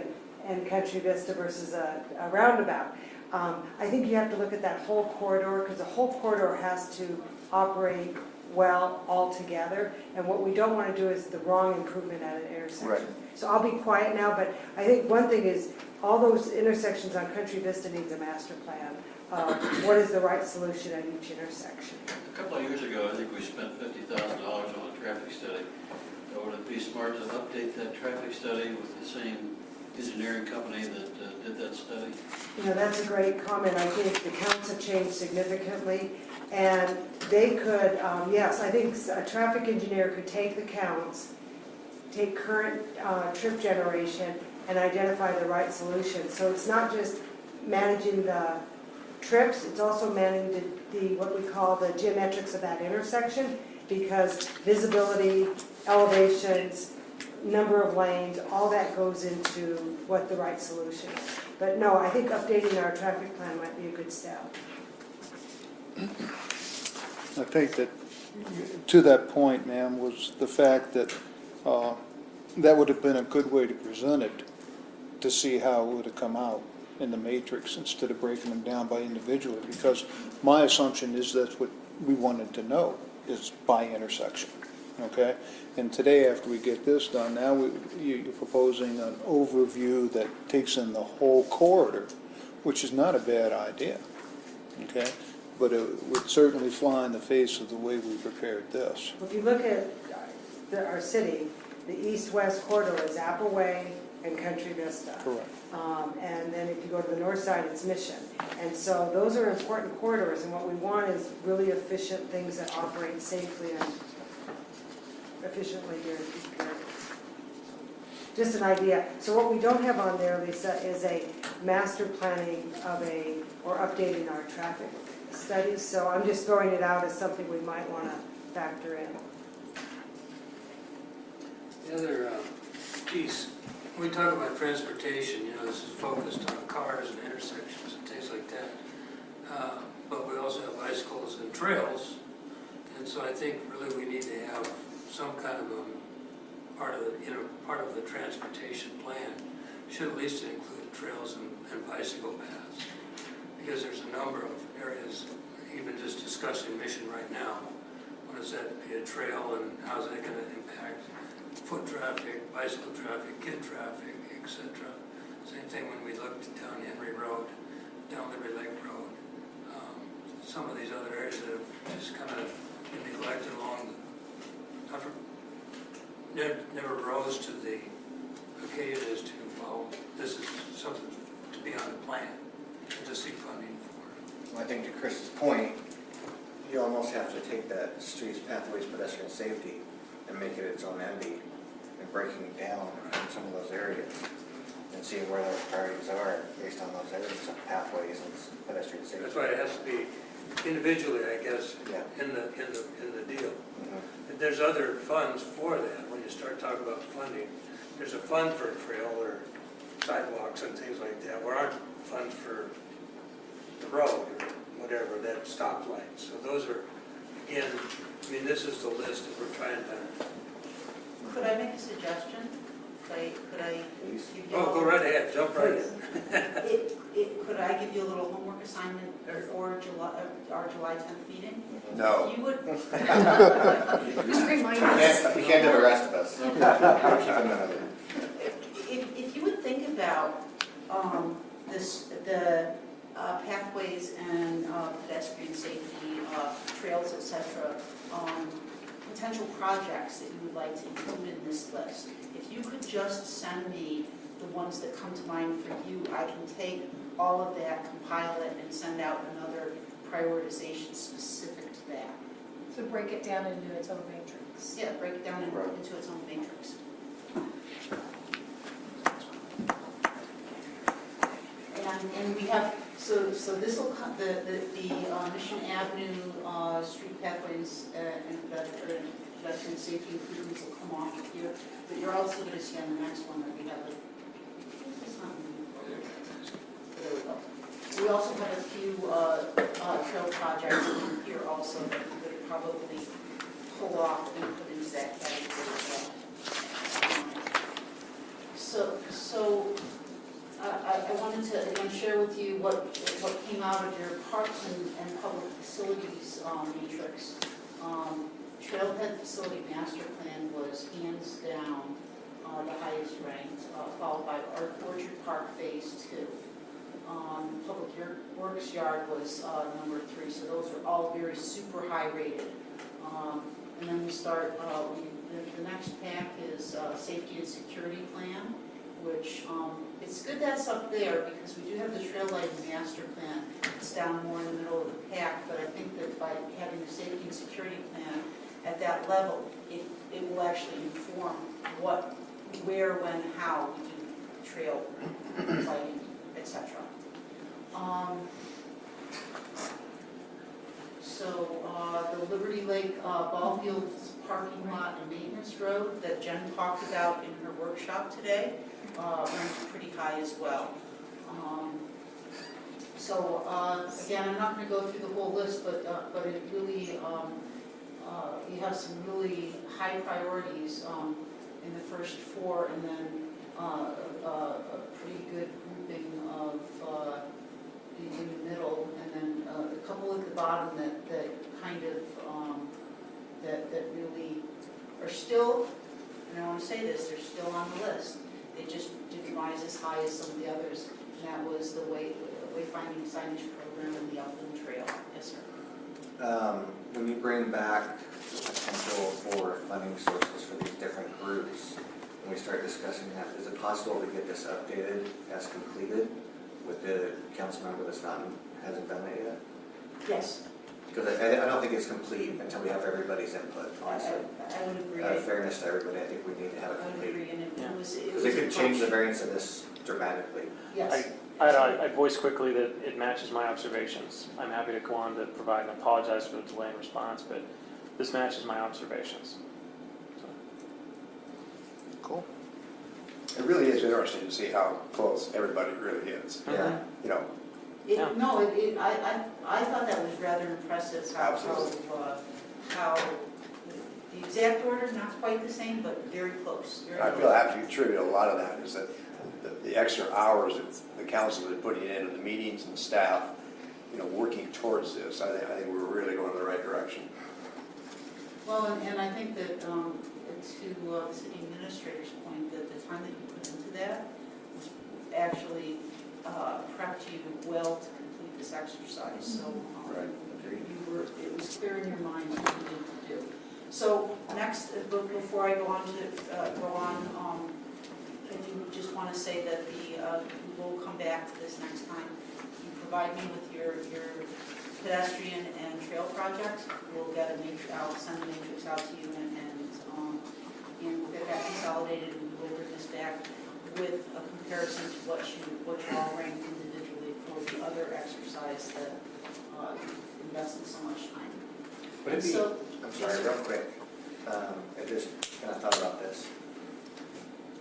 and Country Vista versus a roundabout. I think you have to look at that whole corridor, because the whole corridor has to operate well all together. And what we don't want to do is the wrong improvement at an intersection. Right. So I'll be quiet now, but I think one thing is all those intersections on Country Vista needs a master plan. What is the right solution at each intersection? A couple of years ago, I think we spent $50,000 on a traffic study. Would it be smart to update that traffic study with the same engineering company that did that study? You know, that's a great comment. I think the counts have changed significantly, and they could, yes, I think a traffic engineer could take the counts, take current trip generation, and identify the right solution. So it's not just managing the trips, it's also managing the what we call the geometrics of that intersection, because visibility, elevations, number of lanes, all that goes into what the right solution is. But no, I think updating our traffic plan might be a good step. I think that, to that point, ma'am, was the fact that that would have been a good way to present it, to see how it would have come out in the matrix instead of breaking them down by individually, because my assumption is that's what we wanted to know, is by intersection, okay? And today, after we get this done, now you're proposing an overview that takes in the whole corridor, which is not a bad idea, okay? But it would certainly fly in the face of the way we prepared this. If you look at our city, the east-west corridor is Apple Way and Country Vista. Correct. And then if you go to the north side, it's Mission. And so those are important corridors, and what we want is really efficient things that operate safely and efficiently during peak periods. Just an idea. So what we don't have on there, Lisa, is a master planning of or updating our traffic studies. So I'm just throwing it out as something we might want to factor in. The other piece, when we talk about transportation, you know, this is focused on cars and intersections and things like that. But we also have bicycles and trails. And so I think really we need to have some kind of a part of the transportation plan. Should at least include trails and bicycle paths. Because there's a number of areas, even just discussing Mission right now. What does that be a trail, and how's that going to impact foot traffic, bicycle traffic, kid traffic, etc. Same thing when we looked down Henry Road, down Liberty Lake Road. Some of these other areas that have just kind of been neglected along never rose to the occasion as to, well, this is something to be on the plan, and to seek funding for. Well, I think to Chris's point, you almost have to take that streets, pathways, pedestrian safety and make it its own entity and breaking it down in some of those areas and seeing where those priorities are based on those areas of pathways and pedestrian safety. That's why it has to be individually, I guess, Yeah. in the deal. Mm-hmm. And there's other funds for that. When you start talking about funding, there's a fund for trail or sidewalks and things like that. There aren't funds for the road or whatever, that stoplight. So those are, again, I mean, this is the list that we're trying to. Could I make a suggestion? Could I give you? Oh, go right ahead, jump right in. Could I give you a little homework assignment for our July 10th meeting? No. If you would. Just remind us. We can't do the rest of us. We'll keep them another. If you would think about the pathways and pedestrian safety, trails, etc., potential projects that you would like to include in this list, if you could just send me the ones that come to mind for you, I can take all of that, compile it, and send out another prioritization specific to that. So break it down into its own matrix. Yeah, break it down into its own matrix. And we have, so this will come, the Mission Avenue street pathways and pedestrian safety improvements will come off of here, but you're also going to see on the next one that we have it's not moving forward. There we go. We also have a few trail projects in here also that we could probably pull off and put into that category as well. So I wanted to again share with you what came out of your parks and public facilities matrix. Trailhead facility master plan was hands down the highest ranked, followed by Orchard Park Phase 2. Public Works Yard was number 3, so those are all very super high rated. And then we start, the next pack is Safety and Security Plan, which it's good that's up there because we do have the trail lighting master plan. It's down more in the middle of the pack, but I think that by having the Safety and Security Plan at that level, it will actually inform what, where, when, how we do trail lighting, etc. The Liberty Lake Ball Fields parking lot and maintenance road that Jen talked about in her workshop today ranked pretty high as well. Again, I'm not going to go through the whole list, but it really, you have some really high priorities in the first 4, and then a pretty good grouping of in the middle, and then a couple at the bottom that kind of that really are still, and I want to say this, they're still on the list. They just didn't rise as high as some of the others, and that was the wayfinding signage program and the Upland Trail. Yes, sir. When you bring back the potential for funding sources for these different groups, when we start discussing that, is it possible to get this updated as completed with the council member hasn't done it yet? Yes. Because I don't think it's complete until we have everybody's input, honestly. I would agree. Out of fairness to everybody, I think we need to have it I would complete. agree, and it was Because it could change the variance of this dramatically. Yes. I voiced quickly that it matches my observations. I'm happy to go on to provide and apologize for the delay in response, but this matches my observations. Cool. It really is interesting to see how close everybody really is. Yeah. You know, I thought that was rather impressive how the exact order, not quite the same, but very close. I feel I have to attribute a lot of that is that the extra hours that the council is putting in and the meetings and the staff, you know, working towards this. I think we're really going in the right direction. Well, and I think that to the city administrator's point, that the time that you put into that was actually prepped you well to complete this exercise. So it was clear in your mind what you needed to do. So next, before I go on I do just want to say that we'll come back to this next time. You provide me with your pedestrian and trail projects. We'll get a matrix out, send a matrix out to you, and we'll get that consolidated, and we'll bring this back with a comparison to what you all ranked individually for the other exercise that invested so much time. Would it be, I'm sorry, real quick, I just kind of thought about this.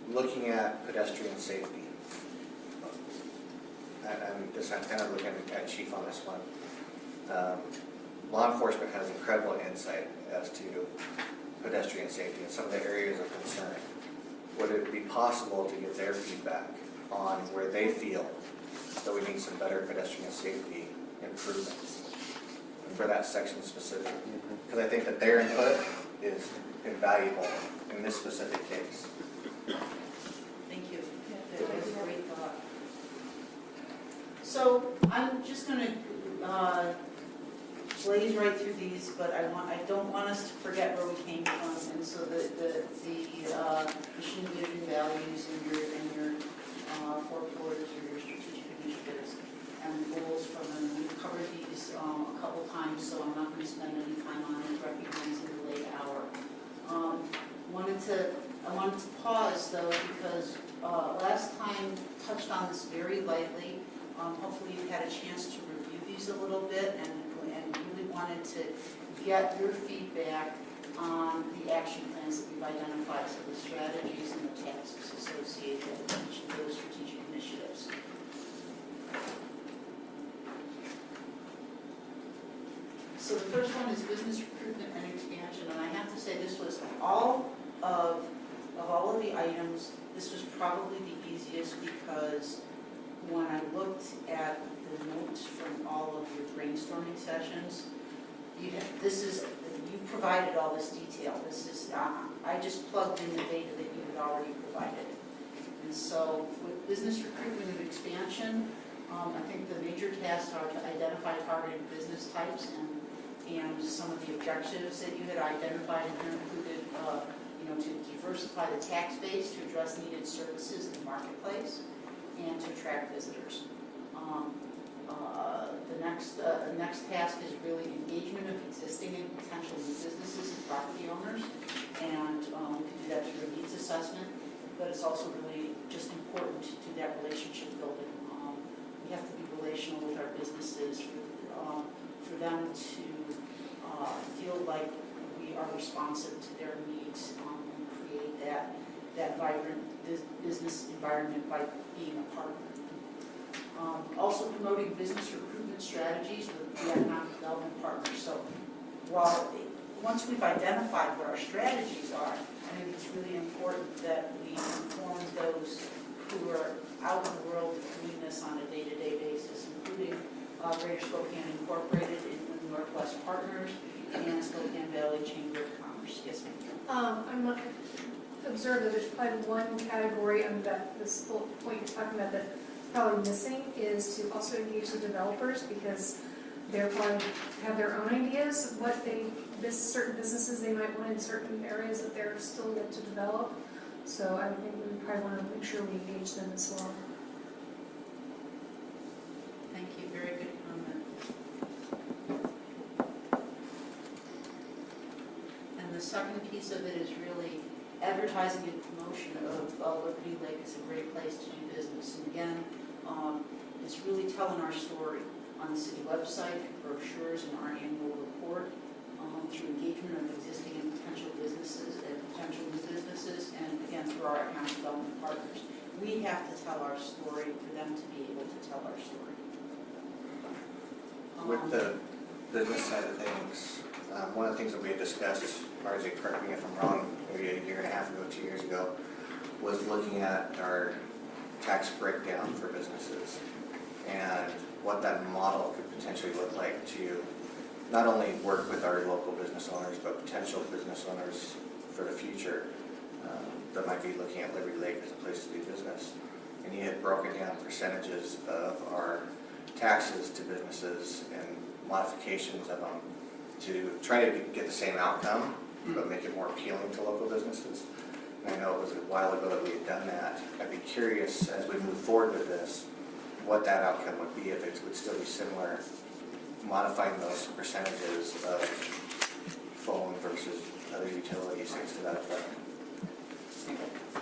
Looking at pedestrian safety, I'm kind of looking at Chief on this one. Law enforcement has incredible insight as to pedestrian safety and some of the areas of concern. Would it be possible to get their feedback on where they feel that we need some better pedestrian safety improvements for that section specifically? Because I think that their input is invaluable in this specific case. Thank you. That was a great thought. So I'm just going to blaze right through these, but I don't want us to forget where we came from, and so the mission, vision, values, and your 4 pillars or your strategic initiatives and goals from them. We've covered these a couple times, so I'm not going to spend any time on it, recognizing the late hour. I wanted to pause though, because last time touched on this very lightly. Hopefully you've had a chance to review these a little bit and really wanted to get your feedback on the action plans that we've identified, so the strategies and the tasks associated with each of those strategic initiatives. So the first one is business recruitment and expansion, and I have to say this was all of all of the items, this was probably the easiest because when I looked at the notes from all of your brainstorming sessions, you provided all this detail. This is, I just plugged in the data that you had already provided. And so with business recruitment and expansion, I think the major tasks are to identify targeted business types and some of the objectives that you had identified and included, to diversify the tax base to address needed services in the marketplace and to attract visitors. The next task is really engagement of existing and potential new businesses and property owners, and we can do that through a needs assessment, but it's also really just important to do that relationship building. We have to be relational with our businesses for them to feel like we are responsive to their needs and create that vibrant business environment by being a partner. Also promoting business recruitment strategies with the economic development partners. So once we've identified what our strategies are, I think it's really important that we inform those who are out in the world doing this on a day-to-day basis, including Greater Spokane Incorporated in the Northwest Partners and Spokane Valley Chamber of Commerce. Yes, ma'am. I'm observed that there's probably one category of this bullet point you're talking about that probably missing is to also engage the developers, because they're probably have their own ideas of what certain businesses they might want in certain areas that they're still yet to develop. So I think we probably want to make sure we engage them as well. Thank you. Very good comment. And the second piece of it is really advertising and promotion of Liberty Lake as a great place to do business. And again, it's really telling our story on the city website, brochures, and our annual report, through engagement of existing and potential businesses and potential new businesses, and again, through our economic development partners. We have to tell our story for them to be able to tell our story. With the business side of things, one of the things that we had discussed, Margie, correct me if I'm wrong, maybe a year and a half ago, 2 years ago, was looking at our tax breakdown for businesses and what that model could potentially look like to not only work with our local business owners, but potential business owners for the future that might be looking at Liberty Lake as a place to do business. And he had broken down percentages of our taxes to businesses and modifications of them to try to get the same outcome, but make it more appealing to local businesses. And I know it was a while ago that we had done that. I'd be curious, as we move forward with this, what that outcome would be, if it would still be similar, modifying those percentages of phone versus other utilities, things to that effect.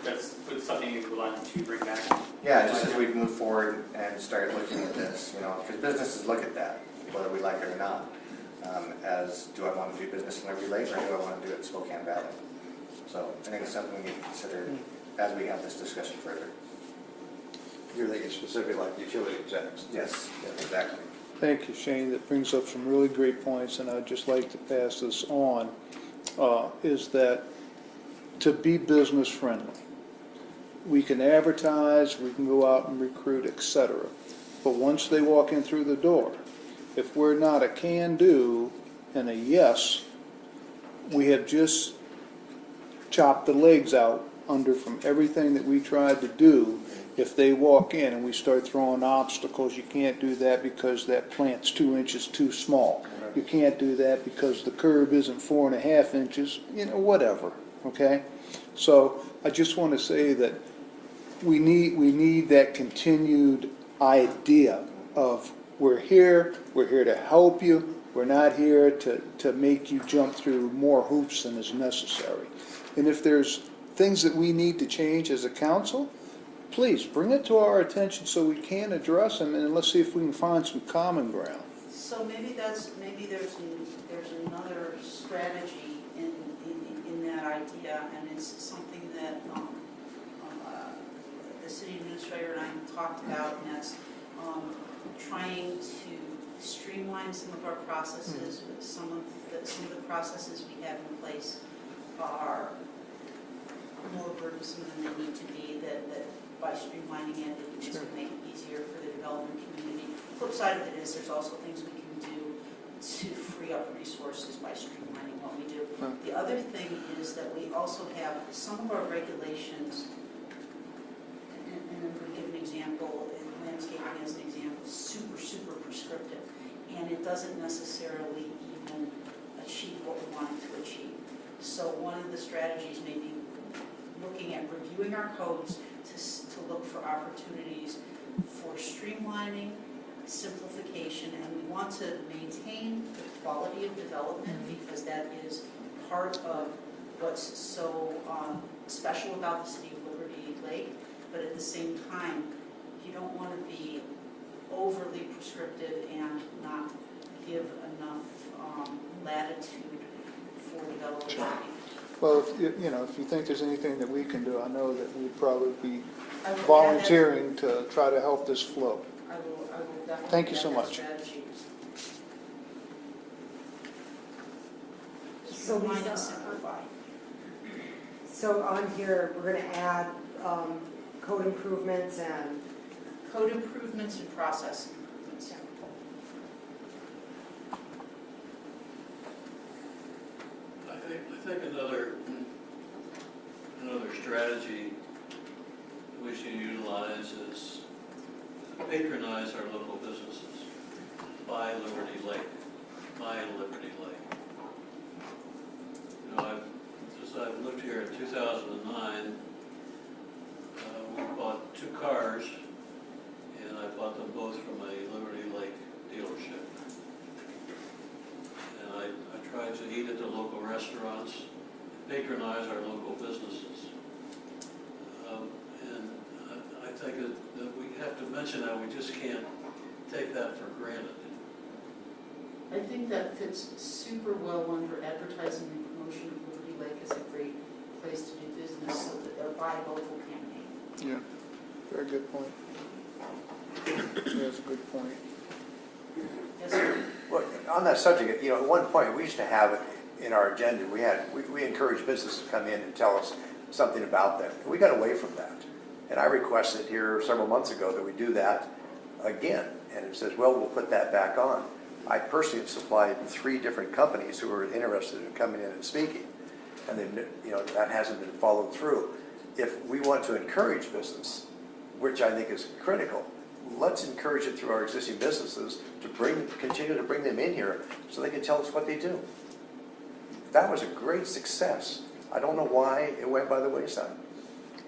That's something you would like to bring back? Yeah, just as we move forward and start looking at this, because businesses look at that, whether we like it or not, as do I want to do business in Liberty Lake or do I want to do it in Spokane Valley? So I think it's something we need to consider as we have this discussion further. You're thinking specifically like utility tax? Yes, exactly. Thank you, Shane. That brings up some really great points, and I'd just like to pass this on, is that to be business friendly, we can advertise, we can go out and recruit, etc. But once they walk in through the door, if we're not a can-do and a yes, we have just chopped the legs out from everything that we tried to do. If they walk in and we start throwing obstacles, you can't do that because that plant's 2 inches too small. You can't do that because the curb isn't 4.5 inches, whatever, okay? So I just want to say that we need that continued idea of we're here to help you, we're not here to make you jump through more hoops than is necessary. And if there's things that we need to change as a council, please bring it to our attention so we can address them, and let's see if we can find some common ground. So maybe there's another strategy in that idea, and it's something that the city administrator and I talked about, and that's trying to streamline some of our processes. Some of the processes we have in place are more burdensome than they need to be, that by streamlining it, it's going to make it easier for the development community. Flip side of it is there's also things we can do to free up resources by streamlining what we do. The other thing is that we also have some of our regulations, and I'm going to give an example, in landscaping as an example, super prescriptive, and it doesn't necessarily even achieve what we want it to achieve. So one of the strategies may be looking at reviewing our codes to look for opportunities for streamlining, simplification, and we want to maintain the quality of development because that is part of what's so special about the city of Liberty Lake, but at the same time, you don't want to be overly prescriptive and not give enough latitude for development. Well, if you think there's anything that we can do, I know that we'd probably be I will add that- volunteering to try to help this flow. I will definitely. Thank you add so that much. strategy. So Streamline Lisa, and simplify. So on here, we're going to add code improvements and Code improvements and process improvements. I think another strategy we should utilize is patronize our local businesses. Buy Liberty Lake. Buy Liberty Lake. You know, since I've lived here in 2009, we bought 2 cars, and I bought them both from a Liberty Lake dealership. And I tried to eat at the local restaurants, patronize our local businesses. And I think that we have to mention that we just can't take that for granted. I think that fits super well under advertising and promotion of Liberty Lake as a great place to do business so that they're buy local campaign. Yeah, very good point. That's a good point. Yes, sir. Well, on that subject, at one point, we used to have it in our agenda, we encouraged businesses to come in and tell us something about them. We got away from that. And I requested here several months ago that we do that again. And it says, well, we'll put that back on. I personally have supplied 3 different companies who are interested in coming in and speaking. And that hasn't been followed through. If we want to encourage business, which I think is critical, let's encourage it through our existing businesses to continue to bring them in here so they can tell us what they do. That was a great success. I don't know why it went by the wayside.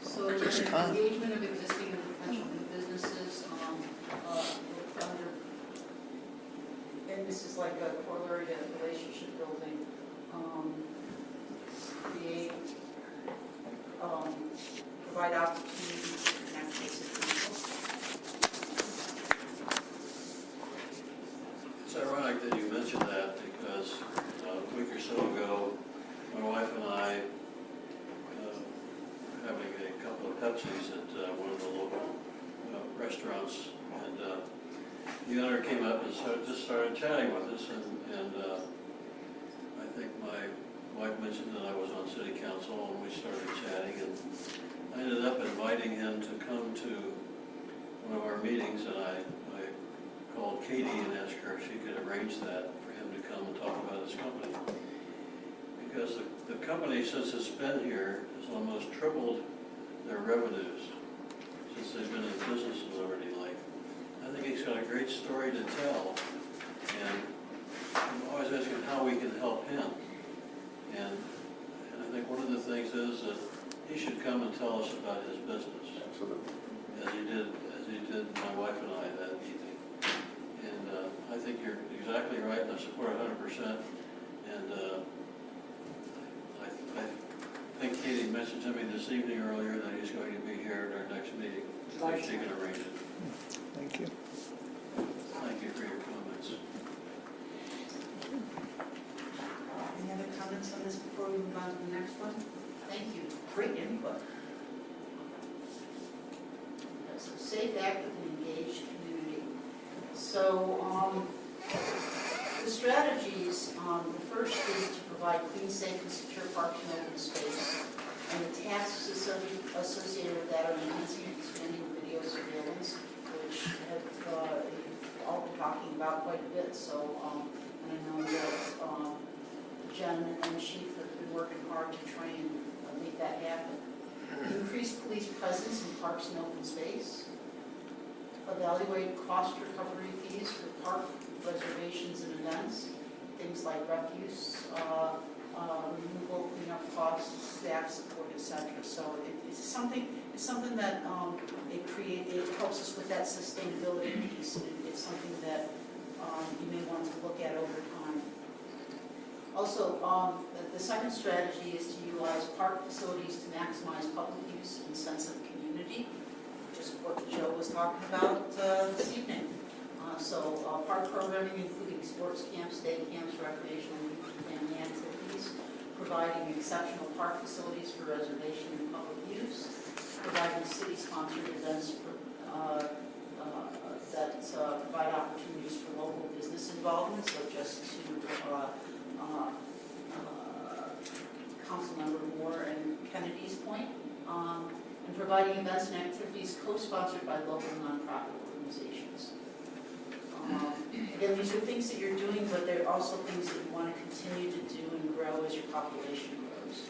So Just the time. engagement of existing and potential new businesses, under, and this is like a corollary to relationship building, create, provide opportunities to connect with people. It's ironic that you mentioned that because a week or so ago, my wife and I were having a couple of Pepsis at one of the local restaurants, and the owner came up and just started chatting with us, and I think my wife mentioned that I was on city council, and we started chatting, and I ended up inviting him to come to one of our meetings, and I called Katie and asked her if she could arrange that for him to come and talk about his company. Because the company, since it's been here, has almost tripled their revenues since they've been in business in Liberty Lake. I think he's got a great story to tell, and I'm always asking how we can help him. And I think one of the things is that he should come and tell us about his business. Absolutely. As he did my wife and I that evening. And I think you're exactly right, and I support 100%. And I think Katie mentioned to me this evening earlier that he's going to be here at our next meeting, so she can arrange it. Thank you. Thank you for your comments. Any other comments on this before we move on to the next one? Thank you. Great input. So safe, active, and engaged community. So the strategies, the first is to provide clean, safe, and secure parks and open space. And the tasks associated with that are enhancing and expanding video surveillance, which have you've all been talking about quite a bit. So, and I know that Jen and the chief have been working hard to try and make that happen. Increase police presence in parks and open space. Evaluate cost recovery fees for park reservations and events, things like refuse, removal, cleanup costs, staff support, etc. So it's something that it helps us with that sustainability piece. It's something that you may want to look at over time. Also, the second strategy is to utilize park facilities to maximize public use and sense of community, just what Joe was talking about this evening. Park programming, including sports camps, day camps, recreational and family activities, providing exceptional park facilities for reservation and public use, providing city-sponsored events that provide opportunities for local business involvement, so just to Councilmember Moore and Kennedy's point, and providing events and activities co-sponsored by local nonprofit organizations. Again, these are things that you're doing, but they're also things that you want to continue to do and grow as your population grows.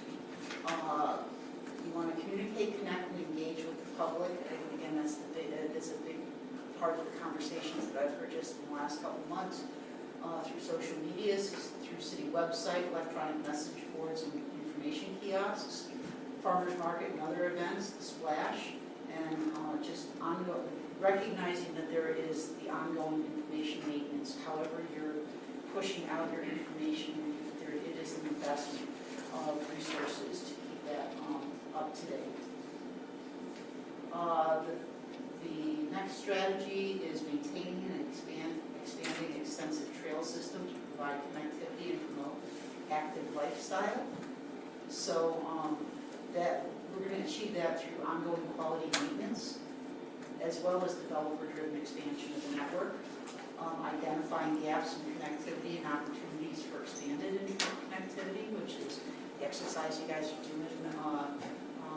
You want to communicate, connect, and engage with the public. And again, that's a big part of the conversations that I've heard just in the last couple of months through social media, through city website, electronic message boards, and information kiosks, farmers market and other events, the splash, and just ongoing, recognizing that there is the ongoing information maintenance. However you're pushing out your information, it is an investment of resources to keep that up to date. The next strategy is maintaining and expanding extensive trail system to provide connectivity and promote active lifestyle. So that we're going to achieve that through ongoing quality maintenance, as well as developer-driven expansion of the network, identifying gaps in connectivity and opportunities for expanded interconnectivity, which is the exercise you guys are doing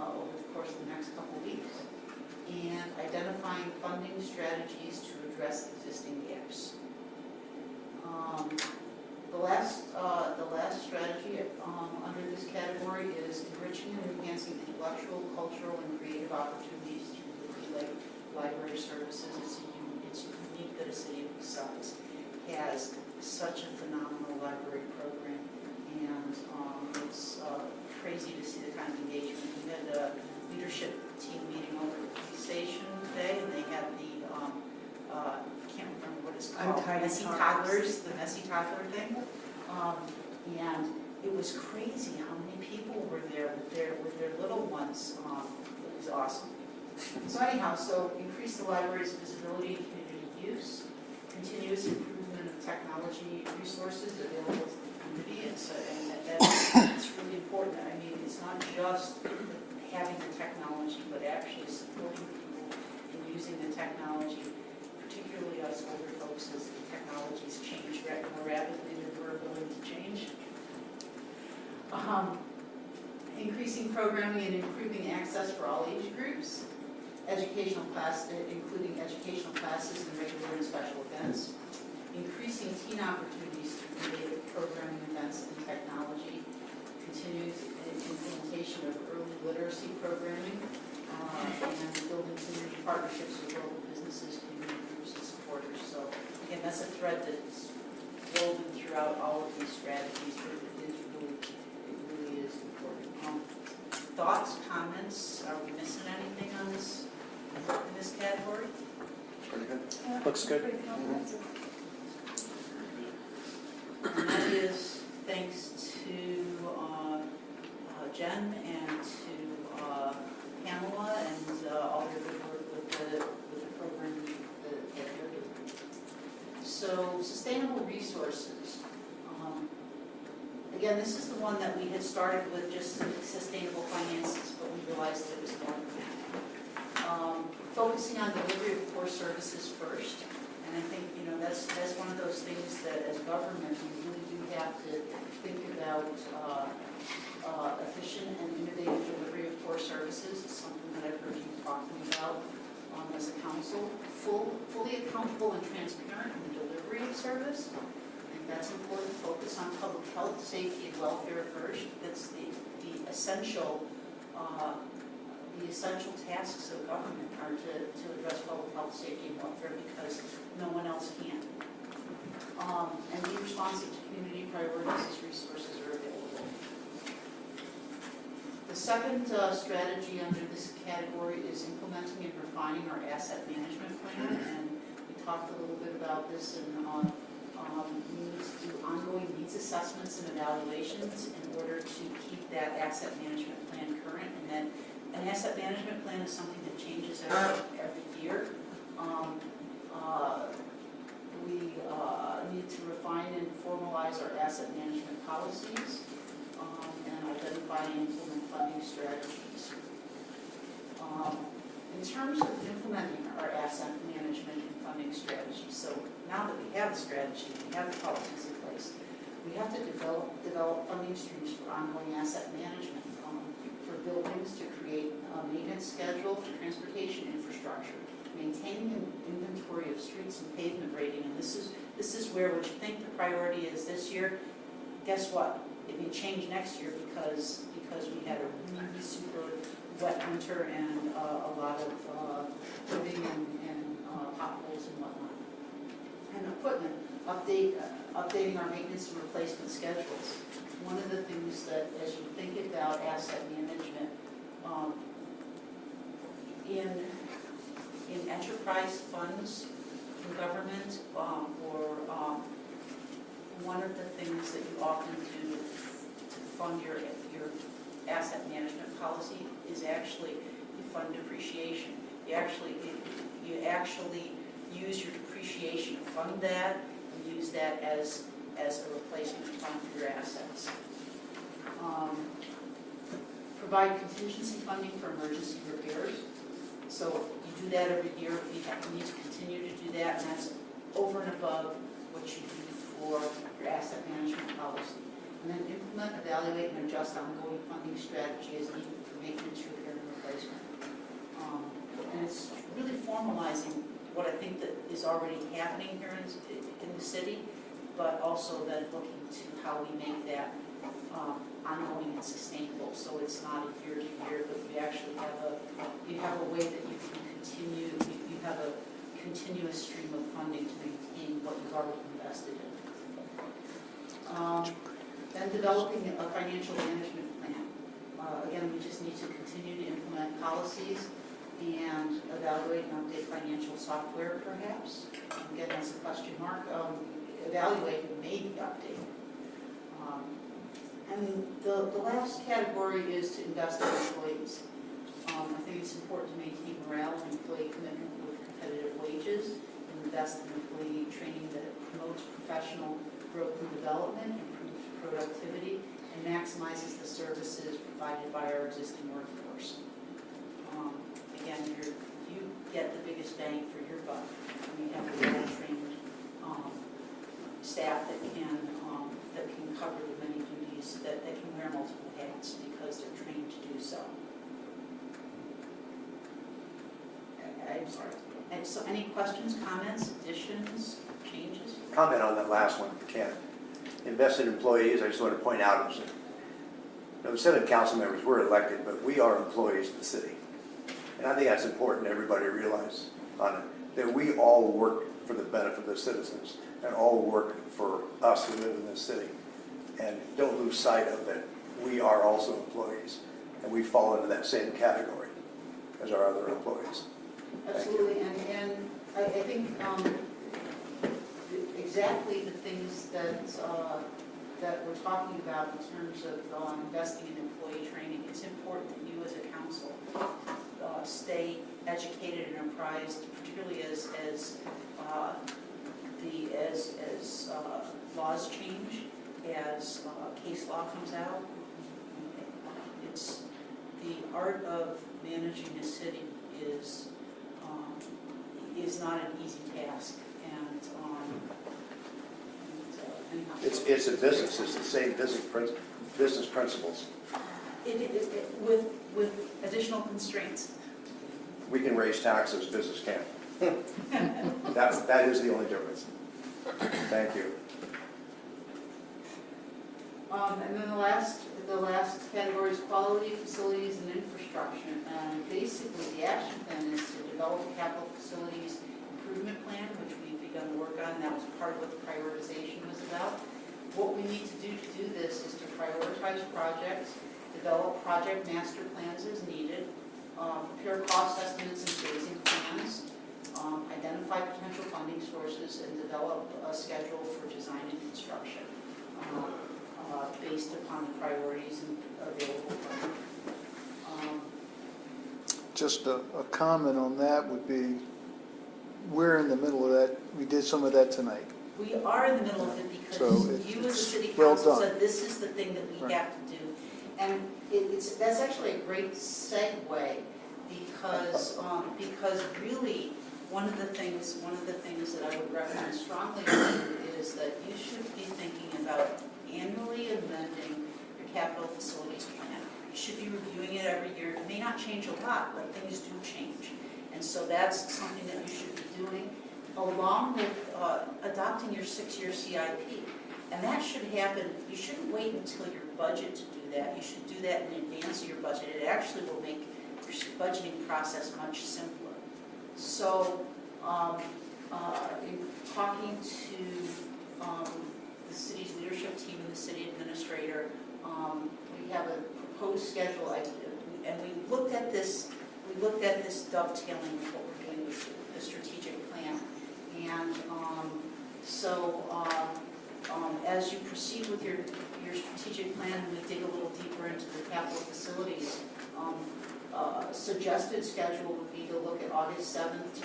over the course of the next couple of weeks, and identifying funding strategies to address existing gaps. The last strategy under this category is enriching and enhancing intellectual, cultural, and creative opportunities through the library services. It's unique that a city of this size has such a phenomenal library program, and it's crazy to see the kind of engagement. We had a leadership team meeting over at the police station today, and they had the I can't remember what it's called, messy toddlers, the messy toddler thing, and it was crazy how many people were there with their little ones. It was awesome. So anyhow, increase the library's visibility and community use, continuous improvement of technology resources available to the community, and that's really important. I mean, it's not just having the technology, but actually supporting people in using the technology, particularly us older folks, as the technologies change more rapidly than we're willing to change. Increasing programming and improving access for all age groups. Educational classes, including educational classes and regular and special events. Increasing teen opportunities through creative programming, events, and technology. Continued implementation of early literacy programming, and building community partnerships with local businesses, community groups, and supporters. So again, that's a thread that's woven throughout all of these strategies, but it really is important. Thoughts, comments? Are we missing anything on this in this category? Pretty good. Looks good. And that is thanks to Jen and to Pamela and all their good work with the program that they're doing. So sustainable resources. Again, this is the one that we had started with just sustainable finances, but we realized that it was more than that. Focusing on delivery of core services first, And I think, that's one of those things that as government, we really do have to think about efficient and innovative delivery of core services. It's something that I've heard you talking about as a council. Fully accountable and transparent in the delivery of service. I think that's important. Focus on public health, safety, and welfare first. That's the essential tasks of government are to address public health, safety, and welfare because no one else can. And be responsive to community priorities as resources are available. The second strategy under this category is implementing and refining our asset management plan. And we talked a little bit about this in we need to do ongoing needs assessments and evaluations in order to keep that asset management plan current. And then an asset management plan is something that changes every year. We need to refine and formalize our asset management policies and identify and implement funding strategies. In terms of implementing our asset management and funding strategies, so now that we have a strategy, we have the policies in place, we have to develop funding streams for ongoing asset management, for buildings to create a maintenance schedule, for transportation infrastructure, maintaining an inventory of streets and pavement rating. And this is where what you think the priority is this year, guess what? It may change next year because we had a really super wet winter and a lot of flooding and potholes and whatnot. And equipment, updating our maintenance and replacement schedules. One of the things that, as you think about asset management, in enterprise funds in government, or one of the things that you often do to fund your asset management policy is actually you fund depreciation. You actually use your depreciation to fund that and use that as a replacement fund for your assets. Provide contingency funding for emergency repairs. So you do that every year. You need to continue to do that, and that's over and above what you do for your asset management policy. And then implement, evaluate, and adjust ongoing funding strategy as needed for maintenance, repair, and replacement. And it's really formalizing what I think that is already happening here in the city, but also then looking to how we make that ongoing and sustainable. So it's not a year to year, but you actually have a way that you can continue. You have a continuous stream of funding to maintain what you've already invested in. Then developing a financial management plan. Again, we just need to continue to implement policies and evaluate and update financial software, perhaps. Again, that's a question mark. Evaluate and maybe update. And the last category is to invest in employees. I think it's important to maintain morale and employee commitment with competitive wages, and invest in employee training that promotes professional growth and development, improves productivity, and maximizes the services provided by our existing workforce. Again, you get the biggest bang for your buck when you have a well-trained staff that can cover the many duties, that can wear multiple hats because they're trained to do so. I'm sorry. And so any questions, comments, additions, changes? Comment on that last one, if you can. Invest in employees, I just want to point out, the 7 council members were elected, but we are employees of the city. And I think that's important everybody realize that we all work for the benefit of the citizens and all work for us who live in this city. And don't lose sight of that we are also employees and we fall into that same category as our other employees. Absolutely, and I think exactly the things that we're talking about in terms of investing in employee training, it's important that you as a council stay educated and apprised, particularly as laws change, as case law comes out. It's the art of managing a city is not an easy task, and, anyhow. It's a business, it's the same business principles. With additional constraints. We can raise taxes, business can't. That is the only difference. Thank you. And then the last category is quality facilities and infrastructure. And basically, the action plan is to develop a capital facilities improvement plan, which we've begun work on, and that was part of what the prioritization was about. What we need to do this is to prioritize projects, develop project master plans as needed, prepare cost estimates and phasing plans, identify potential funding sources, and develop a schedule for design and construction based upon the priorities and available funding. Just a comment on that would be, we're in the middle of that, we did some of that tonight. We are in the middle of it So because you as a city well council done. said this is the thing that we Right. have to do. And that's actually a great segue because really one of the things that I would recommend strongly is that you should be thinking about annually amending your capital facilities plan. You should be reviewing it every year. It may not change a lot, but things do change. And so that's something that you should be doing along with adopting your 6-year CIP. And that should happen, you shouldn't wait until your budget to do that. You should do that in advance of your budget. It actually will make your budgeting process much simpler. So, in talking to the city's leadership team and the city administrator, we have a proposed schedule, and we looked at this dovetailing with what we're doing with the strategic plan. And as you proceed with your strategic plan, we dig a little deeper into the capital facilities. Suggested schedule would be to look at August 7th to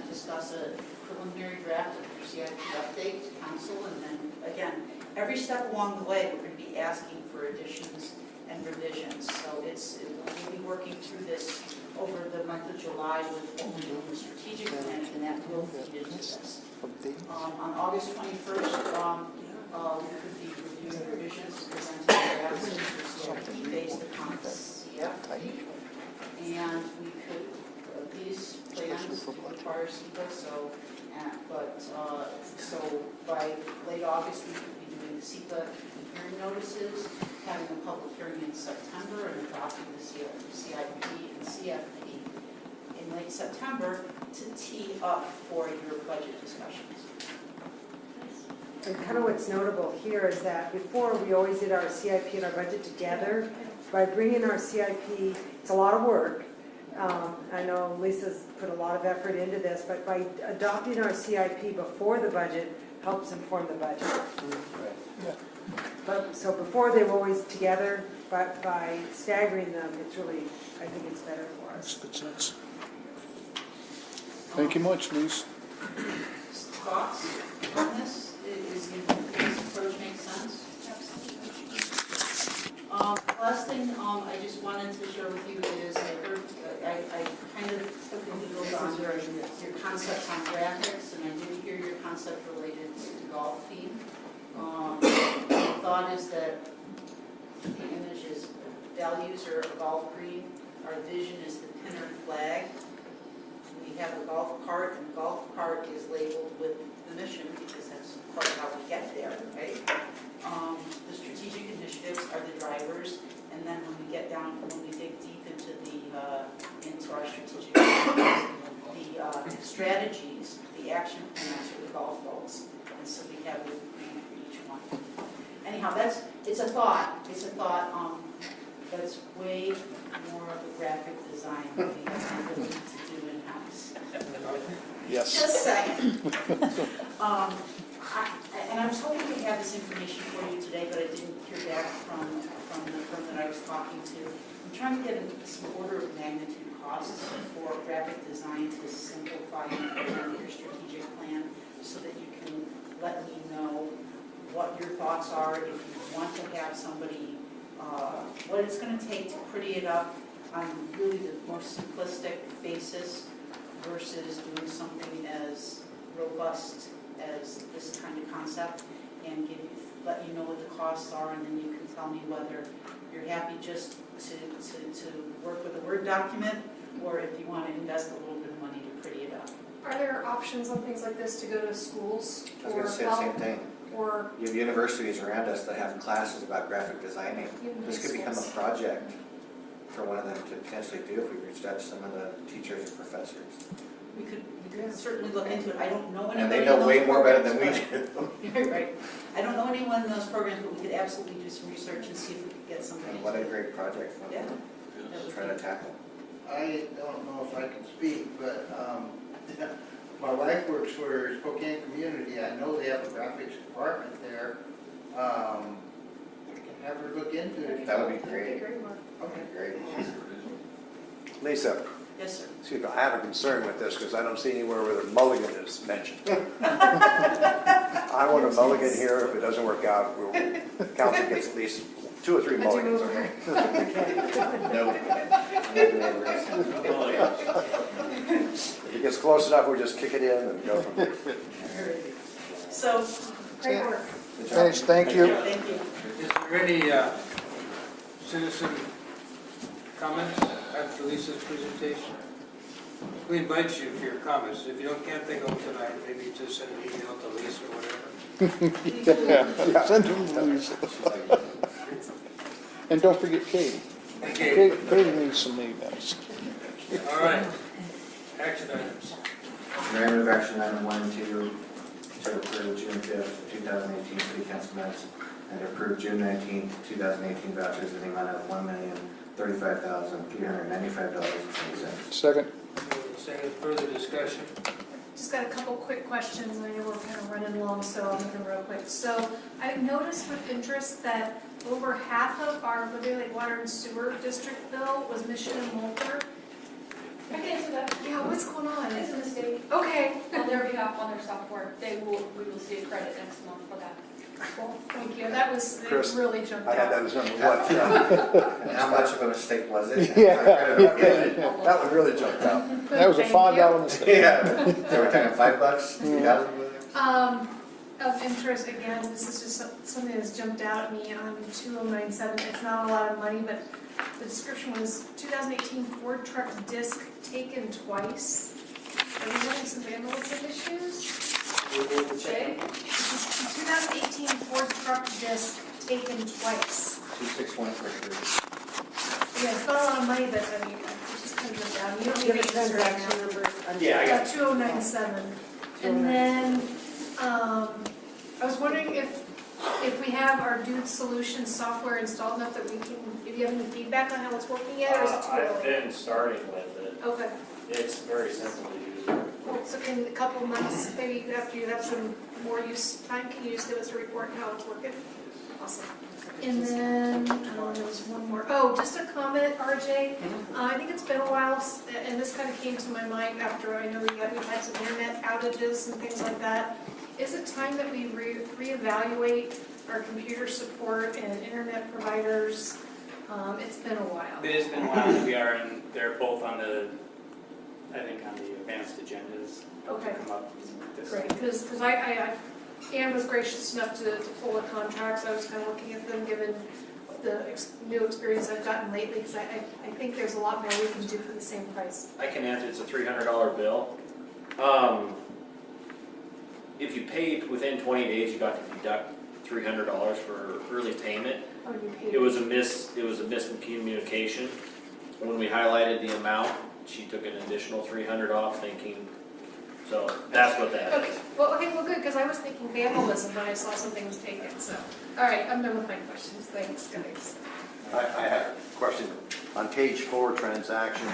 discuss a preliminary draft of your CIP update to council, and then again, every step along the way, we're going to be asking for additions and revisions. So we'll be working through this over the month of July with what we do in the strategic plan, and that will feed into this. On August 21st, we could be reviewing revisions, presenting drafts for CIP based upon the CFP. And we could, these plans require CEPA, so by late August, we could be doing the CEPA hearing notices, having a public hearing in September, and adopting the CIP and CFP in late September to tee up for your budget discussions. And kind of what's notable here is that before we always did our CIP and our budget together. By bringing our CIP, it's a lot of work. I know Lisa's put a lot of effort into this, but by adopting our CIP before the budget helps inform the budget. So before they were always together, but by staggering them, it's really, I think it's better for us. Good sense. Thank you much, Lise. Thoughts on this? Does this approach make sense? Last thing I just wanted to share with you is I kind of took a noodle on your concepts on graphics, and I did hear your concept related to golf theme. The thought is that the image is values are golf green. Our vision is the Pinner flag. We have a golf cart, and the golf cart is labeled with the mission because that's part of how we get there, right? The strategic initiatives are the drivers, and then when we get down, when we dig deep into our strategic initiatives, the strategies, the action plans are the golf balls, and so we have the green for each one. Anyhow, it's a thought, but it's way more of a graphic design than we have the ability to do in-house. Yes. Just saying. And I was hoping to have this information for you today, but I didn't hear back from the firm that I was talking to. I'm trying to get some order of magnitude costs for graphic design to simplify your strategic plan so that you can let me know what your thoughts are, if you want to have somebody, what it's going to take to pretty it up on really the more simplistic basis versus doing something as robust as this kind of concept and let you know what the costs are, and then you can tell me whether you're happy just to work with a Word document, or if you want to invest a little bit of money to pretty it up. Are there options on things like this to go to schools I was for gonna say the same help? thing. Or You have universities around us that have classes about graphic designing. even This could become a schools? project for one of them to potentially do if we reached out to some of the teachers or professors. We could certainly look into it. I don't know anybody And they in know those way more about it programs, than we do. but- Right. I don't know anyone in those programs, but we could absolutely do some research and see if we could get somebody. And what a great project for Yeah. them to try to tackle. I don't know if I can speak, but my wife works for Spokane Community. I know they have a graphics department there. We can have her look into it. That would be great. Okay, Great. Lisa, Yes, sir. excuse me, I have a concern with this because I don't see anywhere where the mulligan is mentioned. I want a mulligan here. If it doesn't work out, the council gets at least 2 or 3 mulligans. Okay? No. If it gets close enough, we'll just kick it in and go from there. So, Great work. Thanks, thank you. thank you. Is there any citizen comments after Lisa's presentation? We invite you for your comments. If you can't think of them tonight, maybe just send an email to Lisa or whatever. Yeah, send them to Lisa. And don't forget Katie. Okay, Katie needs some emails. all right. Action items. Mayor, move action item 1 and 2 to approve June 5th, 2018 city council minutes and approve June 19th, 2018 vouchers in the amount of $1,035,395.20. Second. Second, further discussion. Just got a couple quick questions. I know we're kind of running long, so I'll make them real quick. So I've noticed with interest that over half of our Liberty Lake Water and Sewer District bill was Mission and Mulper. I can answer that. Yeah, what's going on? It's a mistake. Okay. On their behalf, on their software, we will see a credit next month for that. Well, thank you. That was, it Chris, really jumped I had that out. as number 1. Yeah. And how much of a mistake was it? That one really jumped out. That was a Thank $5 mistake. Yeah. So we're talking $5, 2,000? Of interest, again, this is just something that's jumped out at me on 2097. It's not a lot of money, but the description was 2018 Ford truck disc taken twice. Are we having some vandalism issues? Jay? 2018 Ford truck disc taken twice. 26143. Yeah, it's not a lot of money, but I mean, it's just kind of jumped out. You don't You need have to a answer right transaction now. number? Yeah, I got 2097. And then, I was wondering if we have our Dude Solutions software installed enough that we can, if you have any feedback on how it's working yet, or is it too I've early? been starting with it. Okay, It's very simple to use. cool. So can a couple of months, maybe after you have some more use time, can you just give us a report on how it's working? Awesome. And then, there was one more. Oh, just a comment, RJ. I think it's been a while, and this kind of came to my mind after I know we've had some internet outages and things like that. Is it time that we reevaluate our computer support and internet providers? It's been a while. It has been a while. They're both on the, I think, on the advanced agendas. Okay. To come up this. Great, because Ann was gracious enough to pull the contracts. I was kind of looking at them, given the new experience I've gotten lately, because I think there's a lot more we can do for the same price. I can answer, it's a $300 bill. If you paid within 20 days, you got to deduct $300 for early payment. Oh, you paid. It was a miscommunication. When we highlighted the amount, she took an additional $300 off, thinking, so that's what that Okay, is. well, good, because I was thinking vandalism when I saw something was taken, so. All right, I'm done with my questions. Thanks, guys. I have a question. On page 4, transaction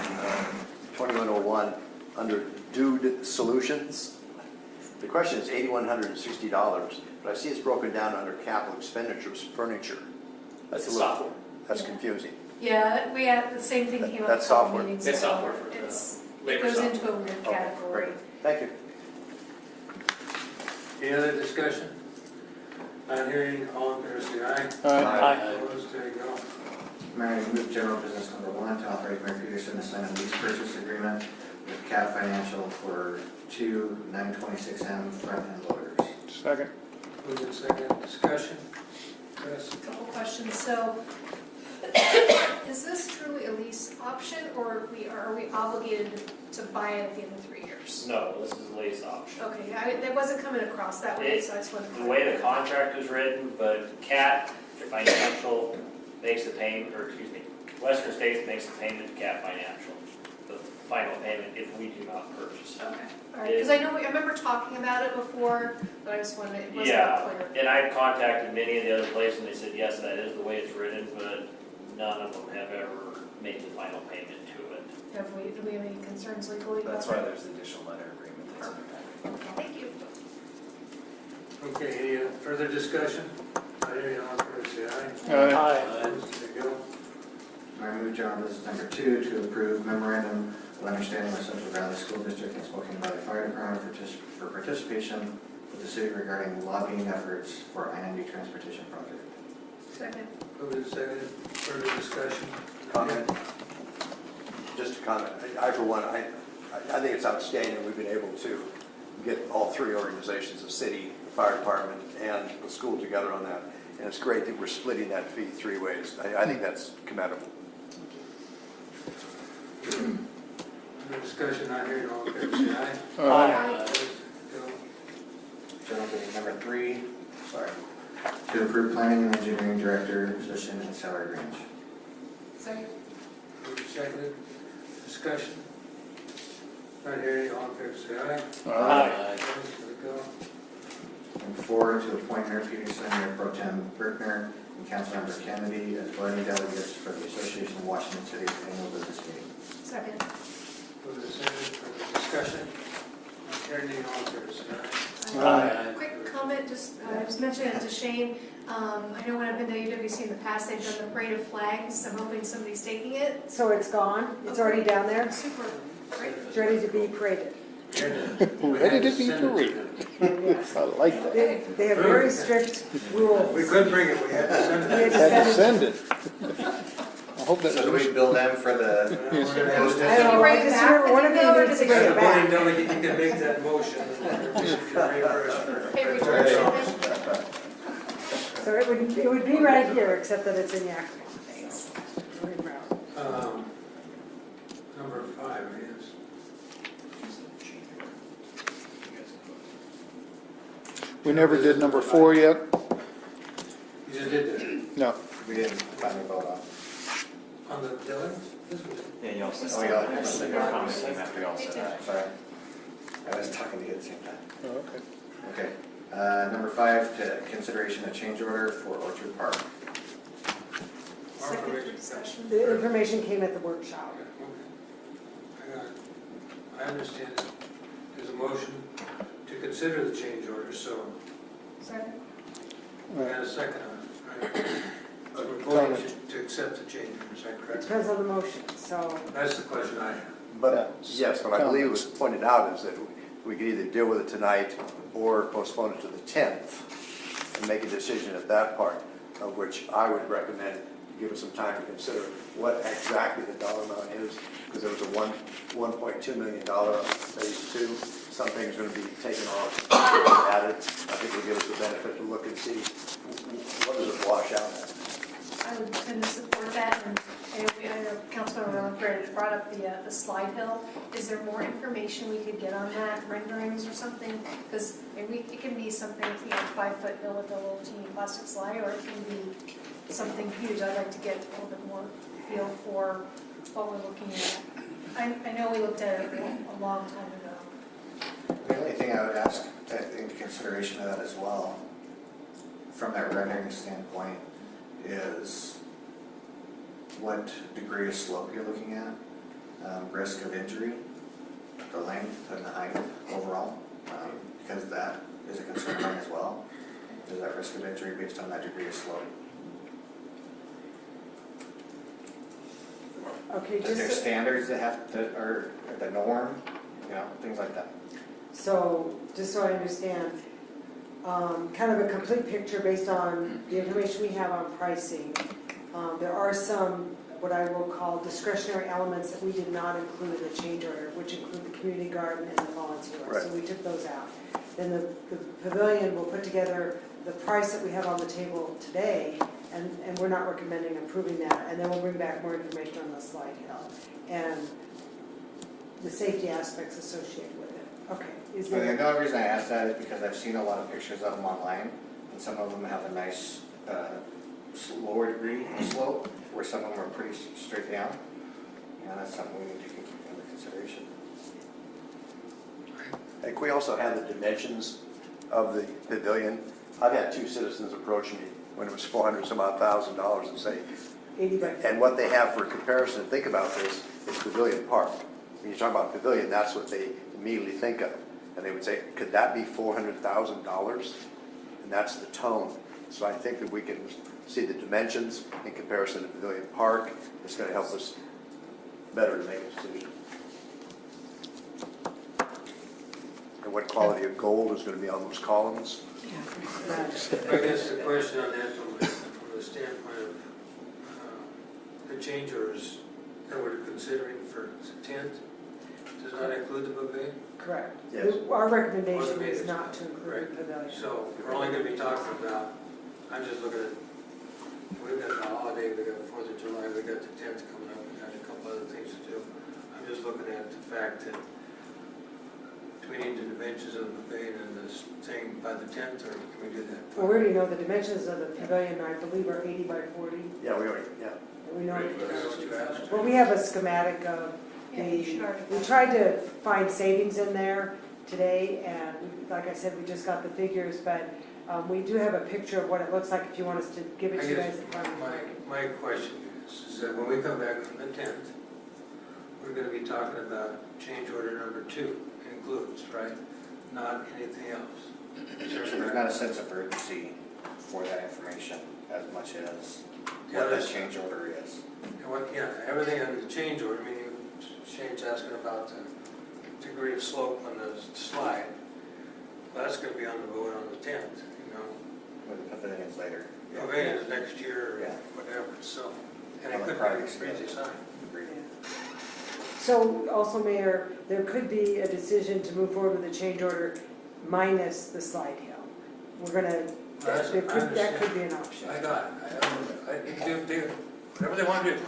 2101, under Dude Solutions, the question is $8,160, but I see it's broken down under capital expenditures, furniture. That's It's a little, software. that's confusing. Yeah, we had the same thing came up. That's a couple software. meetings It's ago. software for It labor goes software. into a weird Okay, category. great. Thank you. Any other discussion? Not hearing, all in favor, say aye. Aye. Opposed, there you go. Mayor, I move general business number 1 to authorize Mayor Peterson to sign a lease purchase agreement with Cat Financial for 2 926M front-end loaders. Second. Moved in second, discussion. Chris? Couple questions, so is this truly a lease option, or are we obligated to buy it at the end of 3 years? No, this is a lease option. Okay, that wasn't coming across that way, so I just wanted to. The way the contract is written, but Cat Financial makes the payment, or excuse me, Western States makes the payment to Cat Financial, the final payment if we do not purchase it. Okay, all right, because I remember talking about it before, but I just wanted, it wasn't Yeah, clear. and I contacted many of the other places, and they said, yes, that is the way it's written, but none of them have ever made the final payment to it. Do we have any concerns legally about That's that? why there's the additional letter agreement that's in the packet. Thank you. Okay, any further discussion? Not hearing all, in favor say aye. Aye. Opposed, there you go. I move general business number 2 to approve memorandum of understanding with Central Valley School District and Spokane Valley Fire Department for participation with the city regarding lobbying efforts for I-90 transportation project. Second. Moved in second, further discussion. Comment? Just a comment. I for one, I think it's outstanding we've been able to get all three organizations, the city, the fire department, and the school together on that. And it's great that we're splitting that fee 3 ways. I think that's commendable. Under discussion, not hearing all, in favor say aye. Aye. Opposed, go. General business number 3, to approve planning and engineering director position and salary range. Second. Moved and seconded, discussion. Not hearing all, in favor say aye. Aye. Opposed, there we go. And 4, to appoint Mayor Peterson, Mayor Pro Tem Berkner, and Councilmember Kennedy as voting delegates for the Association of Washington Cities annual business meeting. Second. Moved and seconded, further discussion. Not hearing all, in favor say aye. Aye. Quick comment, just, I was mentioning it to Shane. I know when I've been to UWC in the past, they've done the parade of flags. I'm hoping somebody's taking it. So it's gone? It's already down there? Super, great. It's ready to be paraded? Ready to be paraded. Yes. I like that. They have very strict rules. We could bring it, we had to send We had it. to Had to send send it. I hope that So do we bill them for the Yes. I don't hostess? know, bring I it just back remember one of with the you bill, needs or to does bring it it The back. voting delegate, you can make that motion, and we should get reimbursed for it. Pay return shipment. So it would be right here, except that it's in Yakima. Thanks. Really proud. Number 5, I guess. We never did number 4 yet? You just did that. No. We didn't finally vote on. On the delegate? Yeah, you all said. Oh, yeah. Your comments came after you all said that. Sorry. I was talking to you at the same time. Oh, okay. Okay. Number 5, to consideration of change order for Orchard Park. Second for discussion. The information came at the workshop. I got it. I understand it. There's a motion to consider the change order, so Second. we got a second on it, right? So we're voting to accept the change order, is that correct? Depends on the motion, so. That's the question I have. But, yes, what I believe was pointed out is that we could either deal with it tonight or postpone it to the 10th and make a decision at that part, of which I would recommend give us some time to consider what exactly the dollar amount is, because there was a $1.2 million on phase 2. Something's going to be taken off, added. I think it'll give us the benefit to look and see what does it wash out at. I would tend to support that, and I know Councilmember Rutherford brought up the slide hill. Is there more information we could get on that, renderings or something? Because it can be something, 5-foot hill with a little teeny plastic slide, or it can be something huge. I'd like to get a little bit more feel for what we're looking at. I know we looked at it a long time ago. The only thing I would ask into consideration of that as well, from that rendering standpoint, is what degree of slope you're looking at, risk of injury, the length and the height overall, because that is a concern as well. Is that risk of injury based on that degree of slope? Okay, Is there just, standards that are the norm, things like that? so, just so I understand, kind of a complete picture based on the information we have on pricing. There are some what I will call discretionary elements that we did not include in the change order, which include the community garden and the volunteer. So we took those out. Then the pavilion will put together the price that we have on the table today, and we're not recommending approving that. And then we'll bring back more information on the slide hill and the safety aspects associated with it. Okay. Is Well, there? the only reason I asked that is because I've seen a lot of pictures of them online, and some of them have a nice lower degree slope, where some of them are pretty straight down. And that's something we need to keep into consideration. And we also have the dimensions of the pavilion. I've had 2 citizens approach me when it was $400,000 and say, 80 by and what they have for comparison, think about this, is Pavilion Park. When you talk about pavilion, that's what they immediately think of. And they would say, could that be $400,000? And that's the tone. So I think that we can see the dimensions in comparison to Pavilion Park. It's going to help us better to make a decision. And what quality of gold is going to be on those columns? I guess the question on that from the standpoint of the change orders that we're considering for tent, does not include the pavilion? Correct. Yes. Our recommendation is not to include the pavilion. So we're only going to be talking about, I'm just looking at, we've got the holiday, we've got 4th of July, we've got the 10th coming up, we've got a couple other things to do. I'm just looking at the fact that do we need the dimensions of the pavilion and this thing by the 10th, or can we do that? Well, we already know the dimensions of the pavilion, I believe, are 80 by 40. Yeah, we already, yeah. And we know. That's what you asked. Well, we have a schematic of we tried to find savings in there today, and like I said, we just got the figures, but we do have a picture of what it looks like if you want us to give it to you guys in front of you. My question is that when we come back on the 10th, we're going to be talking about change order number 2 includes, right? Not anything else. There's not a sense of urgency for that information as much as what that change order is. And what, yeah, everything on the change order, I mean, Shane's asking about the degree of slope on the slide. Well, that's going to be on the vote on the 10th, you know. With the pavilions later. Pavilion is next year or whatever, so. And it could be crazy sign. So also, Mayor, there could be a decision to move forward with a change order minus the slide hill. We're going to, that could be an option. I got it. I do whatever they want to do.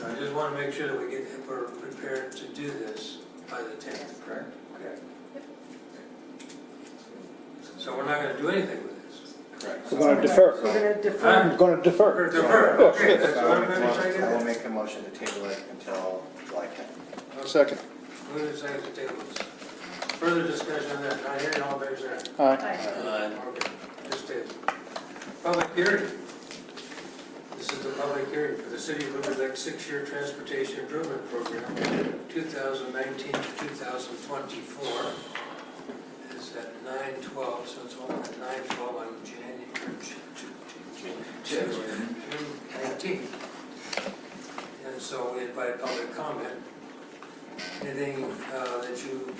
I just want to make sure that we're prepared to do this by the 10th, correct? Correct. So we're not going to do anything with this? Correct. We're going to defer. We're going to defer. I'm going to defer. Defer, okay, that's what I'm going to try to do. I will make a motion to table it until July 10th. Second. Move it, second to table this. Further discussion on that, not hearing all bears there. Aye. Okay, just table. Public hearing. This is the public hearing for the City of River Lake 6-year Transportation Improvement Program, 2019 to 2024. It's at 9/12, so it's only at 9/12 on June 19th. And so we invite public comment. Anything that you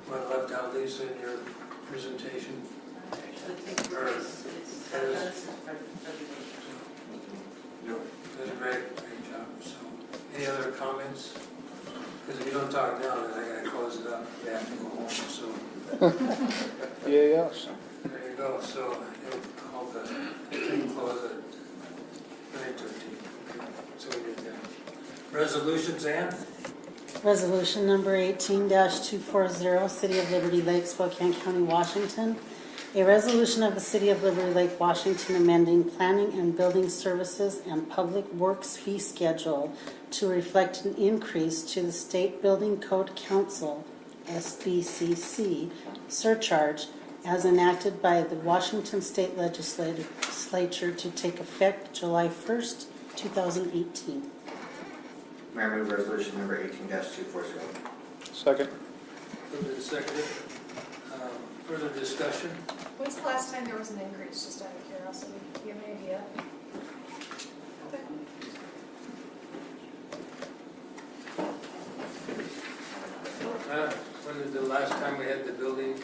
want left out, Lisa, in your presentation? No, that's a great job. So, any other comments? Because if you don't talk now, then I gotta close it up. We have to go home, so. Yes. There you go. So, I'll call the thing close at 9:13. Okay, so we did that. Resolutions, Ann? Resolution number 18-240, City of Liberty Lake, Spokane County, Washington. A resolution of the City of Liberty Lake, Washington, amending planning and building services and public works fee schedule to reflect an increase to the State Building Code Council, SBCC, surcharge as enacted by the Washington State Legislature to take effect July 1st, 2018. Mayor, move resolution number 18-240. Second. Moved and seconded. Further discussion? When's the last time there was an increase, just out of curiosity? Do you have any idea? When is the last time we had the building?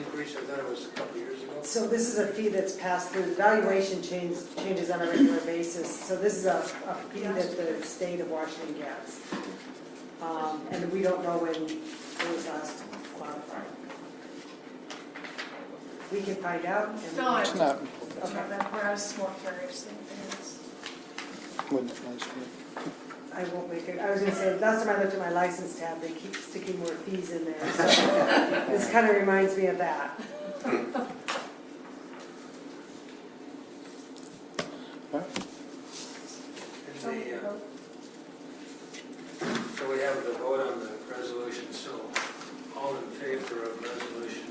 increase? I thought it was a couple years ago. So this is a fee that's passed through, valuation changes on a regular basis, so this is a fee that the state of Washington gets. And we don't know when it was last modified. We can find out. And No, It's not, Okay. That's where I was more curious than it is. wouldn't it nice to be? I won't make it, I was gonna say, last time I looked at my license tab, they keep sticking more fees in there, so this kind of reminds me of that. So we have the vote on the resolution, so all in favor of resolution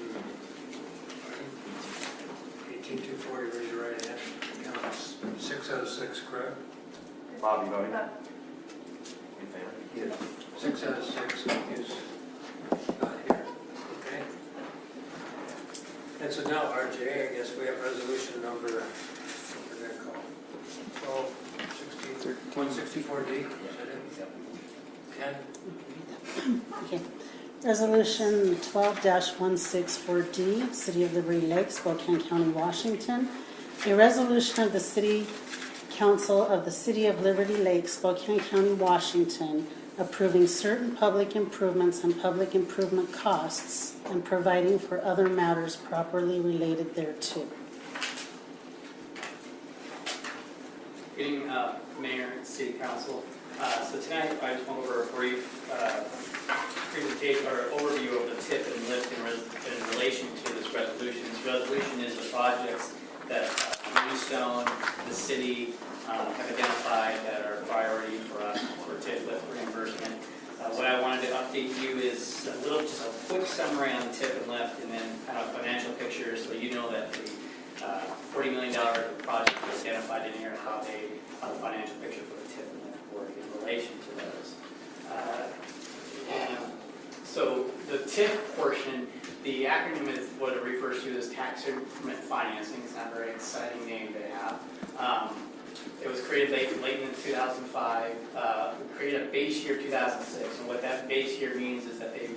18240, raise your right hand. Counts 6 out of 6, correct? Bob, you voting? In favor? Yes. 6 out of 6 is not here, okay? And so now, RJ, I guess we have resolution number, what is that called? 164D, is that it? Ken? Okay. Resolution 12-164D, City of Liberty Lakes, Spokane County, Washington. A resolution of the City Council of the City of Liberty Lakes, Spokane County, Washington, approving certain public improvements and public improvement costs and providing for other matters properly related thereto. Getting Mayor and City Council. So tonight I just went over a brief presentation or overview of the TIP and LIFT in relation to this resolution. This resolution is the projects that Bluestone, the city have identified that are priority for us for TIP LIFT reimbursement. What I wanted to update you is just a quick summary on TIP and LIFT, and then kind of financial picture, so you know that the $40 million project was identified in here, how the financial picture for the TIP and LIFT work in relation to those. So the TIF portion, the acronym is what it refers to as tax increment financing. It's not a very exciting name to have. It was created late in 2005. We created a base year 2006, and what that base year means is that they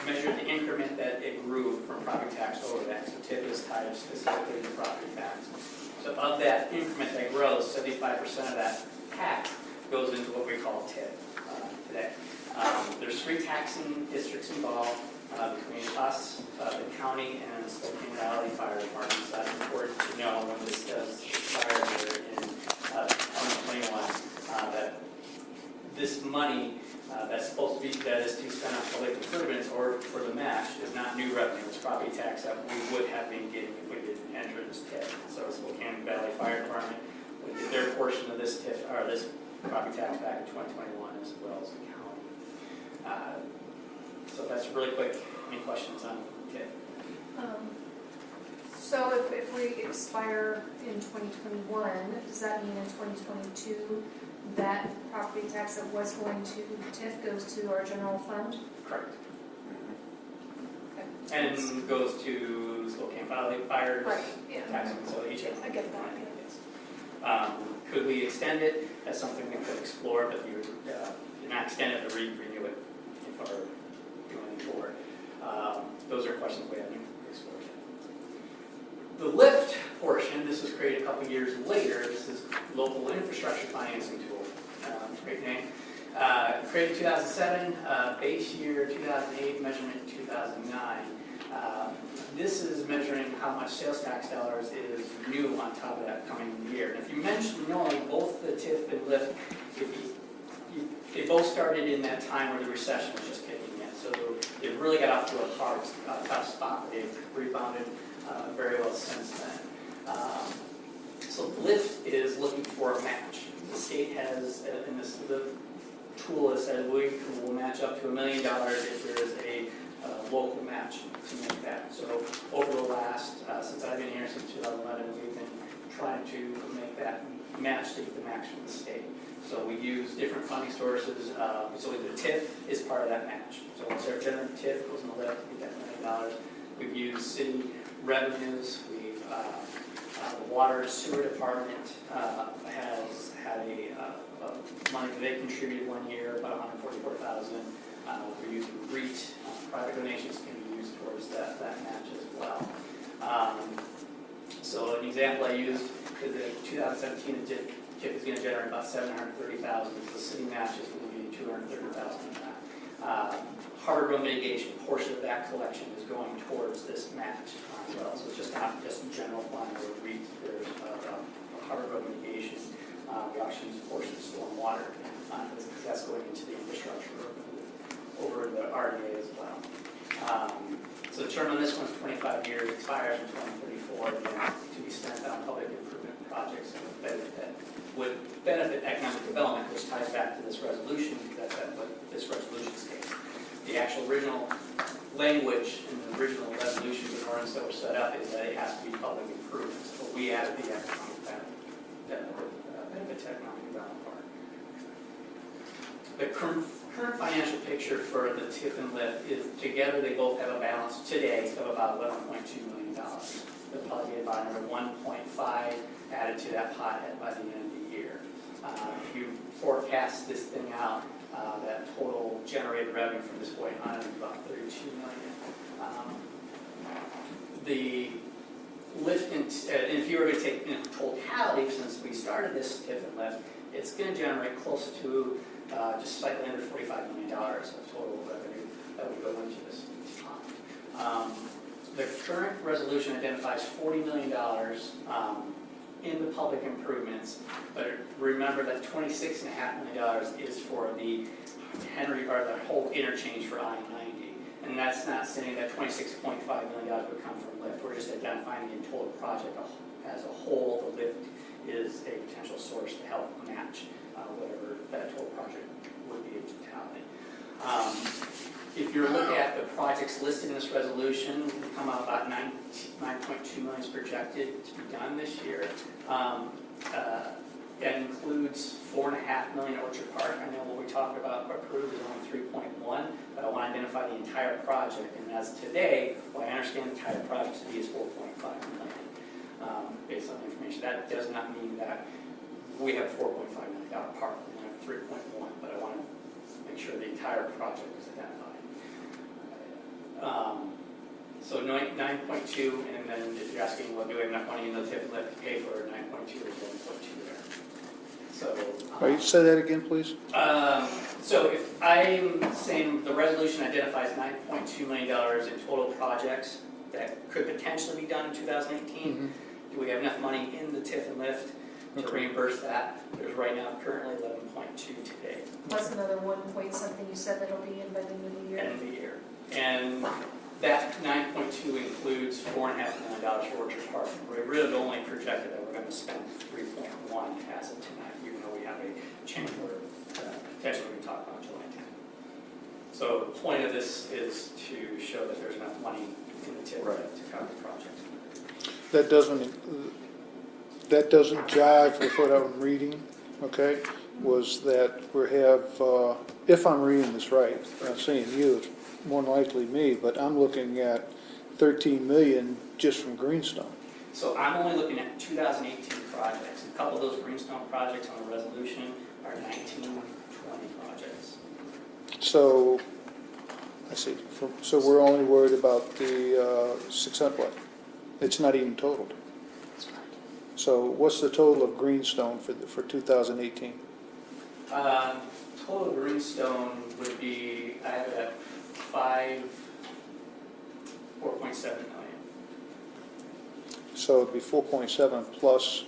measured the increment that it grew from property tax over that. So TIF is tied specifically to property tax. So of that increment that grows, 75% of that tax goes into what we call TIF today. There's 3 taxing districts involved between us, the county, and the Spokane Valley Fire Department. So that's important to know when this does expire here in 2021, that this money that's supposed to be, that is to spend on public improvements or for the match is not new revenue. It's property tax that we would have been getting if we didn't enter this TIF. So Spokane Valley Fire Department would get their portion of this TIF, or this property tax back in 2021, as well as the county. So that's really quick. Any questions on TIF? So if we expire in 2021, does that mean in 2022 that property tax that was going to TIF goes to our general fund? Correct. And goes to Spokane Valley Fires. Right, yeah. Taxing, so each of them. I get that, Yes. Could we extend it? That's something we could explore, but you not extend it, but renew it if we're doing forward. Those are questions we haven't explored yet. The LIFT portion, this was created a couple years later. This is local infrastructure financing tool. Great name. Created in 2007, base year 2008, measurement 2009. This is measuring how much sales tax dollars is new on top of that coming year. And if you mention knowing both the TIF and LIFT, they both started in that time where the recession was just kicking in. So it really got off to a hard, tough spot. They've rebounded very well since then. So LIFT is looking for a match. The state has, in this, the tool has said we will match up to $1 million if there is a local match to make that. So over the last, since I've been here since 2011, we've been trying to make that match to get the match from the state. So we use different funding sources. So the TIF is part of that match. So once our general TIF goes in the lift, we get that $1 million. We've used city revenues. We've the water and sewer department has had a money that they contributed one year, about $144,000. We're using REIT, private donations can be used towards that match as well. So an example I used is the 2017 TIP is going to generate about $730,000. The city match is going to be $230,000 of that. Harbor road mitigation, portion of that collection is going towards this match as well. So it's just not just general fund or REIT. There's harbor road mitigation. We also use a portion of stormwater because that's going into the infrastructure over the RDA as well. So the term on this one's 25 years, expires in 2034, again, to be spent on public improvement projects that would benefit economic development, which ties back to this resolution. That's what this resolution states. The actual original language in the original resolution and ordinance that were set up is that it has to be public improvements, but we added the economic benefit to economic development part. The current financial picture for the TIF and LIF is together they both have a balance today of about $11.2 million. They'll probably be about another 1.5 added to that pot by the end of the year. If you forecast this thing out, that total generated revenue from this point on is about $32 million. The lift, if you were to take in totality, since we started this TIF and lift, it's going to generate close to just slightly under $45 million of total revenue that would go into this fund. The current resolution identifies $40 million in the public improvements, but remember that $26.5 million is for the Henry, or the whole interchange for I-90. And that's not saying that $26.5 million would come from lift. We're just identifying the total project as a whole. The lift is a potential source to help match whatever that total project would be in totality. If you're looking at the projects listed in this resolution, we come out about $9.2 million is projected to be done this year. That includes $4.5 million Orchard Park. I know what we talked about approved is only 3.1, but I want to identify the entire project. And as today, what I understand the entire project to be is 4.5 million, based on the information. That does not mean that we have $4.5 million park. We have 3.1, but I want to make sure the entire project is identified. So 9.2, and then if you're asking, well, do we have enough money in the TIF and lift to pay for 9.2 or 1.2 there? So. All right, say that again, please. So if I'm saying the resolution identifies $9.2 million in total projects that could potentially be done in 2018, do we have enough money in the TIF and lift to reimburse that? There's right now currently 11.2 today. Plus another 1 point something you said that'll be in by the end of the year. End of the year. And that 9.2 includes $4.5 million for Orchard Park. We really only projected that we're going to spend 3.1 as of tonight, even though we have a change order potentially we can talk about July 10th. So the point of this is to show that there's enough money in the TIF to cover the project. That doesn't jive with what I'm reading, okay? Was that we have, if I'm reading this right, I'm not saying you, it's more than likely me, but I'm looking at 13 million just from Greenstone. So I'm only looking at 2018 projects. A couple of those Greenstone projects on the resolution are 19, 20 projects. So, I see. So we're only worried about the 600 what? It's not even totaled. So what's the total of Greenstone for 2018? Total Greenstone would be, I have it at 4.7 million. So it'd be 4.7 plus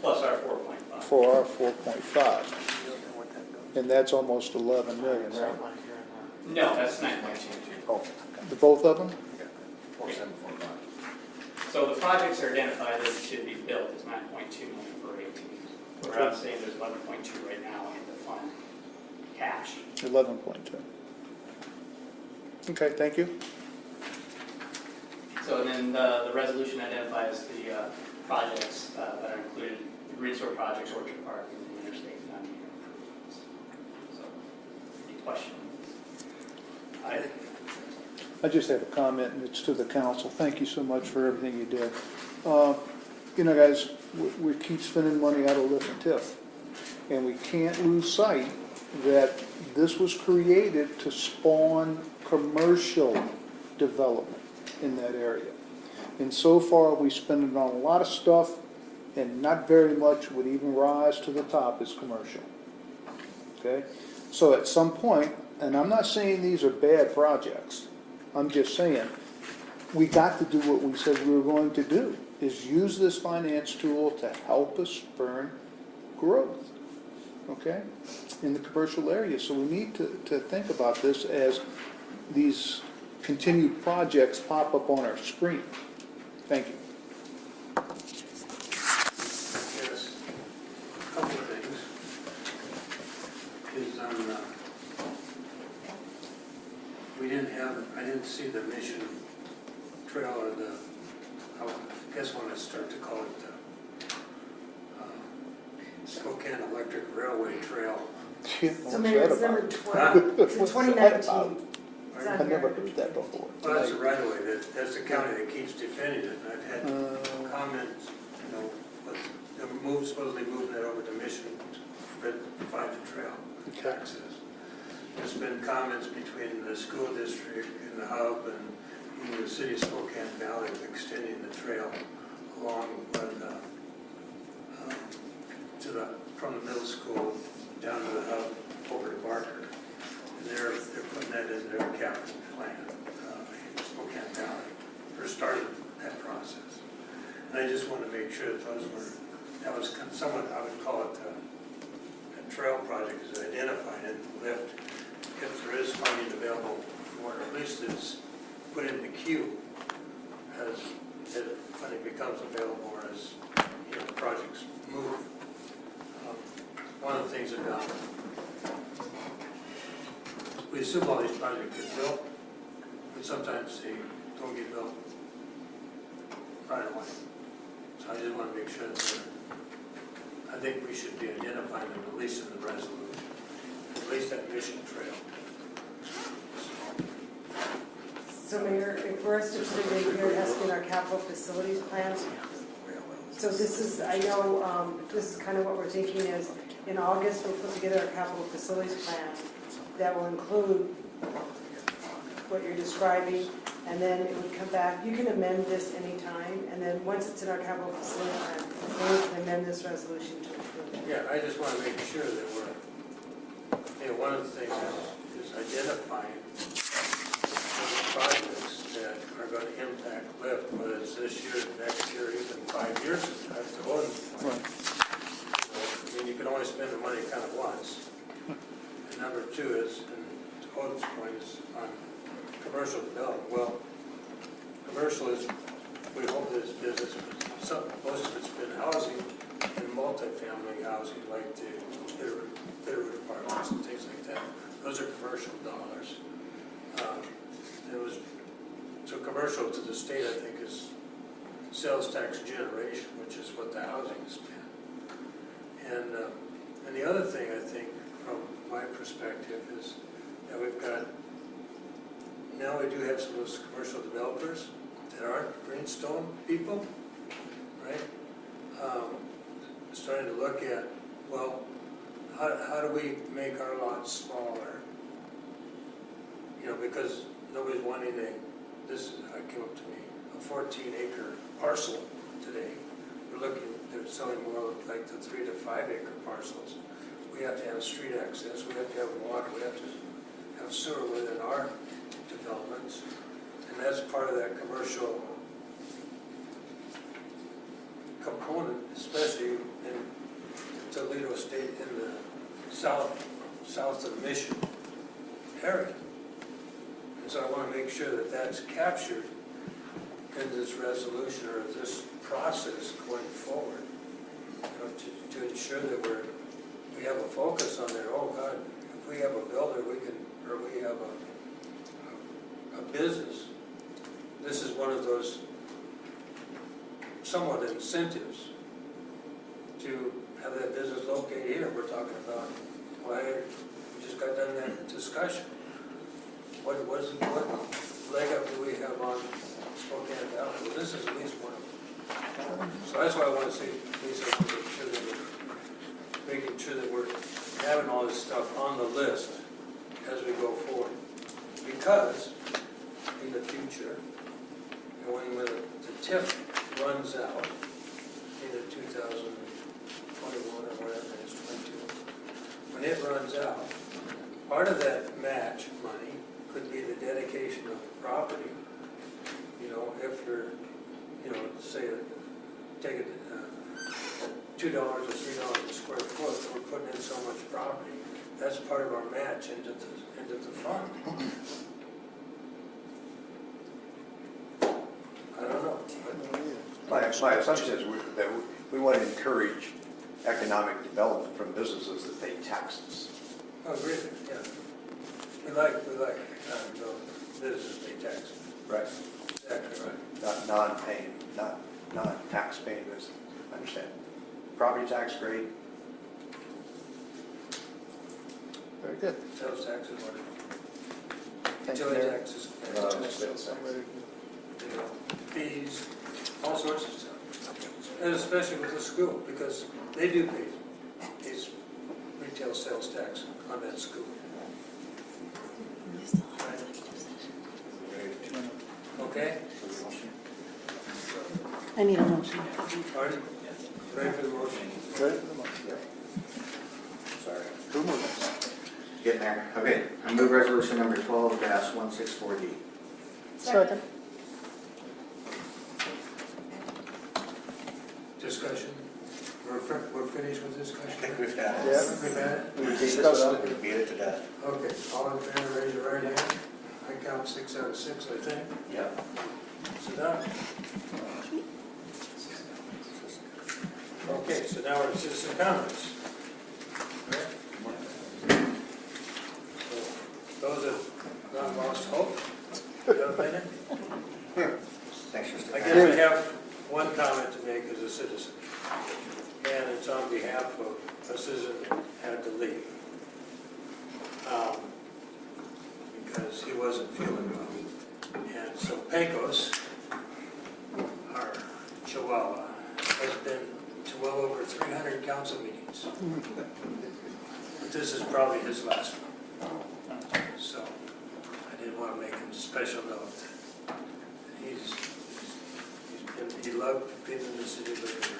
Plus our 4.5. for our 4.5. And that's almost 11 million, right? No, that's 9.2. Oh, the both of them? 4.745. So the projects are identified as to be built as 9.2 million for 18. Where I'm saying there's 11.2 right now in the fund cash. 11.2. Okay, thank you. So then the resolution identifies the projects that are included, the Greenstone projects, Orchard Park, and the interstate 90 improvements. So, any questions? I just have a comment, and it's to the council. Thank you so much for everything you did. You know, guys, we keep spending money out of lift and TIF, and we can't lose sight that this was created to spawn commercial development in that area. And so far, we spend it on a lot of stuff, and not very much would even rise to the top as commercial. Okay? So at some point, and I'm not saying these are bad projects, I'm just saying, we got to do what we said we were going to do, is use this finance tool to help us spur growth, okay, in the commercial area. So we need to think about this as these continued projects pop up on our screen. Thank you. Yes, a couple of things. Is on, I didn't see the Mission Trail or the, I guess when I start to call it the Spokane Electric Railway Trail. So Mayor, it's number 12, it's in 2019. It's on I've never here. heard that before. Well, that's the right of way, that's the county that keeps defending it, and I've had comments, you know, they're supposedly moving that over to Mission to provide the trail access. There's been comments between the school district and the hub and even the city of Spokane Valley of extending the trail along from the middle school down to the hub over to Barker. And they're putting that in their capital plan, in Spokane Valley, for starting that process. And I just want to make sure that was somewhat, I would call it a trail project is identified and lift. If there is funding available for it, at least it's put in the queue as when it becomes available or as, you know, the projects move. One of the things about, we assume all these projects get built, but sometimes they don't get built right away. So I just want to make sure that I think we should be identifying them at least in the resolution, at least that mission trail. So Mayor, for us to put it in here, it has to be in our capital facilities plans. So this is, I know, this is kind of what we're thinking is, in August, we'll put together our capital facilities plan that will include what you're describing, and then it would come back. You can amend this anytime, and then once it's in our capital facility plan, then we can amend this resolution to include it. Yeah, I just want to make sure that we're, you know, one of the things is identifying the projects that are going to impact lift, whether it's this year, next year, even 5 years from now, to Owen's point. So, I mean, you can only spend the money kind of once. And number two is, and to Owen's point, is on commercial development. Well, commercial is, we hope that it's business, but most of it's been housing and multifamily housing, like the Bitterroot apartments and things like that. Those are commercial dollars. So commercial to the state, I think, is sales tax generation, which is what the housing has been. And the other thing, I think, from my perspective, is that we've got, now we do have some of those commercial developers that aren't greenstone people, right? Starting to look at, well, how do we make our lots smaller? You know, because nobody's wanting this came up to me, a 14-acre parcel today. They're selling more like the 3 to 5 acre parcels. We have to have street access, we have to have water, we have to have sewer within our developments. And that's part of that commercial component, especially in Toledo State in the south of Mission area. And so I want to make sure that that's captured in this resolution or this process going forward, you know, to ensure that we have a focus on there. Oh God, if we have a builder, or we have a business, this is one of those somewhat incentives to have that business located here. We're talking about, well, we just got done that discussion. What leg up do we have on Spokane Valley? Well, this is at least one of them. So that's why I want to say, Lisa, make sure that we're making sure that we're having all this stuff on the list as we go forward. Because in the future, and when the TIF runs out in the 2021 or whatever it is, 22, when it runs out, part of that match money could be the dedication of the property. You know, if you're, you know, say, take it $2 or $3 a square foot, we're putting in so much property. That's part of our match into the fund. I don't know. My assumption is that we want to encourage economic development from businesses that pay taxes. Oh, really? Yeah. We like economic development. Business pay taxes. Right. Exactly right. Not non-paying, not non-tax paying business. I understand. Property tax, great. Very good. Sales taxes, whatever. Thank you, Utility Mayor. taxes, Sales tax. you know, fees, all sorts of stuff. And especially with the school, because they do pay these retail sales tax on that school. Okay? I need a motion. Pardon? Ready for the motion? Good. Sorry. Who moved? Getting there. Okay, I move resolution number 12-164D. Second. Discussion? We're finished with discussion? I think we've had it. Yeah. We've had it? We discussed it. We beat it to death. Okay, all in favor, raise your right hand. I count 6 out of 6, I think. Yep. Sit down. Okay, so now we're at citizen comments. So, those that have not lost hope, you have a minute? Thanks for I sticking guess I have one comment to make as a citizen, and it's on behalf of a citizen that had to leave. Because he wasn't feeling well. And so Pecos, our chihuahua, has been to well over 300 council meetings. But this is probably his last one. So I did want to make a special note. He loved being in the city of Liberty.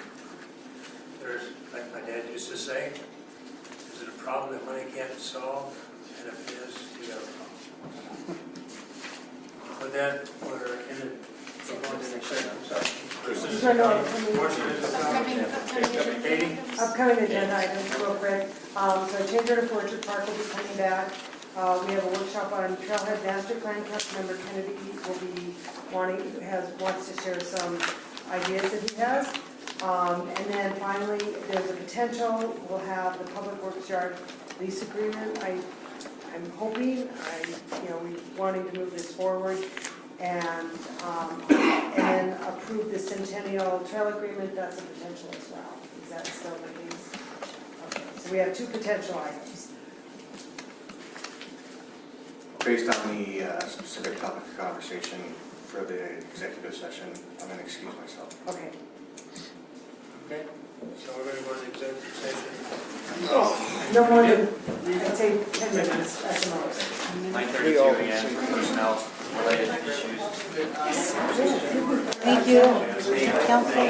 There's, like my dad used to say, is it a problem that money can't solve? And if it is, you got a problem. With that, we're in it. Upcoming agenda items, real quick. So Change Order for Orchard Park will be coming back. We have a workshop on Trailhead Master Plan. Councilmember Kennedy will be wants to share some ideas that he has. And then finally, there's a potential, we'll have the Public Works Yard lease agreement. I'm hoping, we're wanting to move this forward and then approve the Centennial Trail Agreement. That's a potential as well. Is that still the case? Okay, so we have two potential items. Based on the specific topic of conversation for the executive session, I'm going to excuse myself. Okay. Okay, so we're going to go to executive session. No more than, I'd say 10 minutes at the most. 9:32 again, personnel related issues. Thank you, council.